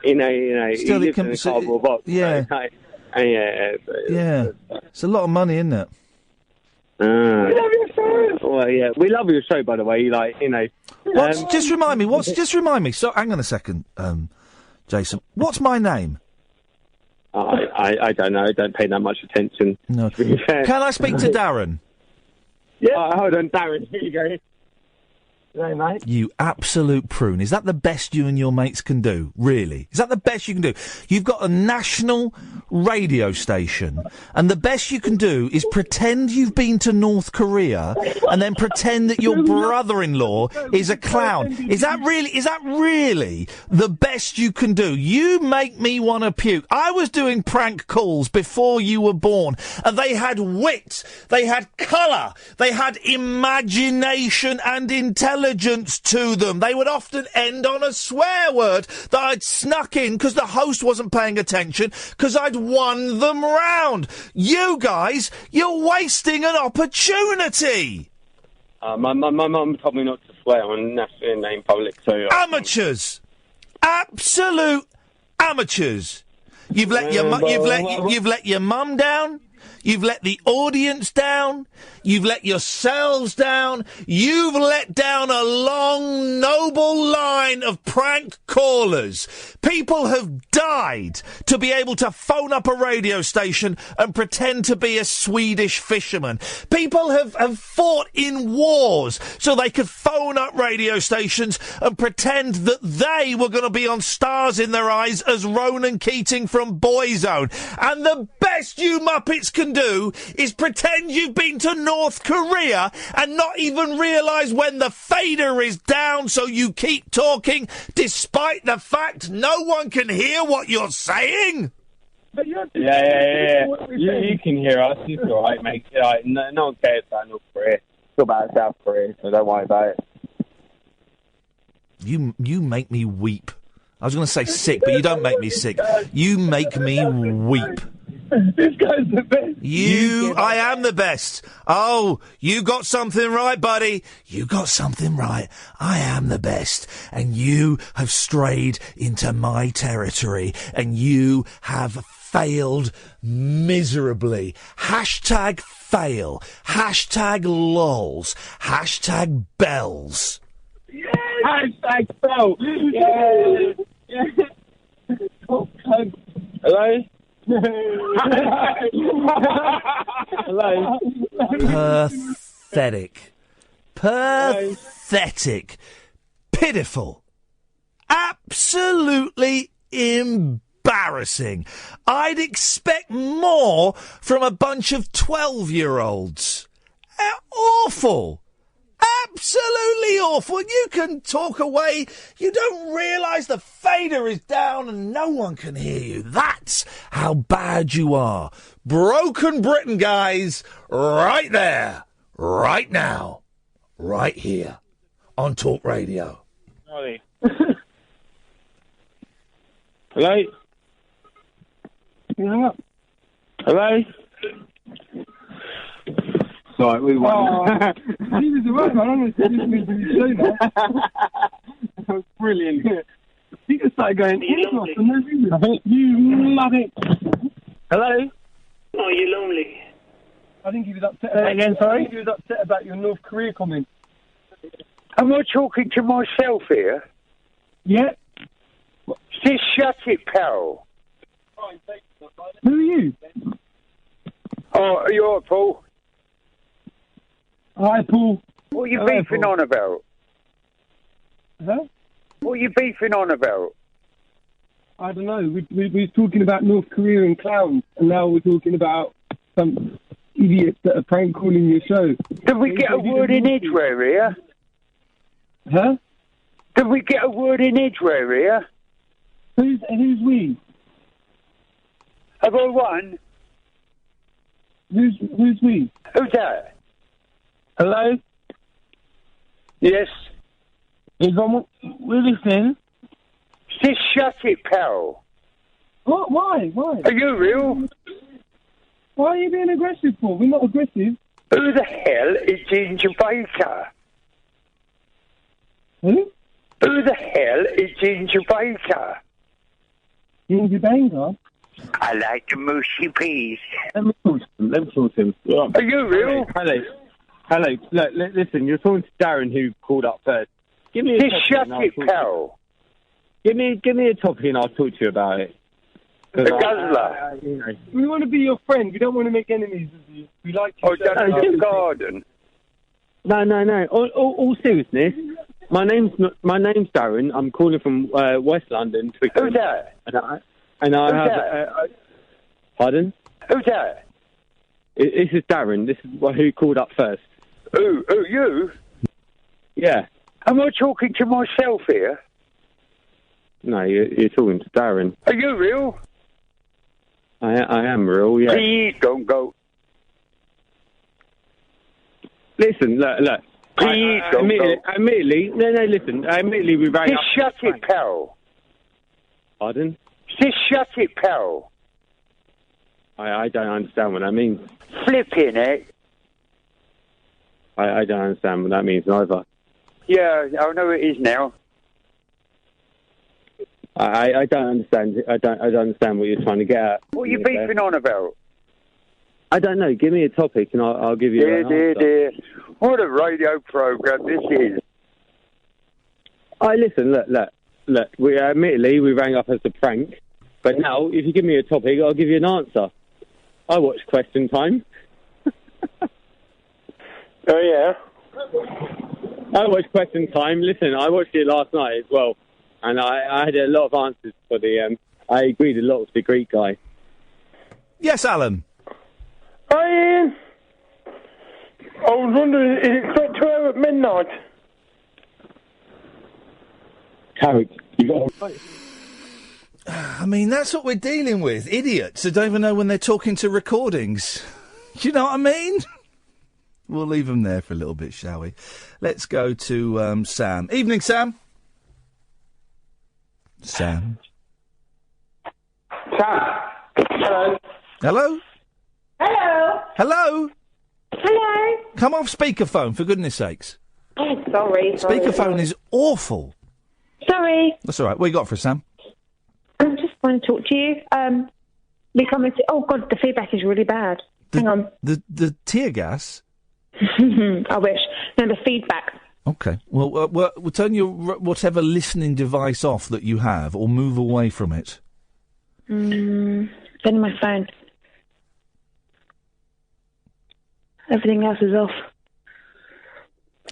he lives in a cardboard box. Yeah, it's a lot of money, isn't it? We love your show. Well, yeah, we love your show, by the way. Just remind me. So, hang on a second, Jason. What's my name? I don't know. I don't pay that much attention. No. Can I speak to Darren? Yeah. Hold on, Darren. Here you go. Hey, mate. You absolute prune. Is that the best you and your mates can do? Really? Is that the best you can do? You've got a national radio station, and the best you can do is pretend you've been to North Korea and then pretend that your brother-in-law is a clown. Is that really the best you can do? You make me want to puke. I was doing prank calls before you were born, and they had wit, they had colour, they had imagination and intelligence to them. They would often end on a swear word that I'd snuck in because the host wasn't paying attention because I'd won them round. You guys, you're wasting an opportunity. My mum told me not to swear on national name public, so... Amateurs! Absolute amateurs! You've let your mum down. You've let the audience down. You've let yourselves down. You've let down a long, noble line of prank callers. People have died to be able to phone up a radio station and pretend to be a Swedish fisherman. People have fought in wars so they could phone up radio stations and pretend that they were going to be on Stars in Their Eyes as Ronan Keating from Boyzone. And the best you Muppets can do is pretend you've been to North Korea and not even realise when the fader is down, so you keep talking despite the fact no one can hear what you're saying. Yeah. You can hear us. It's all right, mate. No one cares about North Korea. It's all about South Korea, so don't worry about it. You make me weep. I was going to say sick, but you don't make me sick. You make me weep. This guy's the best. I am the best. Oh, you got something right, buddy. You got something right. I am the best. And you have strayed into my territory. And you have failed miserably. Hashtag fail. Hashtag lols. Hashtag bells. Yeah. Hashtag bell. Yeah. Hello? Hello. Pathetic. Pitiful. Absolutely embarrassing. I'd expect more from a bunch of 12-year-olds. Awful. Absolutely awful. And you can talk away. You don't realise the fader is down and no one can hear you. That's how bad you are. Broken Britain, guys. Right there. Right now. Right here. On Talk Radio. Hello? You hang up. Hello? Sorry, we won. He was the right man. I'm going to listen to his show now. That was brilliant. He just started going, for no reason. I think you love it. Hello? Oh, you're lonely. I think he was upset. Again, sorry? I think he was upset about your North Korea comment. Am I talking to myself here? Yeah. Just shut it, pal. Who are you? Oh, you're Paul. Hi, Paul. What are you beefing on about? Huh? What are you beefing on about? I don't know. We were talking about North Korea and clowns, and now we're talking about some idiots that are prank calling your show. Did we get a word in Edgware here? Huh? Did we get a word in Edgware here? Who's we? Have I won? Who's we? Who's that? Hello? Yes. We're listening. Just shut it, pal. What? Why? Are you real? Why are you being aggressive for? We're not aggressive. Who the hell is Ginger Baker? Who? Who the hell is Ginger Baker? Ginger Baker? I like the mushy peas. Let me talk to him. Are you real? Hello. Look, listen, you're talking to Darren, who called up first. Give me a Just topic shut and I'll it, talk to pal. you. Give me a topic and I'll talk to you about it. The guzzler. We want to be your friend. We don't want to make enemies of you. We like you. Oh, down in the garden. No. All seriousness, my name's Darren. I'm calling from West London. Twickenham. Who's that? And I Who's have. that? Pardon? Who's that? This is Darren. This is who called up first. Who, you? Yeah. Am I talking to myself here? No, you're talking to Darren. Are you real? I am real, yeah. Please don't go. Listen, look. Please don't go. Admittedly, listen. Admittedly, we rang Just up... shut it, pal. Pardon? Just shut it, pal. I don't understand what that means. Flipping it. I don't understand what that means either. Yeah, I know it is now. I don't understand. I don't understand what you're trying to get at. What are you beefing on about? I don't know. Give me a topic and I'll give you an answer. Dear. What a radio program this is. Listen, look. We admittedly we rang up as a prank, but now if you give me a topic, I'll give you an answer. I watch Question Time. Oh yeah. I watch Question Time. Listen, I watched it last night as well, and I had a lot of answers for the. I agreed a lot with the Greek guy. Yes, Alan. Hi, Ian. I was wondering, is it set to air at midnight? Tarek, you got. I mean, that's what we're dealing with. Idiots who don't even know when they're talking to recordings. Do you know what I mean? We'll leave them there for a little bit, shall we? Let's go to Sam. Evening, Sam. Sam. Hello. Hello? Hello. Hello? Hello. Come off speakerphone, for goodness sakes. Oh, sorry. Speakerphone is awful. Sorry. That's all right. What you got for us, Sam? I just want to talk to you. Oh, God, the feedback is really bad. Hang on. The tear gas? I wish. No, the feedback. Okay. Well, we'll turn your whatever listening device off that you have, or move away from it. Then my phone. Everything else is off.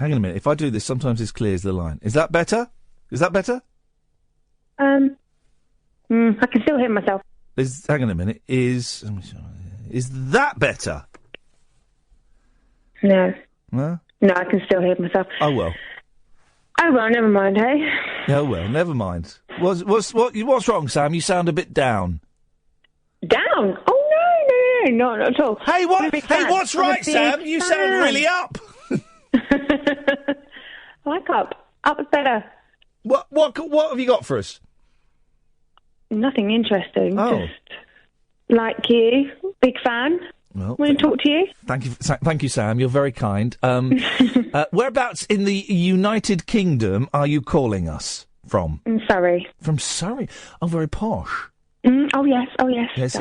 Hang on a minute. If I do this, sometimes this clears the line. Is that better? Is that better? I can still hear myself. Hang on a minute. Is that better? No. No? No, I can still hear myself. Oh, well. Oh, well, never mind, hey? Oh, well, never mind. What's wrong, Sam? You sound a bit down. Down? Oh, no, not at all. Hey, what's right, Sam? You sound really up. I like up. Up is better. What have you got for us? Nothing interesting. Oh. Just like you. Big fan. Well, want to talk to you? Thank you, Sam. You're very kind. Whereabouts in the United Kingdom are you calling us from? Surrey. From Surrey? Oh, very posh. Oh yes. Yes.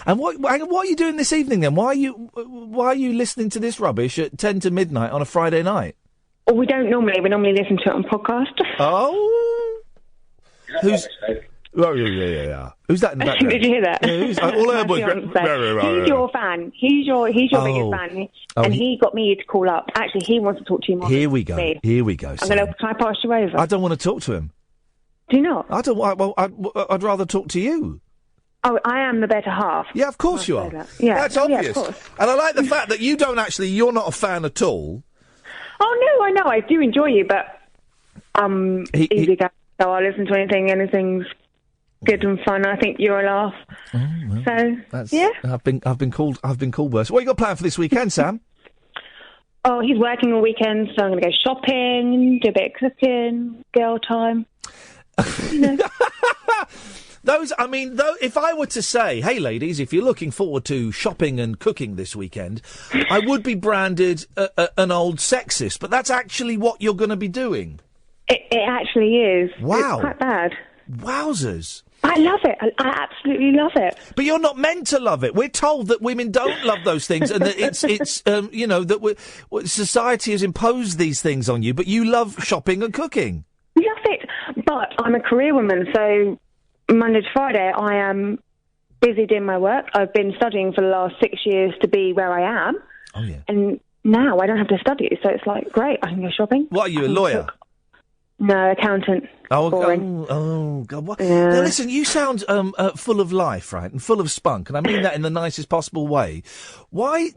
And what are you doing this evening then? Why are you listening to this rubbish at 10 to midnight on a Friday night? Well, we don't normally. We normally listen to it on podcast. Oh. Who's? Oh, yeah. Who's that in the background? Did you hear that? Yeah, all I heard was... He's your fan. He's your biggest fan. And he got me to call up. Actually, he wants to talk to you more. Here we go. Me. Here we go, Sam. Can I pass you over? I don't want to talk to him. Do you not? I don't. I'd rather talk to you. Oh, I am the better half. Yeah, of course you are. Yeah. That's obvious. Yeah, of course. And I like the fact that you're not a fan at all. Oh, no, I know. I do enjoy you, but easy guy. So I'll listen to anything's good and fun. I think you're a laugh. Oh, well, so yeah, I've been called worse. What you got planned for this weekend, Sam? Oh, he's working all weekend, so I'm going to go shopping, do a bit of cooking, girl time. You know. If I were to say, hey, ladies, if you're looking forward to shopping and cooking this weekend, I would be branded an old sexist, but that's actually what you're going to be doing. It actually is. Wow. It's quite bad. Wowzers. I love it. I absolutely love it. But you're not meant to love it. We're told that women don't love those things, and that it's society has imposed these things on you. But you love shopping and cooking. Love it. But I'm a career woman, so Monday to Friday I am busy doing my work. I've been studying for the last 6 years to be where I am. Oh yeah. And now I don't have to study, so it's like great. I can go shopping. What are you, a lawyer? Cook. No, accountant. Oh, God. What? Yeah. Now, listen, you sound full of life, right, and full of spunk, and I mean that in the nicest possible way. Why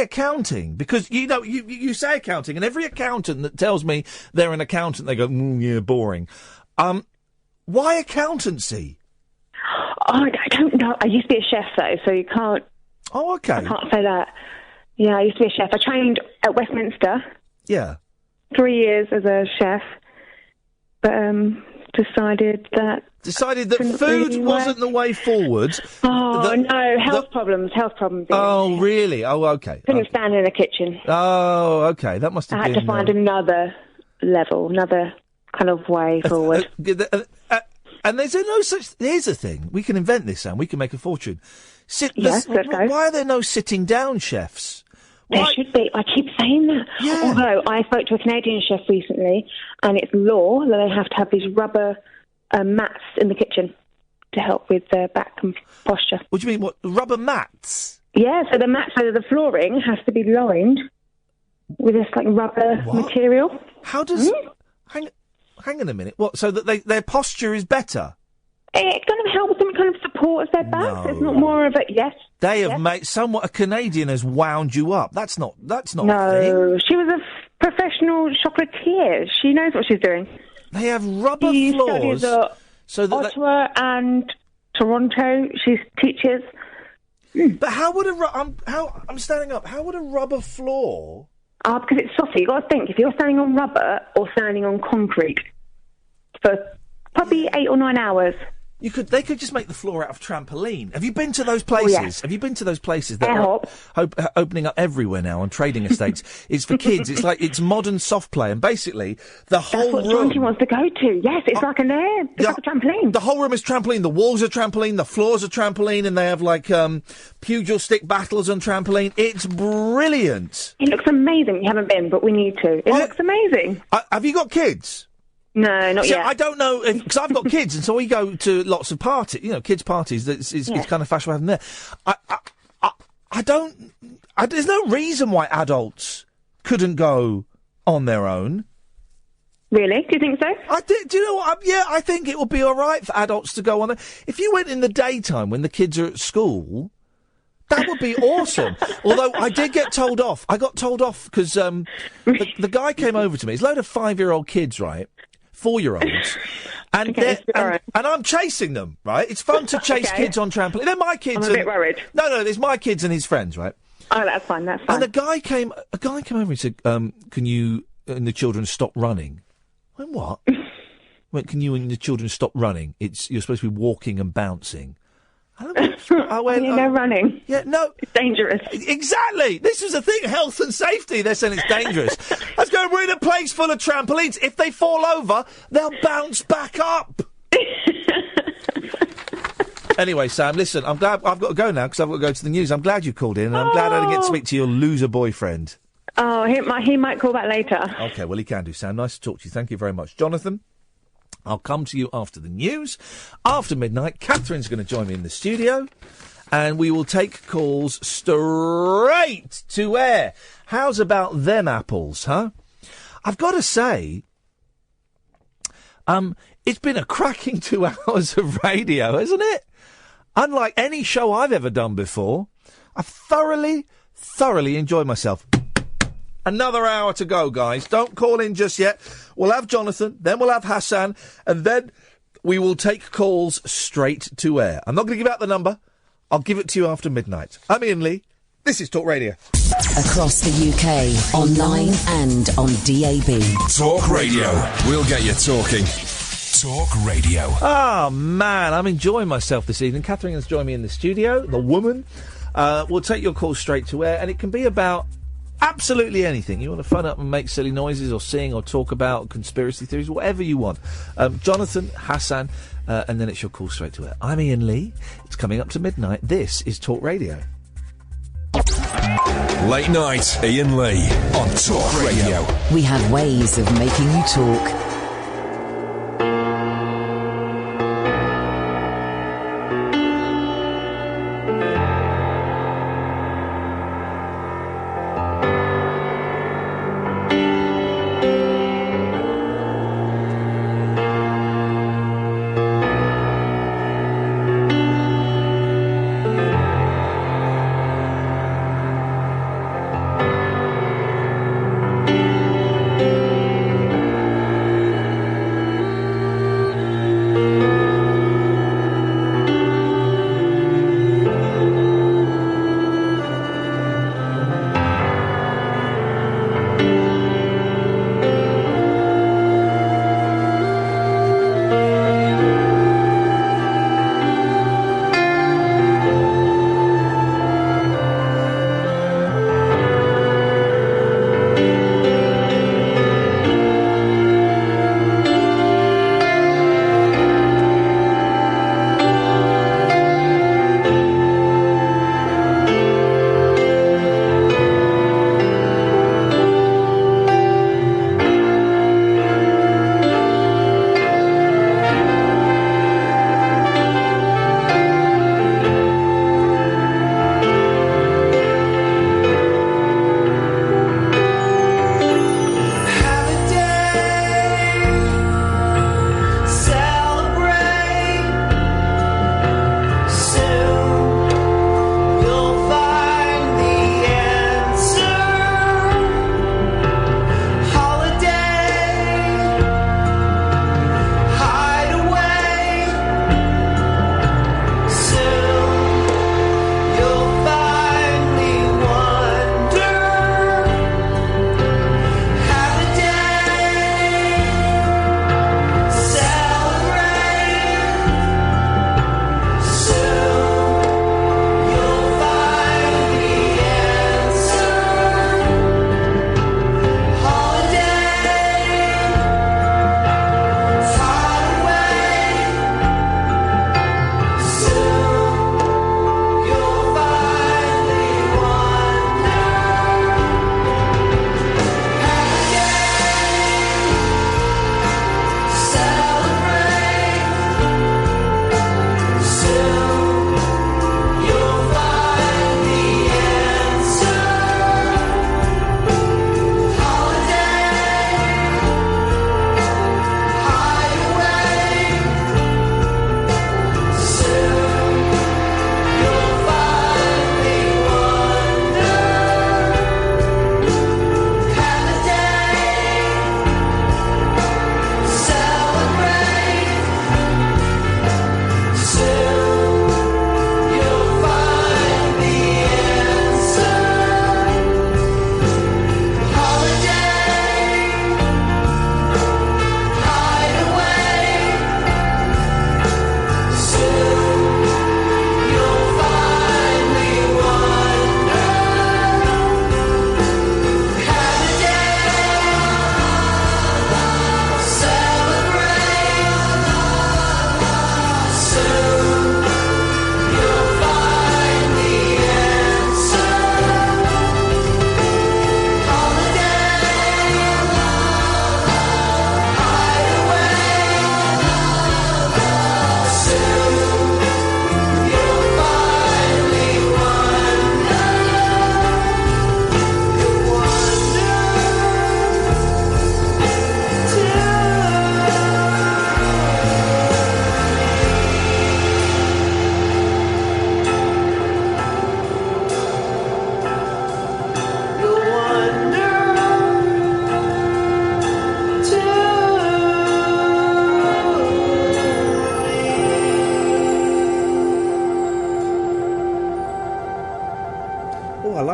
accounting? Because, you say accounting, and every accountant that tells me they're an accountant, they go, yeah, boring. Why accountancy? Oh, I don't know. I used to be a chef, though, so you can't... Oh, okay. I can't say that. Yeah, I used to be a chef. I trained at Westminster. Yeah. 3 years as a chef. But decided that food wasn't the way forward. Oh, no, health problems. Oh, really? Oh, okay. Couldn't stand in a kitchen. Oh, okay, that must have been... I had to find another level, another kind of way forward. And there's no such... Here's the thing. We can invent this, Sam. We can make a fortune. Yes, let's go. Why are there no sitting down chefs? There should be. I keep saying that. Yeah. Although I spoke to a Canadian chef recently, and it's law that they have to have these rubber mats in the kitchen to help with their back and posture. What do you mean? What, rubber mats? Yeah, so the flooring has to be lined with this like rubber material. How does? Hang on a minute. What? So that their posture is better? It kind of helps them, kind of supports their back. No. It's not more of a yes. They have made somewhat. A Canadian has wound you up. That's not. No, a thing. She was a professional chocolatier. She knows what she's doing. They have rubber floors. So that Ottawa and Toronto, she teaches. But how would I'm standing up. How would a rubber floor? Because it's softer. You got to think if you're standing on rubber or standing on concrete for probably 8 or 9 hours. They could just make the floor out of trampoline. Have you been to those places? Oh, yes. Have you been to those places that are opening up everywhere now on trading estates? It's for kids. It's modern soft play, and basically the whole room. That's what Jonty wants to go to. Yes, it's like like a trampoline. The whole room is trampoline. The walls are trampoline. The floors are trampoline, and they have like pugil stick battles on trampoline. It's brilliant. It looks amazing. You haven't been, but we need to. It looks amazing. Have you got kids? No, not yet. I don't know, because I've got kids, and so we go to lots of parties, kids' parties. It's kind of fashionable having there. I don't... there's no reason why adults couldn't go on their own. Really? Do you think so? Do you know what? I think it would be all right for adults to go on there. If you went in the daytime when the kids are at school... That would be awesome. Although I did get told off. I got told off because the guy came over to me. It's a load of 5-year-old kids, right? 4-year-olds. And and I'm chasing them, right? It's fun to chase kids on trampoline. They're my kids. I'm a bit worried. No, there's my kids and his friends, right? Oh, that's fine. And a guy came over and said, can you and the children stop running? I went, what? Went, can you and the children stop running? You're supposed to be walking and bouncing. I went, no running. Yeah, no. It's dangerous. Exactly. This is the thing, health and safety. They're saying it's dangerous. I was going, we're in a place full of trampolines. If they fall over, they'll bounce back up. Anyway, Sam, listen, I'm glad I've got to go now because I've got to go to the news. I'm glad you called in, and I'm glad I didn't get to speak to your loser boyfriend. Oh, he might call back later. OK, well, he can do, Sam. Nice to talk to you. Thank you very much. Jonathan? I'll come to you after the news. After midnight, Catherine's going to join me in the studio, and we will take calls straight to air. How's about them apples, huh? I've got to say, it's been a cracking 2 hours of radio, hasn't it? Unlike any show I've ever done before, I've thoroughly enjoyed myself. Another hour to go, guys. Don't call in just yet. We'll have Jonathan, then we'll have Hassan, and then we will take calls straight to air. I'm not going to give out the number. I'll give it to you after midnight. I'm Iain Lee. This is Talk Radio. Across the UK, online and on DAB. Talk Radio. We'll get you talking. Talk Radio. Oh, man, I'm enjoying myself this evening. Catherine has joined me in the studio, the woman. We'll take your call straight to air, and it can be about absolutely anything. You want to phone up and make silly noises or sing or talk about conspiracy theories, whatever you want. Jonathan, Hassan, and then it's your call straight to air. I'm Iain Lee. It's coming up to midnight. This is Talk Radio. Late night, Iain Lee on Talk Radio. We have ways of making you talk.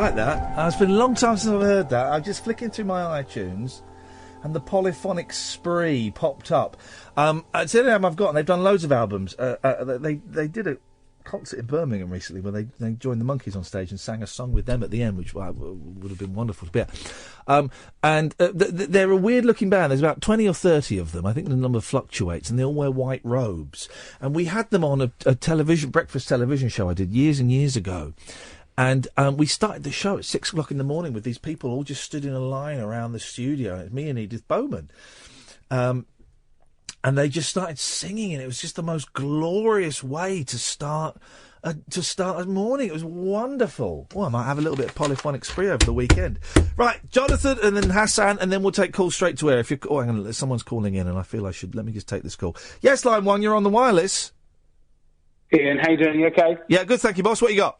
like that. It's been a long time since I've heard that. I'm just flicking through my iTunes, and the Polyphonic Spree popped up. It's the only album I've got, and they've done loads of albums. They did a concert in Birmingham recently where they joined the Monkees on stage and sang a song with them at the end, which would have been wonderful to be at. They're a weird-looking band. There's about 20 or 30 of them. I think the number fluctuates, and they all wear white robes. And we had them on a breakfast television show I did years and years ago. And we started the show at 6 o'clock in the morning with these people all just stood in a line around the studio. It's me and Edith Bowman. And they just started singing, and it was just the most glorious way to start a morning. It was wonderful. Well, I might have a little bit of Polyphonic Spree over the weekend. Right, Jonathan and then Hassan, and then we'll take calls straight to air. Hang on, someone's calling in, and I feel I should. Let me just take this call. Yes, line 1, you're on the wireless. Ian, how you doing? You okay? Yeah, good, thank you, boss. What you got?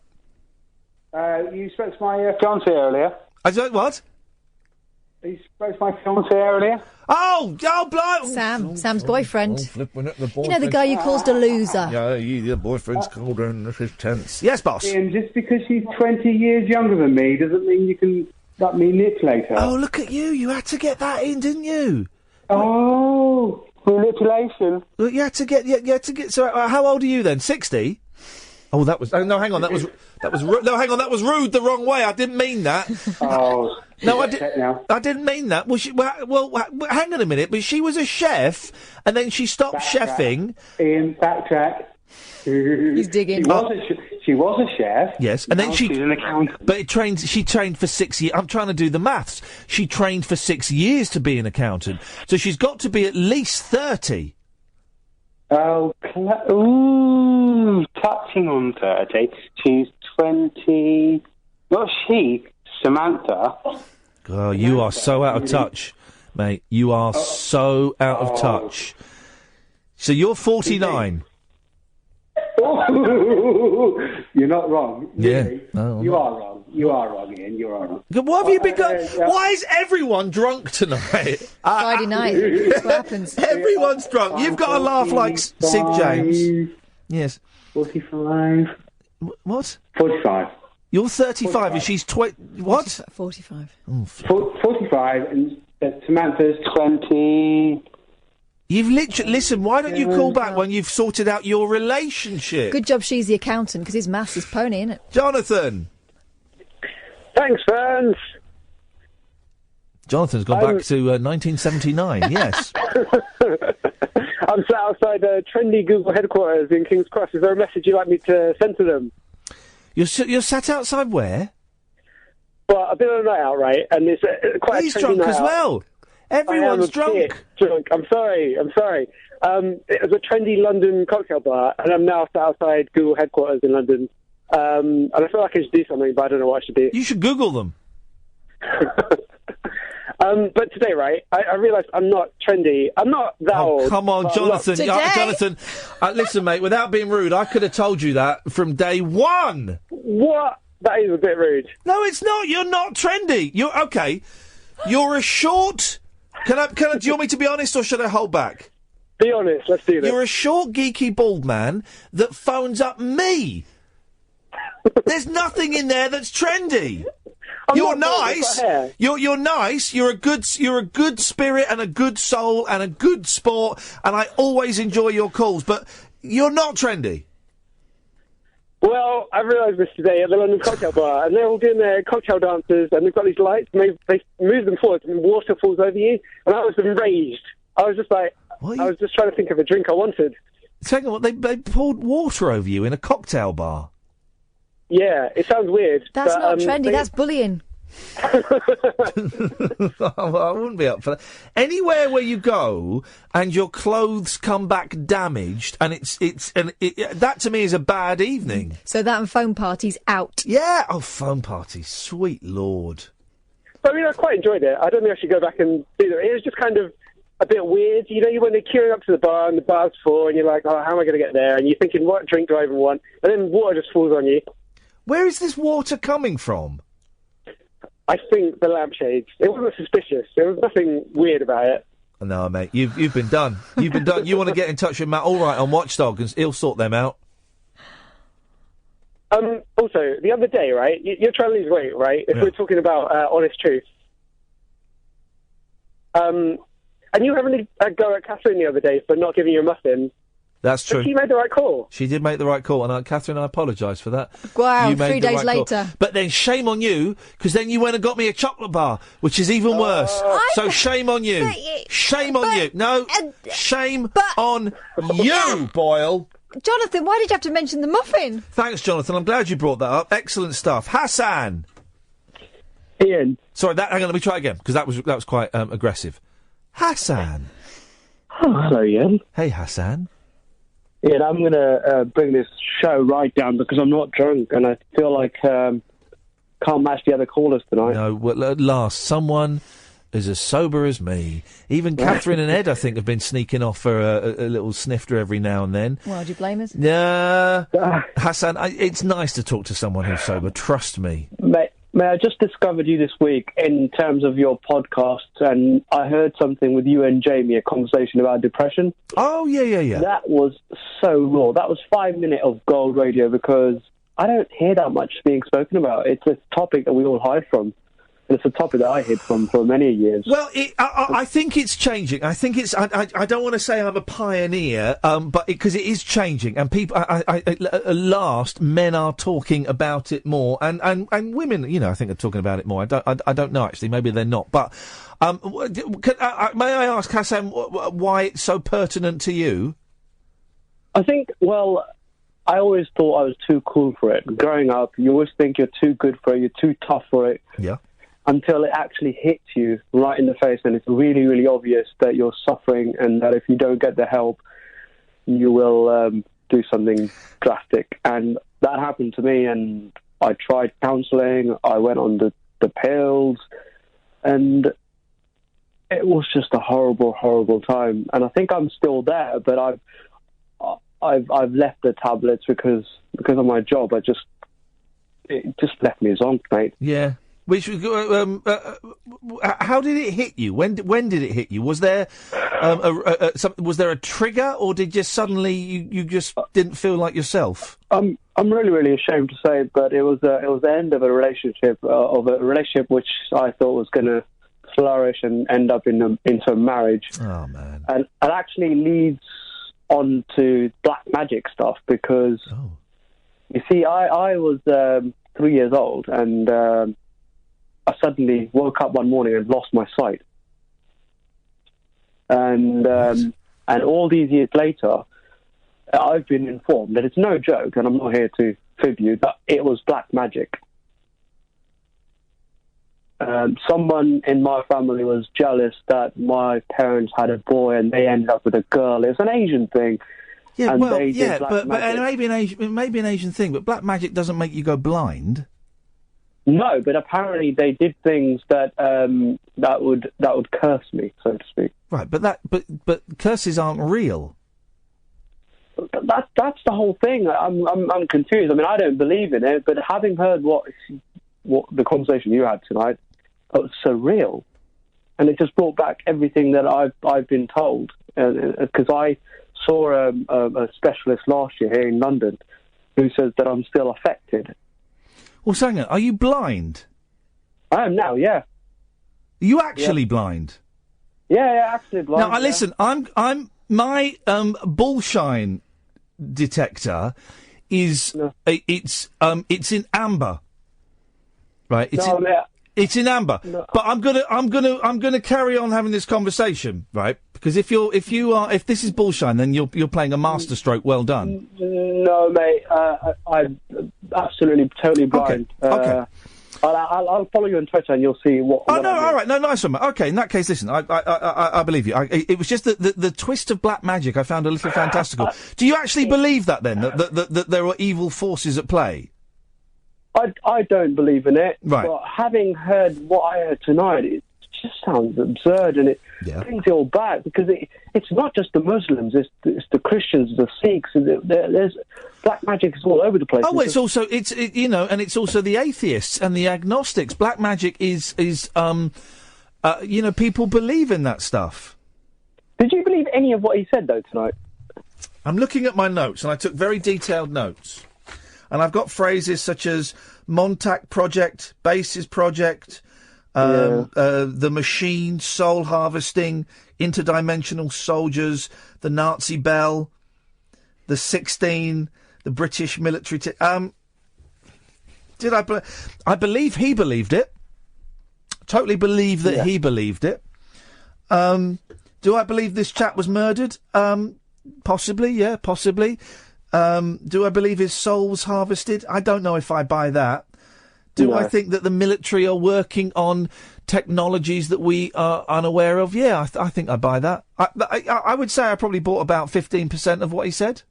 You spoke to my fiancée earlier. I don't what? You spoke to my fiancée earlier. Oh, blind. Sam's boyfriend. Flipping at the boyfriend. You know, the guy you called a loser. Yeah, your boyfriend's called her and this is tense. Yes, boss. Ian, just because she's 20 years younger than me doesn't mean you can manipulate her. Oh, look at you. You had to get that in, didn't you? Oh, manipulation. Well, you had to get. So, how old are you then? 60? Oh, that was. No, hang on. That was. No, hang on. That was rude. The wrong way. I didn't mean that. Oh. No, I didn't mean that. Well, hang on a minute. But she was a chef, and then she stopped chefing. Ian, backtrack. He's digging. She was a chef. Yes, and then she's an accountant. But she trained for 6 years. I'm trying to do the maths. She trained for 6 years to be an accountant, so she's got to be at least 30. Oh, touching on 30. She's 20. Not she, Samantha. Oh, you are so out of touch, mate. You are so out of touch. So you're 49. You're not wrong. Yeah. Really. No, you are wrong. You are wrong, Ian. You are wrong. What have you been going? Why is everyone drunk tonight? Friday night. That's what happens. Everyone's drunk. You've got to laugh like Sid James. Yes. 45. What? 45. You're 35 and she's what? 45. Oh, 45 and Samantha's 20. You've literally... Listen, why don't you call back when you've sorted out your relationship? Good job she's the accountant, because his maths is pony, isn't it? Jonathan! Thanks, Ferns. Jonathan's gone back to 1979, yes. I'm sat outside trendy Google headquarters in King's Cross. Is there a message you'd like me to send to them? You're sat outside where? Well, I've been on a night out, right? And it's quite He's a trendy drunk night as out. well. Everyone's drunk. Drunk. I'm sorry. It was a trendy London cocktail bar, and I'm now sat outside Google headquarters in London. And I feel like I should do something, but I don't know what I should do. You should Google them. But today, right, I realised I'm not trendy. I'm not that old. Come on, Jonathan. Jonathan, listen, mate, without being rude, I could have told you that from day one. What? That is a bit rude. No, it's not. You're not trendy. You're okay. You're a short... Can I, do you want me to be honest or should I hold back? Be honest, let's do this. You're a short, geeky, bald man that phones up me. There's nothing in there that's trendy. You're nice. You're nice. You're a good spirit and a good soul and a good sport, and I always enjoy your calls, but you're not trendy. Well, I realised this today at the London Cocktail Bar, and they're all doing their cocktail dances, and they've got these lights, and they move them forward, and water falls over you, and I was enraged. I was just like, I was just trying to think of a drink I wanted. Second of all, they poured water over you in a cocktail bar. Yeah, it sounds weird. That's not trendy, that's bullying. Well, I wouldn't be up for that. Anywhere where you go and your clothes come back damaged, and that to me is a bad evening. So that and phone parties out. Yeah, phone parties, sweet lord. I mean, I quite enjoyed it. I don't think I should go back and do that. It was just kind of a bit weird. You know, when they're queuing up to the bar and the bar's full, and you're like, oh, how am I going to get there? And you're thinking, what drink do I even want? And then water just falls on you. Where is this water coming from? I think the lampshades. It wasn't suspicious. There was nothing weird about it. No, mate, you've been done. You've been done. You want to get in touch with Matt Allwright on Watchdog, and he'll sort them out. Also, the other day, right, you're trying to lose weight, right? If we're talking about honest truth. And you were having a go at Catherine the other day for not giving you a muffin. That's true. But she made the right call. She did make the right call, and Catherine, I apologise for that. Wow, You made 3 the days right call. later. But then shame on you, because then you went and got me a chocolate bar, which is even worse. So shame on you. Shame on you. No, shame on you, Boyle. Jonathan, why did you have to mention the muffin? Thanks, Jonathan. I'm glad you brought that up. Excellent stuff. Hassan. Ian. Sorry, hang on, let me try again, because that was quite aggressive. Hassan. Oh, hello, Ian. Hey, Hassan. Ian, I'm going to bring this show right down because I'm not drunk and I feel like can't match the other callers tonight. No, well, at last, someone is as sober as me. Even Catherine and Ed, I think, have been sneaking off for a little snifter every now and then. Well, do you blame us? Yeah. Hassan, it's nice to talk to someone who's sober, trust me. Mate, I just discovered you this week in terms of your podcasts, and I heard something with you and Jamie, a conversation about depression. Oh, yeah. That was so raw. That was 5 minutes of gold radio because I don't hear that much being spoken about. It's a topic that we all hide from. And it's a topic that I hid from for many years. Well, I think it's changing. I think it's. I don't want to say I'm a pioneer, but because it is changing, and people. At last, men are talking about it more, and women, I think are talking about it more. I don't know actually. Maybe they're not. But may I ask, Hassan, why it's so pertinent to you? I think. Well, I always thought I was too cool for it. Growing up, you always think you're too good for it. You're too tough for it. Yeah. Until it actually hits you right in the face and it's really, really obvious that you're suffering and that if you don't get the help, you will do something drastic. And that happened to me, and I tried counselling, I went on the pills, and it was just a horrible, horrible time. And I think I'm still there, but I've left the tablets because of my job. It just left me zonked, mate. Yeah. Which how did it hit you? When did it hit you? Was there was there a trigger, or did just suddenly you just didn't feel like yourself? I'm really, really ashamed to say, but it was the end of a relationship which I thought was going to flourish and end up into a marriage. Oh man! And it actually leads on to black magic stuff because you see, I was 3 years old and. I suddenly woke up one morning and lost my sight. And all these years later, I've been informed that it's no joke, and I'm not here to fib you, that it was black magic. Someone in my family was jealous that my parents had a boy and they ended up with a girl. It's an Asian thing. Yeah, and well, they did yeah, black but magic. it may be an Asian thing, but black magic doesn't make you go blind. No, but apparently they did things that that would curse me, so to speak. Right, but curses aren't real. That's the whole thing. I'm confused. I mean, I don't believe in it, but having heard what the conversation you had tonight, it was so real, and it just brought back everything that I've been told. Because I saw a specialist last year here in London who says that I'm still affected. Well, Sanger, are you blind? I am now, yeah. Are you actually blind? Yeah, actually blind. Now, listen, I'm my bullshine detector is it's in amber, right? It's in amber. No. But I'm gonna carry on having this conversation, right? Because if this is bullshine, then you're playing a masterstroke. Well done. No, mate. I'm absolutely totally blind. Okay. I'll follow you on Twitter and you'll see what. Oh, no, all right. No, nice one, mate. Okay, in that case, listen, I believe you. It was just the twist of black magic I found a little fantastical. Do you actually believe that, then, that there are evil forces at play? I don't believe in it. Right. But having heard what I heard tonight, it just sounds absurd, and it brings it all back, because it's not just the Muslims, it's the Christians, the Sikhs, there's black magic is all over the place. Oh, it's also and it's also the atheists and the agnostics. Black magic is people believe in that stuff. Did you believe any of what he said though tonight? I'm looking at my notes, and I took very detailed notes, and I've got phrases such as Montauk Project, Bases Project. The Machine, soul harvesting, interdimensional soldiers, the Nazi bell, the 16, the British military. I believe he believed it. Totally believe that he believed it. Do I believe this chap was murdered? Possibly, yeah, possibly. Do I believe his soul was harvested? I don't know if I buy that. Do I think that the military are working on technologies that we are unaware of? Yeah, I think I buy that. I would say I probably bought about 15% of what he said.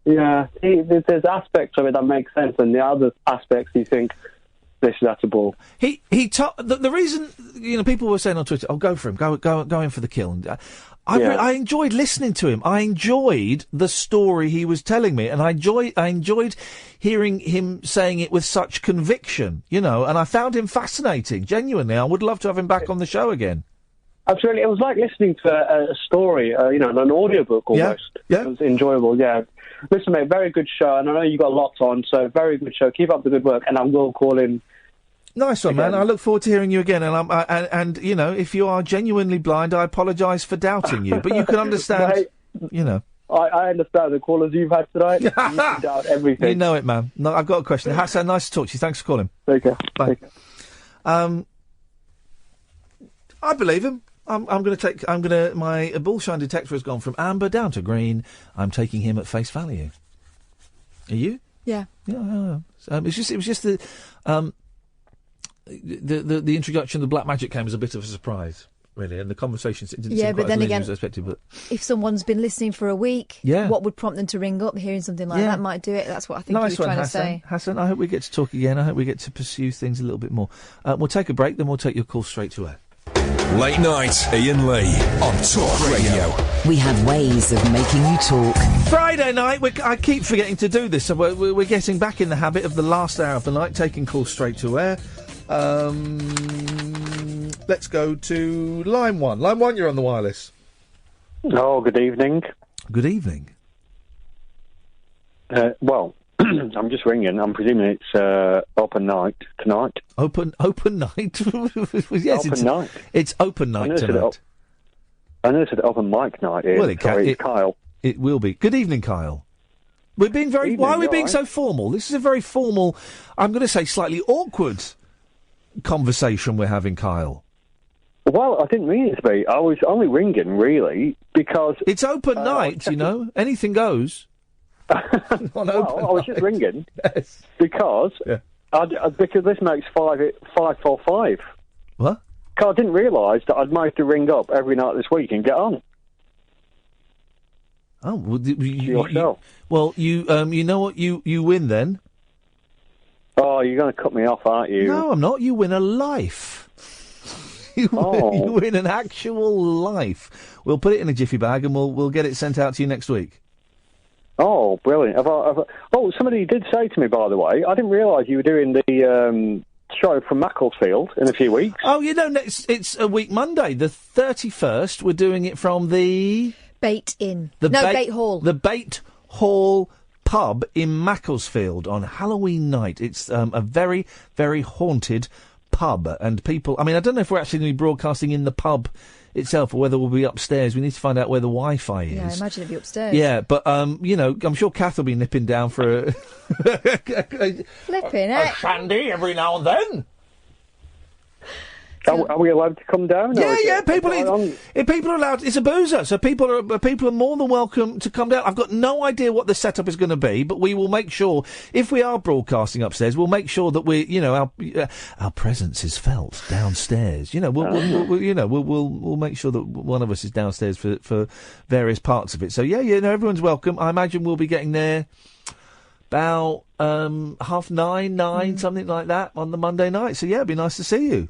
Yeah, there's aspects of it that make sense, and the other aspects you think, that's a ball. The reason, people were saying on Twitter, "Oh, go for him, go in for the kill." And I enjoyed listening to him. I enjoyed the story he was telling me, and I enjoyed hearing him saying it with such conviction. And I found him fascinating. Genuinely, I would love to have him back on the show again. Absolutely, it was like listening to a story, an audiobook almost. Yeah. It was enjoyable. Yeah. Listen, mate, very good show, and I know you got lots on, so very good show. Keep up the good work, and I will call in. Nice one, man. I look forward to hearing you again. And if you are genuinely blind, I apologise for doubting you, but you can understand. Mate, I understand the callers you've had tonight. You can doubt everything. You know it, man. No, I've got a question. Hassan, nice to talk to you. Thanks for calling. Take care. Bye. Take care. I believe him. My bullshine detector has gone from amber down to green. I'm taking him at face value. Are you? Yeah. Yeah. It was just the introduction of the black magic came as a bit of a surprise, really, and the conversations didn't seem quite as as expected. But if someone's been listening for a week, what would prompt them to ring up? Hearing something like that might do it. That's what I think nice you were trying Hassan. to say. Hassan, I hope we get to talk again. I hope we get to pursue things a little bit more. We'll take a break, then we'll take your call straight to air. Late night, Iain Lee on Talk Radio. We have ways of making you talk. Friday night, I keep forgetting to do this, so we're getting back in the habit of the last hour of the night, taking calls straight to air. Let's go to line one. Line one, you're on the wireless. Oh, good evening. Good evening. Well, I'm just ringing. I'm presuming it's open night tonight. Open night? Yes, open night. It's open night tonight. I know it's an open mic night here. Well, Kyle. It will be. Good evening, Kyle. We're being very... Evening, why are we being right? so formal? This is a very formal, I'm going to say slightly awkward conversation we're having, Kyle. Well, I didn't mean it to be. I was only ringing, really, because... It's open night, Anything goes. I was just ringing because because this makes 545. What? Because I didn't realise that I'd managed to ring up every night this week and get on. Oh, well, you know what you win then? Oh, you're going to cut me off, aren't you? No, I'm not. You win a life. You win an actual life. We'll put it in a jiffy bag and we'll get it sent out to you next week. Oh, brilliant. Oh, somebody did say to me, by the way, I didn't realise you were doing the show from Macclesfield in a few weeks. Oh, it's a week Monday, the 31st. We're doing it from the... Bait Inn. Bait Hall. The Bait Hall pub in Macclesfield on Halloween night. It's a very, very haunted pub. And people... I mean, I don't know if we're actually going to be broadcasting in the pub itself or whether we'll be upstairs. We need to find out where the Wi-Fi is. Yeah, I imagine it'd be upstairs. Yeah, but, I'm sure Kath will be nipping down for a... Flipping a shandy every now and then. Are we allowed to come down? Yeah. People are allowed. It's a boozer, so people are more than welcome to come down. I've got no idea what the setup is going to be, but we will make sure if we are broadcasting upstairs, we'll make sure that our presence is felt downstairs. We'll make sure that one of us is downstairs for various parts of it. So everyone's welcome. I imagine we'll be getting there about 9:30, something like that on the Monday night. So it'd be nice to see you.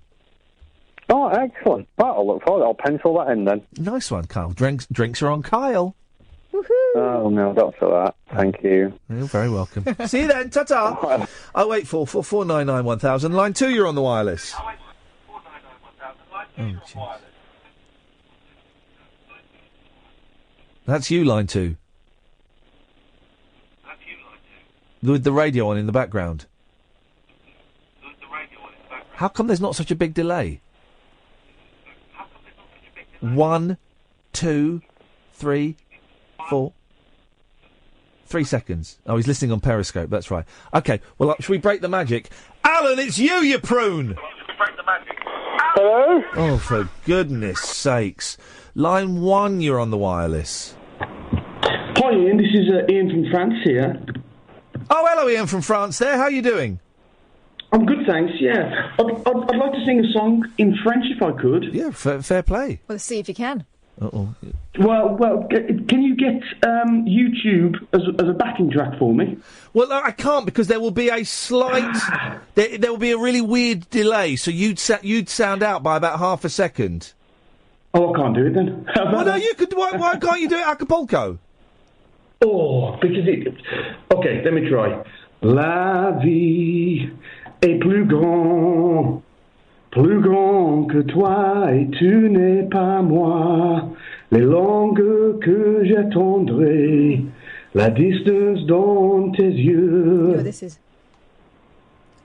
Oh, excellent. Well, I'll look forward. I'll pencil that in then. Nice one, Kyle. Drinks are on Kyle. Woohoo! Oh, no, not for that. Thank you. You're very welcome. See you then. Ta-ta. 0844 499 1000. Line 2, you're on the wireless. Oh, jeez. That's you, line 2. With the radio on in the background. How come there's not such a big delay? 1, 2, 3, 4. 3 seconds. Oh, he's listening on Periscope, that's right. OK, well, should we break the magic? Alan, it's you prune! Hello? Oh, for goodness sakes. Line 1, you're on the wireless. Hi, Ian. This is Ian from France here. Oh, hello, Ian from France there. How are you doing? I'm good, thanks, yeah. I'd like to sing a song in French if I could. Yeah, fair play. Well, let's see if you can. Uh-oh. Well, can you get YouTube as a backing track for me? Well, I can't because there will be a slight... there will be a really weird delay, so you'd sound out by about half a second. Oh, I can't do it then. Well, no, you could... Why can't you do it Acapulco? Oh, because it... OK, let me try. La vie est plus grand que toi et tu n'es pas moi. Les langues que j'attendrai, la distance dans tes yeux. No, this is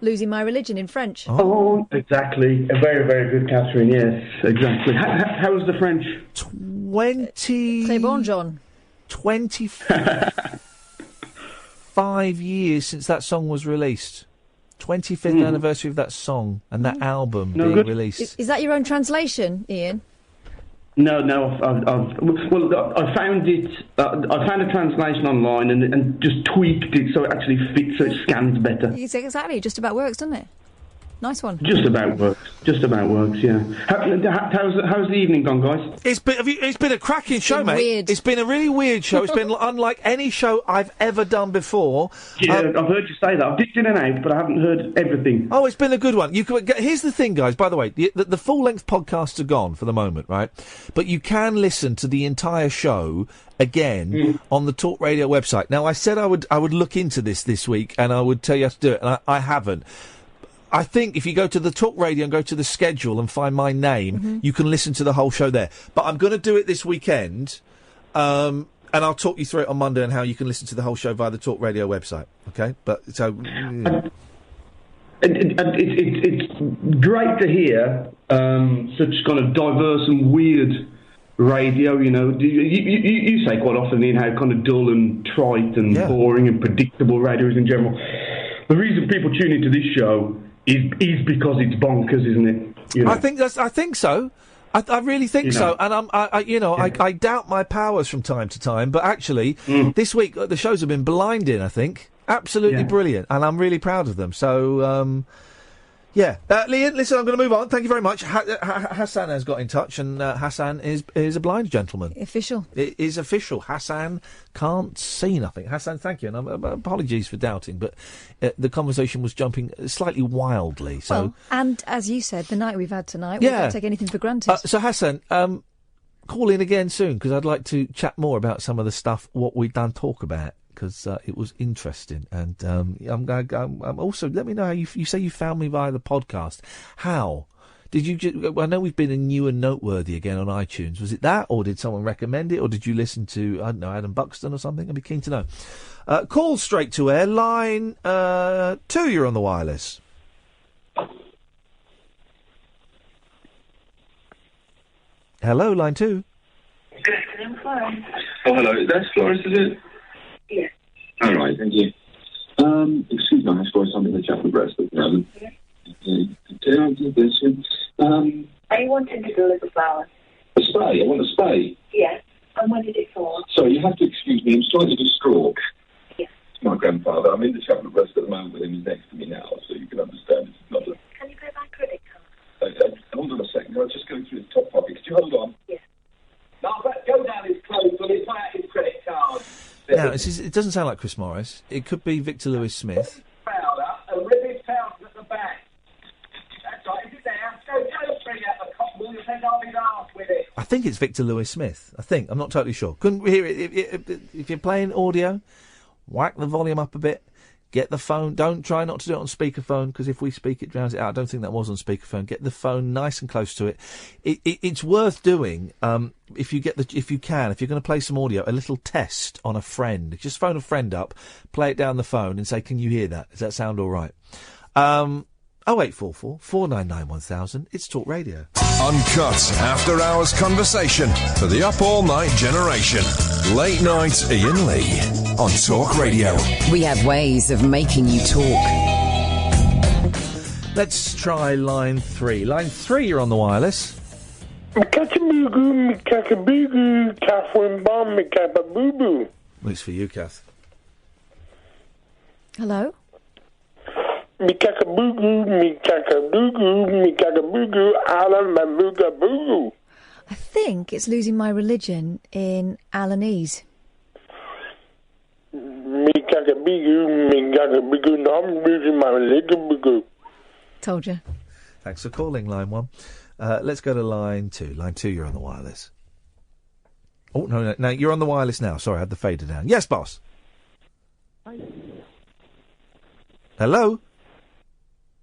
Losing My Religion in French. Oh, exactly. A very, very good, Catherine, yes, exactly. How's the French? 20... C'est bon, John. 25 years since that song was released. 25th anniversary of that song and that album being released. Is that your own translation, Ian? No. I found it. I found a translation online and just tweaked it so it actually fits, so it scans better. Exactly. Just about works, doesn't it? Nice one. Just about works. Yeah. How's the evening gone, guys? It's been a cracking show, mate. Weird. It's been a really weird show. It's been unlike any show I've ever done before. Yeah, I've heard you say that. I've dipped in and out, but I haven't heard everything. Oh, it's been a good one. Here's the thing, guys. By the way, the full-length podcasts are gone for the moment, right? But you can listen to the entire show again on the Talk Radio website. Now, I said I would look into this week, and I would tell you how to do it, and I haven't. I think if you go to the Talk Radio and go to the schedule and find my name, you can listen to the whole show there. But I'm going to do it this weekend, and I'll talk you through it on Monday and how you can listen to the whole show via the Talk Radio website. Okay? But so it's great to hear such kind of diverse and weird radio. You know, you say quite often, Ian, how kind of dull and trite and boring and predictable radio is in general. The reason people tune into this show is because it's bonkers, isn't it? You know? I think so. I really think so. And I doubt my powers from time to time, but actually, this week the shows have been blinding. I think absolutely brilliant, and I'm really proud of them. So, Leanne, listen, I'm going to move on. Thank you very much. Hassan has got in touch, and Hassan is a blind gentleman. Official. It is official. Hassan can't see nothing. Hassan, thank you, and apologies for doubting, but the conversation was jumping slightly wildly. So, well, and as you said, the night we've had tonight, we don't take anything for granted. So Hassan, call in again soon, because I'd like to chat more about some of the stuff what we done talk about. Because it was interesting, and I'm also, let me know how you say you found me via the podcast. How did you? I know we've been a new and noteworthy again on iTunes. Was it that, or did someone recommend it, or did you listen to Adam Buxton or something? I'd be keen to know. Call straight to air, line 2. You're on the wireless. Hello, line 2. Oh, hello. That's Flores, is it? Yes. All right, thank you. Excuse me, I suppose I'm in the chapel breast at the moment. Are you wanting to deliver flowers? A spay? I want a spay. Yes. And when is it for? Sorry, you have to excuse me, I'm slightly distraught. Yes. It's my grandfather. I'm in the chapel breast at the moment with him. He's next to me now, so you can understand it's not a... Can you pay by credit card? Hold on a second, I'll just go through his top pocket. Could you hold on? Yes. Now, go down his clothes and he'll pay out his credit card. Now, it doesn't sound like Chris Morris. It could be Victor Lewis Smith. Powder and rip his powders at the back. That's right, is it there? Go straight out the cop, will you take off his arse with it? I think it's Victor Lewis Smith. I'm not totally sure. Couldn't hear it. If you're playing audio, whack the volume up a bit. Get the phone. Don't try not to do it on speakerphone, because if we speak, it drowns it out. I don't think that was on speakerphone. Get the phone nice and close to it. It's worth doing if you're going to play some audio, a little test on a friend. Just phone a friend up, play it down the phone, and say, "Can you hear that? Does that sound all right?" 0844 499 1000. It's Talk Radio. Uncut after-hours conversation for the up all night generation. Late night Iain Lee on Talk Radio. We have ways of making you talk. Let's try line 3. Line 3, you're on the wireless. Mikakaboo, mikakaboo, Catherine Bomb, mikababoo. It's for you, Kath. Hello? Mikakaboo, mikakaboo, mikakaboo, Alan Mabuga. I think it's losing my religion in Alanese. Mikakaboo, mikakaboo, no, I'm losing my religion. Told you. Thanks for calling, line 1. Let's go to line 2. Line 2, you're on the wireless. Oh, no, you're on the wireless now. Sorry, I had the fader down. Yes, boss. Hi. Hello?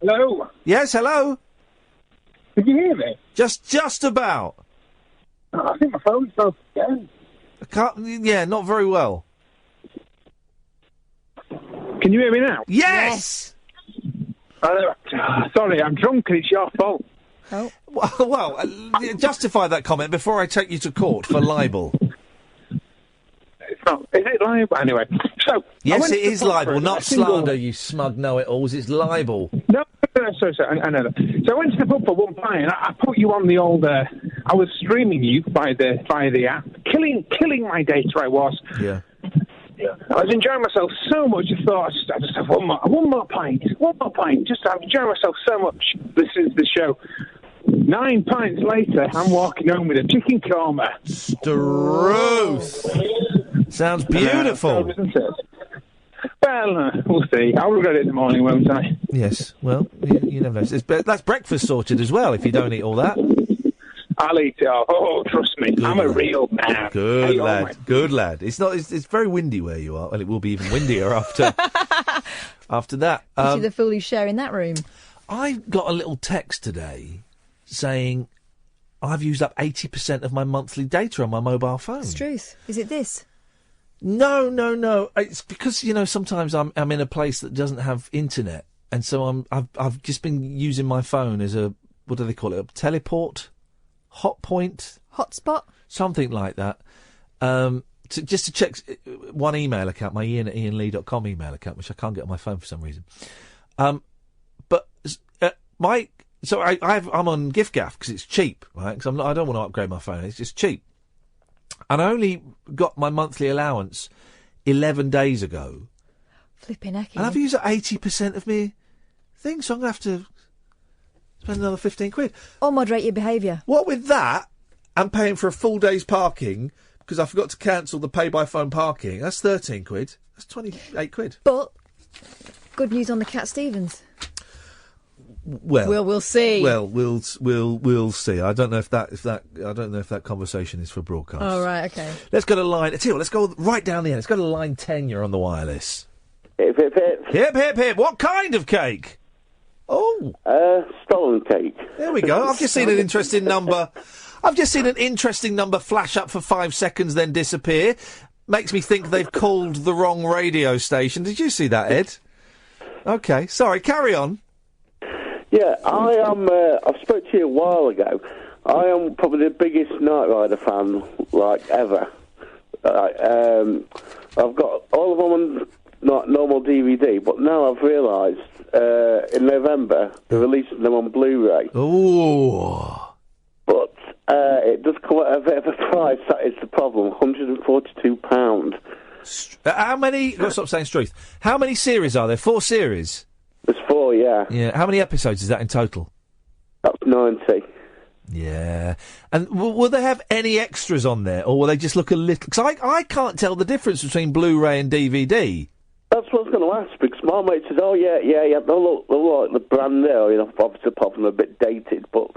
Hello? Yes, hello? Can you hear me? Just about. I think my phone's broke again. Yeah, not very well. Can you hear me now? Yes! Sorry, I'm drunk and it's your fault. Oh. Well, justify that comment before I take you to court for libel. It's not. Is it libel? Anyway, so... Yes, it is libel, not slander, you smug know-it-alls. It's libel. No, sorry, I know that. So I went to the pub for one pint and I put you on the old... I was streaming you via the app. Killing my data, I was. Yeah. I was enjoying myself so much, I thought I just have one more pint. Just I'm enjoying myself so much. This is the show. 9 pints later, I'm walking home with a chicken korma. Struth. Sounds beautiful. Isn't it? Well, we'll see. I'll regret it in the morning, won't I? Yes. Well, you never know. That's breakfast sorted as well. If you don't eat all that. I'll eat it all. Oh, trust me, I'm a real man. Good lad. Good lad. It's very windy where you are. Well, it will be even windier after that. You see the fool who's sharing that room. I got a little text today saying I've used up 80% of my monthly data on my mobile phone. It's truth. Is it this? No. It's because sometimes I'm in a place that doesn't have internet, and so I've just been using my phone as a, what do they call it? A teleport. Hotspot? Something like that. Just to check one email account, my Iain at iainlee.com email account, which I can't get on my phone for some reason. I'm on giffgaff because it's cheap, right? Because I don't want to upgrade my phone. It's just cheap. And I only got my monthly allowance 11 days ago. Flipping heck. And I've used 80% of me thing, so I'm going to have to spend another 15 quid. Or moderate your behaviour. What with that, and paying for a full day's parking, because I forgot to cancel the pay-by-phone parking, that's 13 quid. That's 28 quid. But, good news on the Cat Stevens. Well, we'll see. Well, we'll see. I don't know if that conversation is for broadcast. Oh, right, okay. Let's go to line... I tell you what, let's go right down the end. Let's go to line 10, you're on the wireless. Hip, hip, hip. Hip, hip, hip. What kind of cake? Oh. Stolen cake. There we go. I've just seen an interesting number. Flash up for 5 seconds, then disappear. Makes me think they've called the wrong radio station. Did you see that, Ed? Okay. Sorry, carry on. Yeah, I am... I spoke to you a while ago. I am probably the biggest Knight Rider fan, ever. I've got all of them on normal DVD, but now I've realised in November they're releasing them on Blu-ray. Ooh. But it does come at a bit of a price. That is the problem. £142. How many... Stop saying Struth. How many series are there? 4 series? There's 4, yeah. Yeah. How many episodes is that in total? That's 90. Yeah. And will they have any extras on there, or will they just look a little... Because I can't tell the difference between Blu-ray and DVD. That's what I was going to ask, because my mate says, oh, yeah, they'll look like the brand new, obviously apart from a bit dated, but...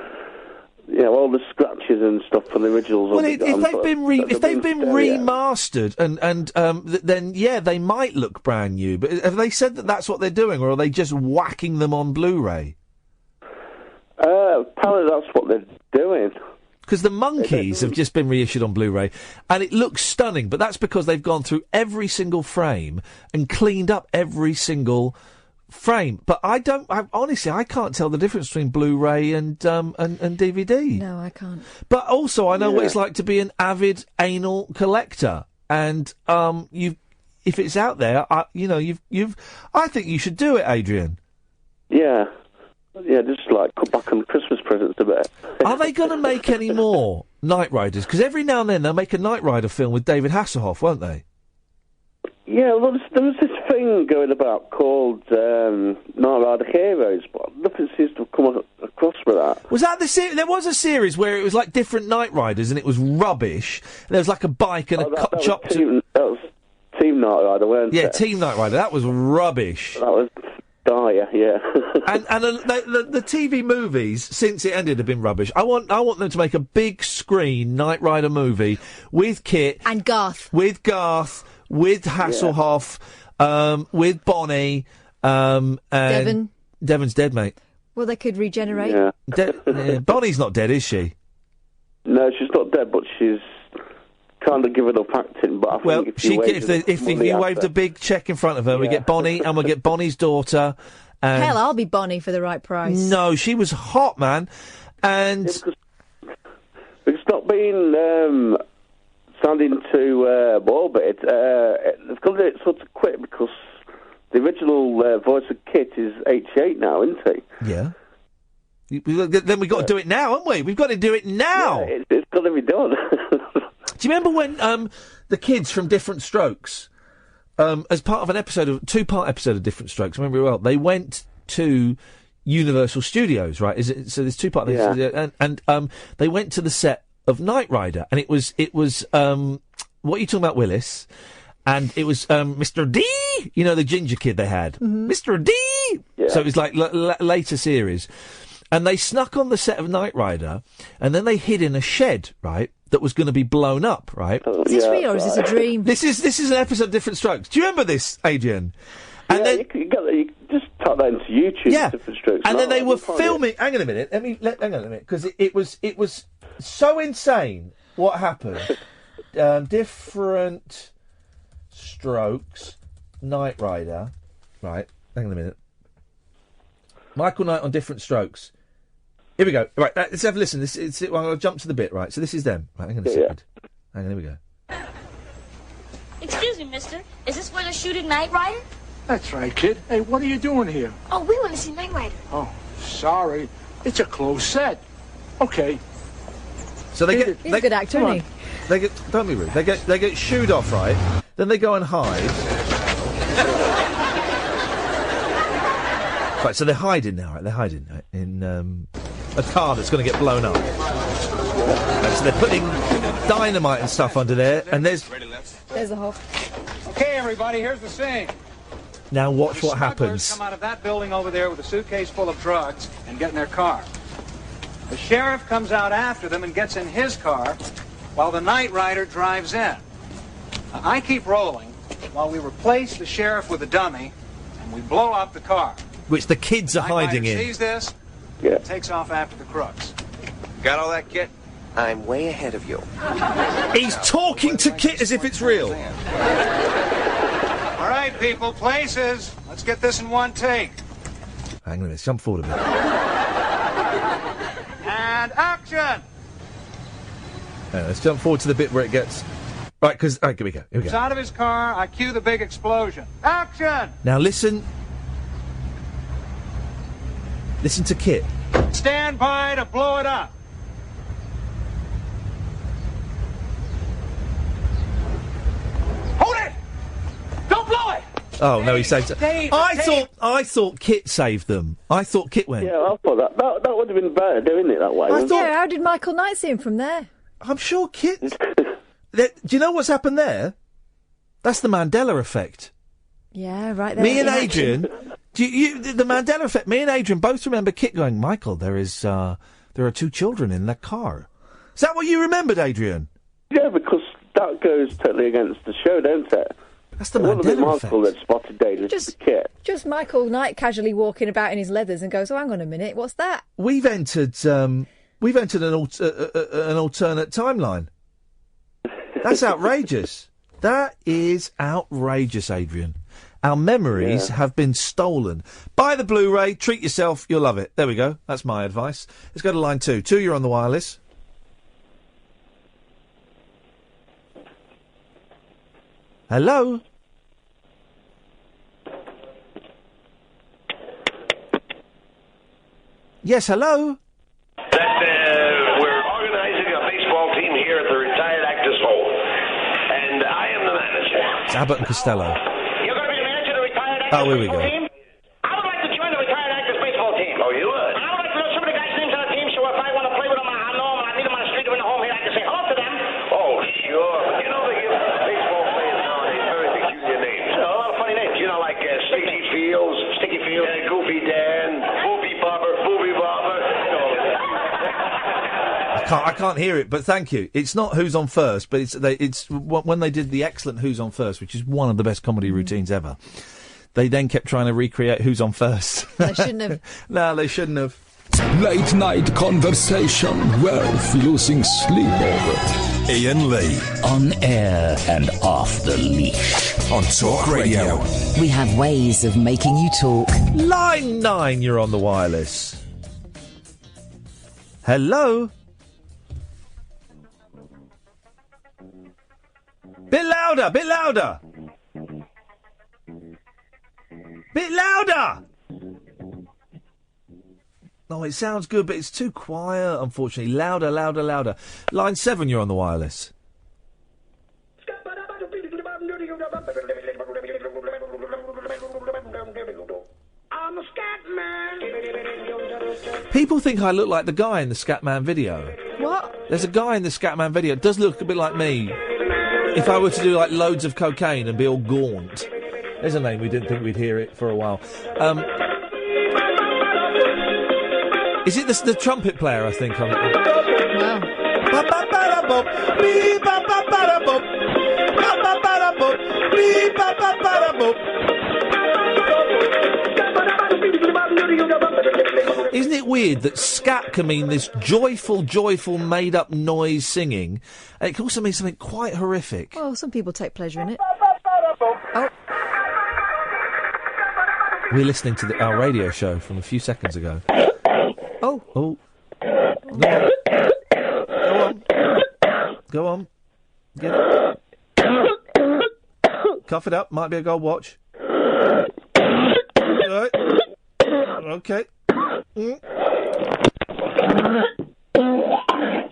all the scratches and stuff from the originals. Well, if they've been remastered, then yeah, they might look brand new. But have they said that that's what they're doing, or are they just whacking them on Blu-ray? Apparently, that's what they're doing. Because the Monkeys have just been reissued on Blu-ray, and it looks stunning. But that's because they've gone through every single frame and cleaned up every single frame. But honestly, I can't tell the difference between Blu-ray and DVD. No, I can't. But also, I know what it's like to be an avid anal collector, and if it's out there, I think you should do it, Adrian. Yeah. Yeah, just like cut back on Christmas presents a bit. Are they going to make any more Knight Riders? Because every now and then they'll make a Knight Rider film with David Hasselhoff, won't they? Yeah, well, there was this thing going about called Knight Rider Heroes, but nothing seems to have come across with that. Was that the series? There was a series where it was like different Knight Riders and it was rubbish. There was like a bike and that was Team Knight Rider, weren't it? Yeah, Team Knight Rider. That was rubbish. That was dire, yeah. and the TV movies since it ended have been rubbish. I want them to make a big screen Knight Rider movie with Kit and Garth, with Hasselhoff, with Bonnie, and Devon. Devon's dead, mate. Well, they could regenerate. Yeah. Bonnie's not dead, is she? No, she's not dead, but she's kind of given up acting. But I think if you waved a big check in front of her, we get Bonnie, and we'll get Bonnie's daughter. And Hell, I'll be Bonnie for the right price. No, she was hot, man. And it's not been sounding too morbid. They've got to sort of quit because the original voice of Kit is 88 now, isn't he? Yeah. Then we've got to do it now, haven't we? We've got to do it now. Yeah, it's got to be done. Do you remember when the kids from Different Strokes, as part of a two-part episode of Different Strokes, I remember well, they went to Universal Studios, right? So there's two-part, and they went to the set of Knight Rider, and it was what are you talking about, Willis? And it was Mr. D, the ginger kid they had, Mr. D. Yeah. So it was like later series, and they snuck on the set of Knight Rider, and then they hid in a shed, right? That was going to be blown up, right? Is this real or is this a dream? This is an episode of Different Strokes. Do you remember this, Adrian? And then you just type that into YouTube. Yeah. Different Strokes. And then they were filming. Hang on a minute. Hang on a minute, because it was so insane what happened. Different Strokes, Knight Rider, right? Hang on a minute. Michael Knight on Different Strokes. Here we go. Right, let's have a listen. Well, I'll jump to the bit, right? So this is them. Right, hang on a second. Hang on, here we go. Excuse me, mister. Is this where they're shooting Knight Rider? That's right, kid. Hey, what are you doing here? Oh, we want to see Knight Rider. Oh, sorry. It's a closed set. Okay. So they get... He's a good actor, isn't he? They get... Don't be rude. They get shooed off, right? Then they go and hide. Right, so they're hiding now, right? They're hiding in a car that's going to get blown up. Right, so they're putting dynamite and stuff under there, and there's a hole. Okay, everybody, here's the scene. Now watch what happens. Come out of that building over there with a suitcase full of drugs and get in their car. The sheriff comes out after them and gets in his car while the Knight Rider drives in. Now, I keep rolling while we replace the sheriff with a dummy and we blow up the car. Which the kids are hiding in. Sees this, takes off after the crooks. Got all that, Kit? I'm way ahead of you. He's talking to Kit as if it's real. All right, people, places. Let's get this in one take. Hang on a minute, jump forward a bit. And action! Let's jump forward to the bit where it gets... Right, because... Right, here we go. He's out of his car. I cue the big explosion. Action! Now listen... Listen to Kit. Stand by to blow it up. Hold it! Don't blow it! Oh, no, he saved it. I thought Kit saved them. I thought Kit went. Yeah, I thought that would have been better doing it that way. Yeah, how did Michael Knight see him from there? I'm sure Kit... Do you know what's happened there? That's the Mandela effect. Yeah, right there. Me and Adrian... the Mandela effect. Me and Adrian both remember Kit going, Michael, there are two children in that car. Is that what you remembered, Adrian? Yeah, because that goes totally against the show, don't it? That's the Mandela effect. Michael that spotted David Kit. Just Michael Knight casually walking about in his leathers and goes, "Oh, hang on a minute, what's that?" We've entered an alternate timeline. That's outrageous. That is outrageous, Adrian. Our memories have been stolen. Buy the Blu-ray, treat yourself, you'll love it. There we go. That's my advice. Let's go to line 2. 2, you're on the wireless. Hello? Yes, hello? We're organising a baseball team here at the retired actors' home, and I am the manager. It's Abbott and Costello. You're going to be the manager of the retired actors Oh, here we go. team? I would like to join the retired actors baseball team. Oh, you would? I would like to know some of the guys' names on the team, so if I want to play with them, I know them, and I meet them on the street or in the home here, I can say hello to them. Oh, sure. But you know, they give baseball players nowadays very peculiar names. A lot of funny names. You know, like Sticky Fields, Goofy Dan, Boopy Bobber, Boopy Bobber. I can't hear it, but thank you. It's not Who's On First, but it's when they did the excellent Who's On First, which is one of the best comedy routines ever. They then kept trying to recreate Who's On First. They shouldn't have. No, they shouldn't have. Late night conversation worth losing sleep over. Iain Lee. On air and off the leash. On Talk Radio. We have ways of making you talk. Line 9, you're on the wireless. Hello? Bit louder, bit louder! Bit louder! Oh, it sounds good, but it's too quiet, unfortunately. Louder, louder, louder. Line 7, you're on the wireless. I'm a scat man. People think I look like the guy in the Scatman video. What? There's a guy in the Scatman video. It does look a bit like me. If I were to do, like, loads of cocaine and be all gaunt. There's a name we didn't think we'd hear it for a while. Is it the trumpet player, I think? On it? Isn't it weird that scat can mean this joyful, made-up noise singing, and it can also mean something quite horrific? Well, some people take pleasure in it. We're listening to our radio show from a few seconds ago. Oh. Go on. Get it. Cough it up. Might be a gold watch. Right. Okay.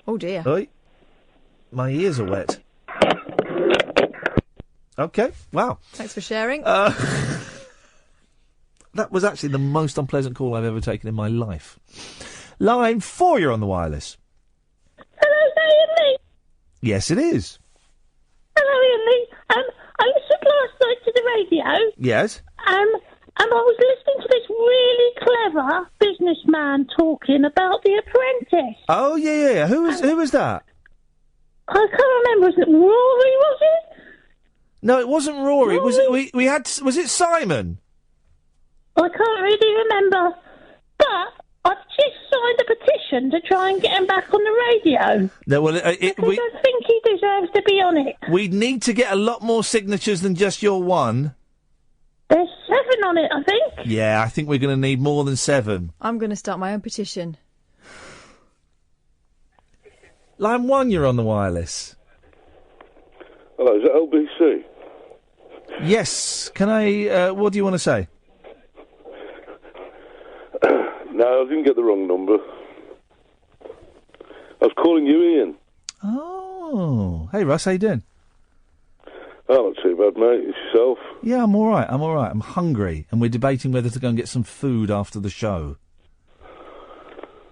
Oh dear. Oi. My ears are wet. Okay. Wow. Thanks for sharing. That was actually the most unpleasant call I've ever taken in my life. Line 4, you're on the wireless. Hello, is that Iain Lee? Yes, it is. Hello, Iain Lee. I listened last night to the radio. Yes. And I was listening to this really clever businessman talking about The Apprentice. Oh, yeah. Who was that? I can't remember. Was it Rory, was it? No, it wasn't Rory. Was it? Was it Simon? I can't really remember. But I've just signed a petition to try and get him back on the radio. No, well, I think he deserves to be on it. We need to get a lot more signatures than just your one. There's 7 on it, I think. Yeah, I think we're going to need more than 7. I'm going to start my own petition. Line 1, you're on the wireless. Hello, is that LBC? Yes. Can I... what do you want to say? No, I didn't get the wrong number. I was calling you Iain. Oh. Hey, Russ, how you doing? Oh, not too bad, mate. It's yourself? Yeah, I'm all right. I'm hungry, and we're debating whether to go and get some food after the show.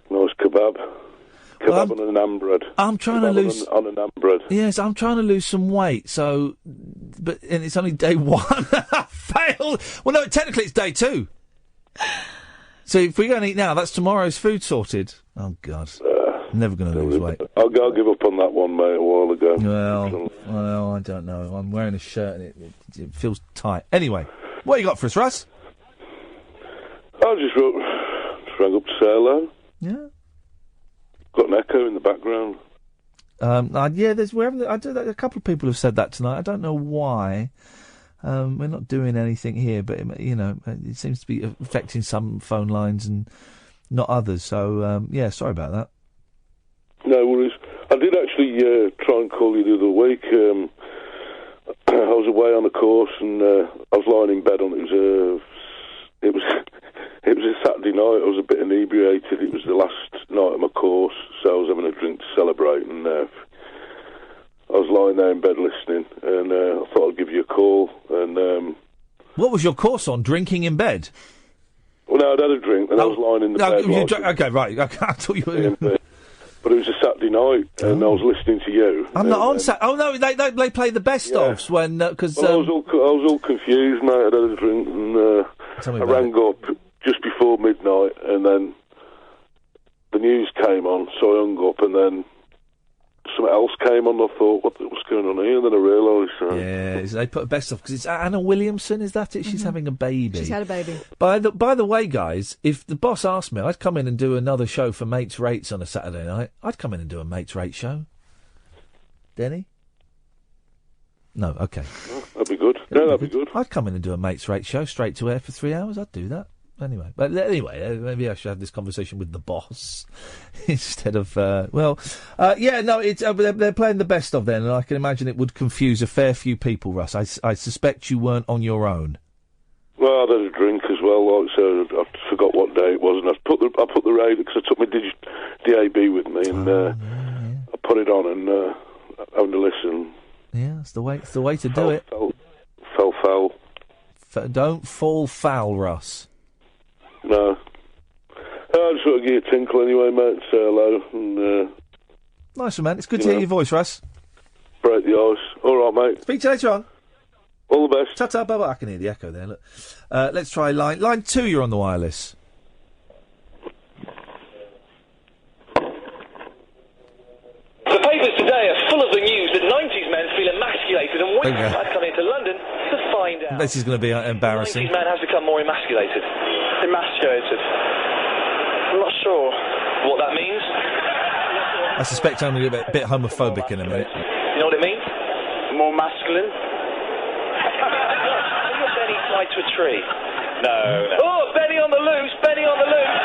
Nice kebab. Kebab on an naan bread. I'm trying to lose... On a naan bread. Yes, I'm trying to lose some weight, so... and it's only day 1. I failed! Well, no, technically it's day 2. So if we go and eat now, that's tomorrow's food sorted. Oh, God. Never going to lose weight. I'll give up on that one, mate, a while ago. Well, I don't know. I'm wearing a shirt and it feels tight. Anyway, what you got for us, Russ? I just rang up to say hello. Yeah. Got an echo in the background. Yeah, a couple of people have said that tonight. I don't know why. We're not doing anything here, but it seems to be affecting some phone lines and not others. So sorry about that. No worries. I did actually try and call you the other week. I was away on a course and I was lying in bed on it was a Saturday night. I was a bit inebriated. It was the last night of my course, so I was having a drink to celebrate, and I was lying there in bed listening, and I thought I'd give you a call. And what was your course on? Drinking in bed? Well, no, I'd had a drink, and I was lying in the bed. Okay, right. I thought you were. But it was a Saturday night, and I was listening to you. I'm not on Saturday. Oh no, they play the best ofs when because I was all confused, mate. I'd had a drink, and I rang up just before midnight, and then the news came on, so I hung up, and then something else came on. I thought, what's going on here? And then I realised. They put a best of because it's Anna Williamson. Is that it? She's having a baby. She's had a baby. By the way, guys, if the boss asked me, I'd come in and do another show for Mates Rates on a Saturday night. I'd come in and do a Mates Rates show. Denny? No, okay. Oh, that'd be good. That'd be good. I'd come in and do a Mates Rates show straight to air for 3 hours. I'd do that. Anyway, maybe I should have this conversation with the boss instead of. It's they're playing the best of then, and I can imagine it would confuse a fair few people. Russ, I suspect you weren't on your own. Well, I had a drink as well, so I forgot what day it was, and I put the radio because I took my DAB with me, and I put it on and having a listen. Yeah, it's the way to do it. Fell foul. Don't fall foul, Russ. No. I just want to give you a tinkle anyway, mate, say hello. And, nice one, man. It's good to hear your voice, Russ. Break the ice. All right, mate. Speak to you later on. All the best. Ta-ta, bye-bye. I can hear the echo there, look. Let's try line 2, you're on the wireless. The papers today are full of the news that 90s men feel emasculated and weak. I've come into London to find out. This is going to be embarrassing. 90s man has become more emasculated. Emasculated? I'm not sure what that means. I suspect I'm going to be a bit homophobic in a minute. You know what it means? More masculine? Are you Benny tied to a tree? No. Oh, Benny on the loose! Benny on the loose!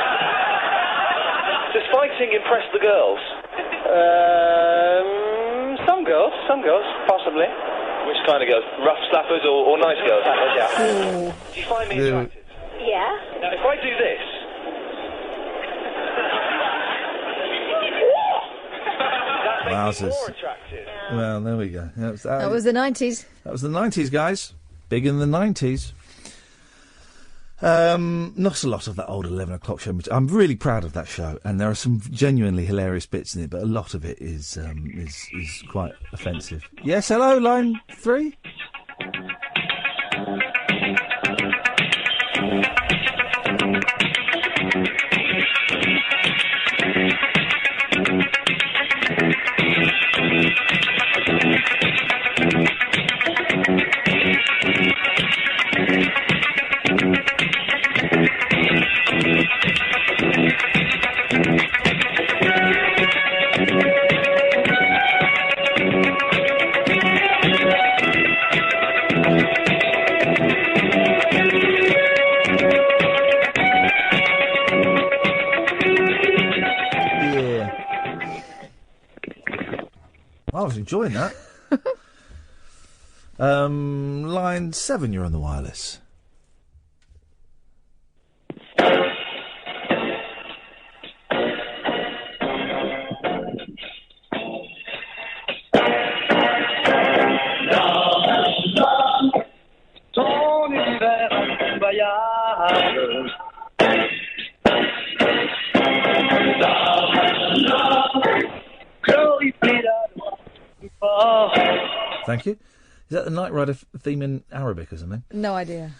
Does fighting impress the girls? Some girls, possibly. Which kind of girls? Rough slappers or nice girls? Yeah. Do you find me attractive? Yeah. Now, if I do this... Wowzers. More attractive. Well, there we go. That was the 90s. That was the 90s, guys. Big in the 90s. Not a lot of that old 11 o'clock show. I'm really proud of that show, and there are some genuinely hilarious bits in it, but a lot of it is quite offensive. Yes, hello, line 3? I was enjoying that. Line 7, you're on the wireless. Thank you. Is that the Knight Rider theme in Arabic or something? No idea.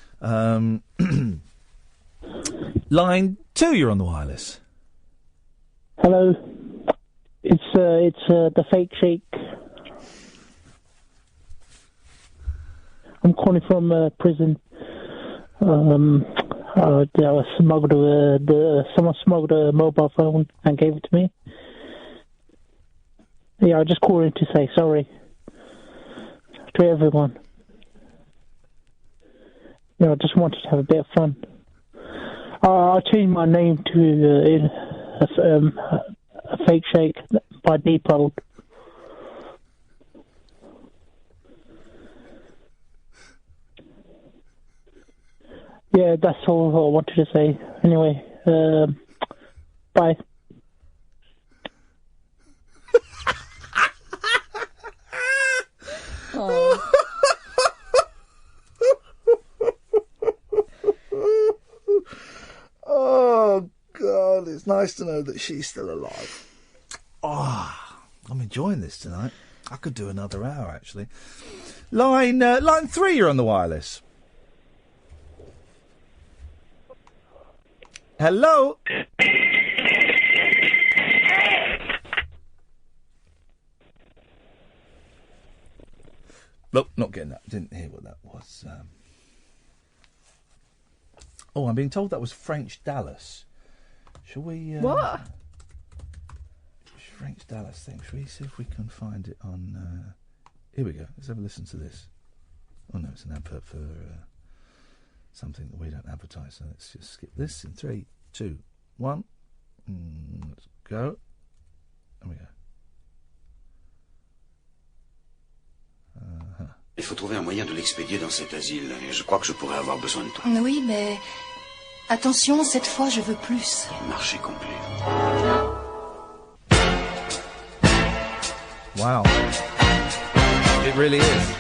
Line 2, you're on the wireless. Hello. It's the Fake Sheik. I'm calling from prison. Someone smuggled a mobile phone and gave it to me. Yeah, I just called in to say sorry to everyone. Yeah, I just wanted to have a bit of fun. I changed my name to a fake shake by default. Yeah, that's all I wanted to say. Anyway, bye. Oh. Oh, God, it's nice to know that she's still alive. Oh, I'm enjoying this tonight. I could do another hour, actually. Line 3, you're on the wireless. Hello? Nope, not getting that. Didn't hear what that was. Oh, I'm being told that was French Dallas. Shall we... What? French Dallas thing. Shall we see if we can find it on... Here we go. Let's have a listen to this. Oh, no, it's an advert for something that we don't advertise. So let's just skip this in 3, 2, 1. Let's go. There we go. Il faut trouver un moyen de l'expédier dans cet asile. Et je crois que je pourrais avoir besoin de toi. Oui, mais attention, cette fois, je veux plus. Marché complet. Wow. It really is.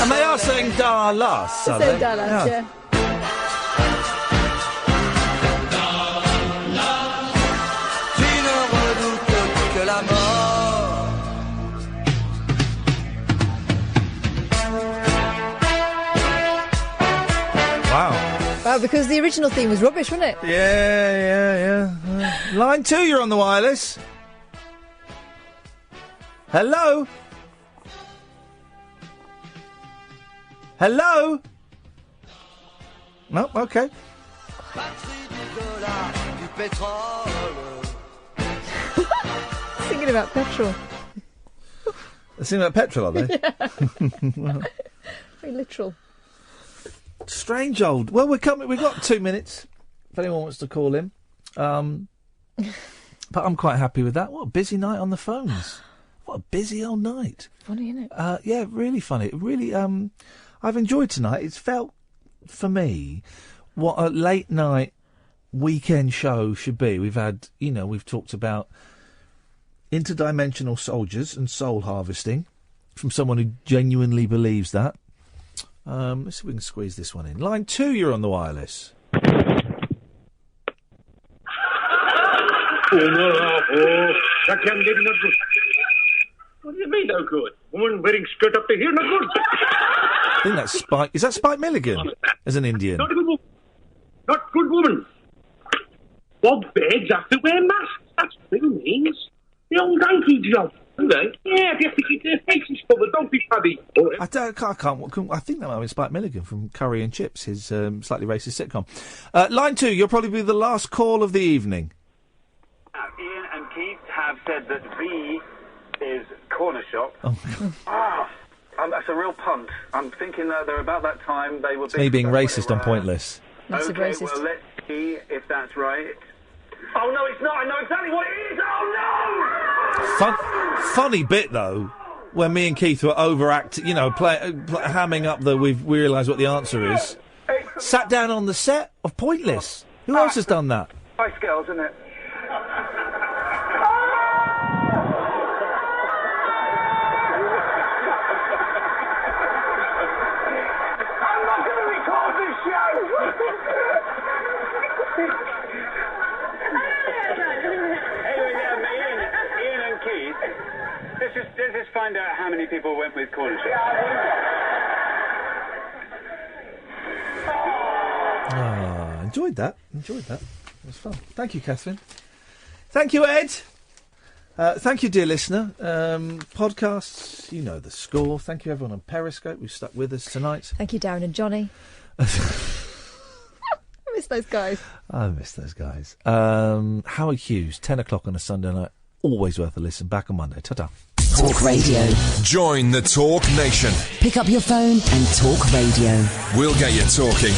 And they are saying Dallas, are they? Dallas, yeah. Wow, because the original theme was rubbish, wasn't it? Yeah. Line 2, you're on the wireless. Hello? Hello? No, okay. Thinking about petrol. They're singing about petrol, are they? Yeah. Very literal. Strange old. Well, we've got 2 minutes if anyone wants to call in. But I'm quite happy with that. What a busy night on the phones. What a busy old night. Funny, isn't it? Yeah, really funny. Really, I've enjoyed tonight. It's felt, for me, what a late night weekend show should be. We've had, we've talked about interdimensional soldiers and soul harvesting from someone who genuinely believes that. Let's see if we can squeeze this one in. Line 2, you're on the wireless. That young lady not good. What do you mean no good? Woman wearing skirt up to here, not good. I think that's Spike. Is that Spike Milligan as an Indian? Not a good woman. Not good woman. Bob beds have to wear masks. That's what it means. The old donkey job. Do they? Yeah, they have to keep their faces covered. Don't be funny. I can't. I think that might be Spike Milligan from Curry and Chips, his slightly racist sitcom. Line 2, you'll probably be the last call of the evening. Iain and Keith have said that B is corner shop. Oh. That's a real punt. I'm thinking that they're about that time they were... It's me being racist on Pointless. Okay, well, let's see if that's right. Oh, no, it's not. I know exactly what it is. Oh, no! Funny bit, though, when me and Keith were overacting, hamming up we realise what the answer is. Sat down on the set of Pointless. Who else has done that? Spice Girls, isn't it? Let's just find out how many people went with corner shop. Enjoyed that. It was fun. Thank you, Catherine. Thank you, Ed. Thank you, dear listener. Podcasts, you know the score. Thank you, everyone on Periscope who's stuck with us tonight. Thank you, Darren and Johnny. I miss those guys. I miss those guys. Howard Hughes, 10 o'clock on a Sunday night. Always worth a listen. Back on Monday. Ta-ta. Talk Radio. Join the Talk Nation. Pick up your phone and talk radio. We'll get you talking.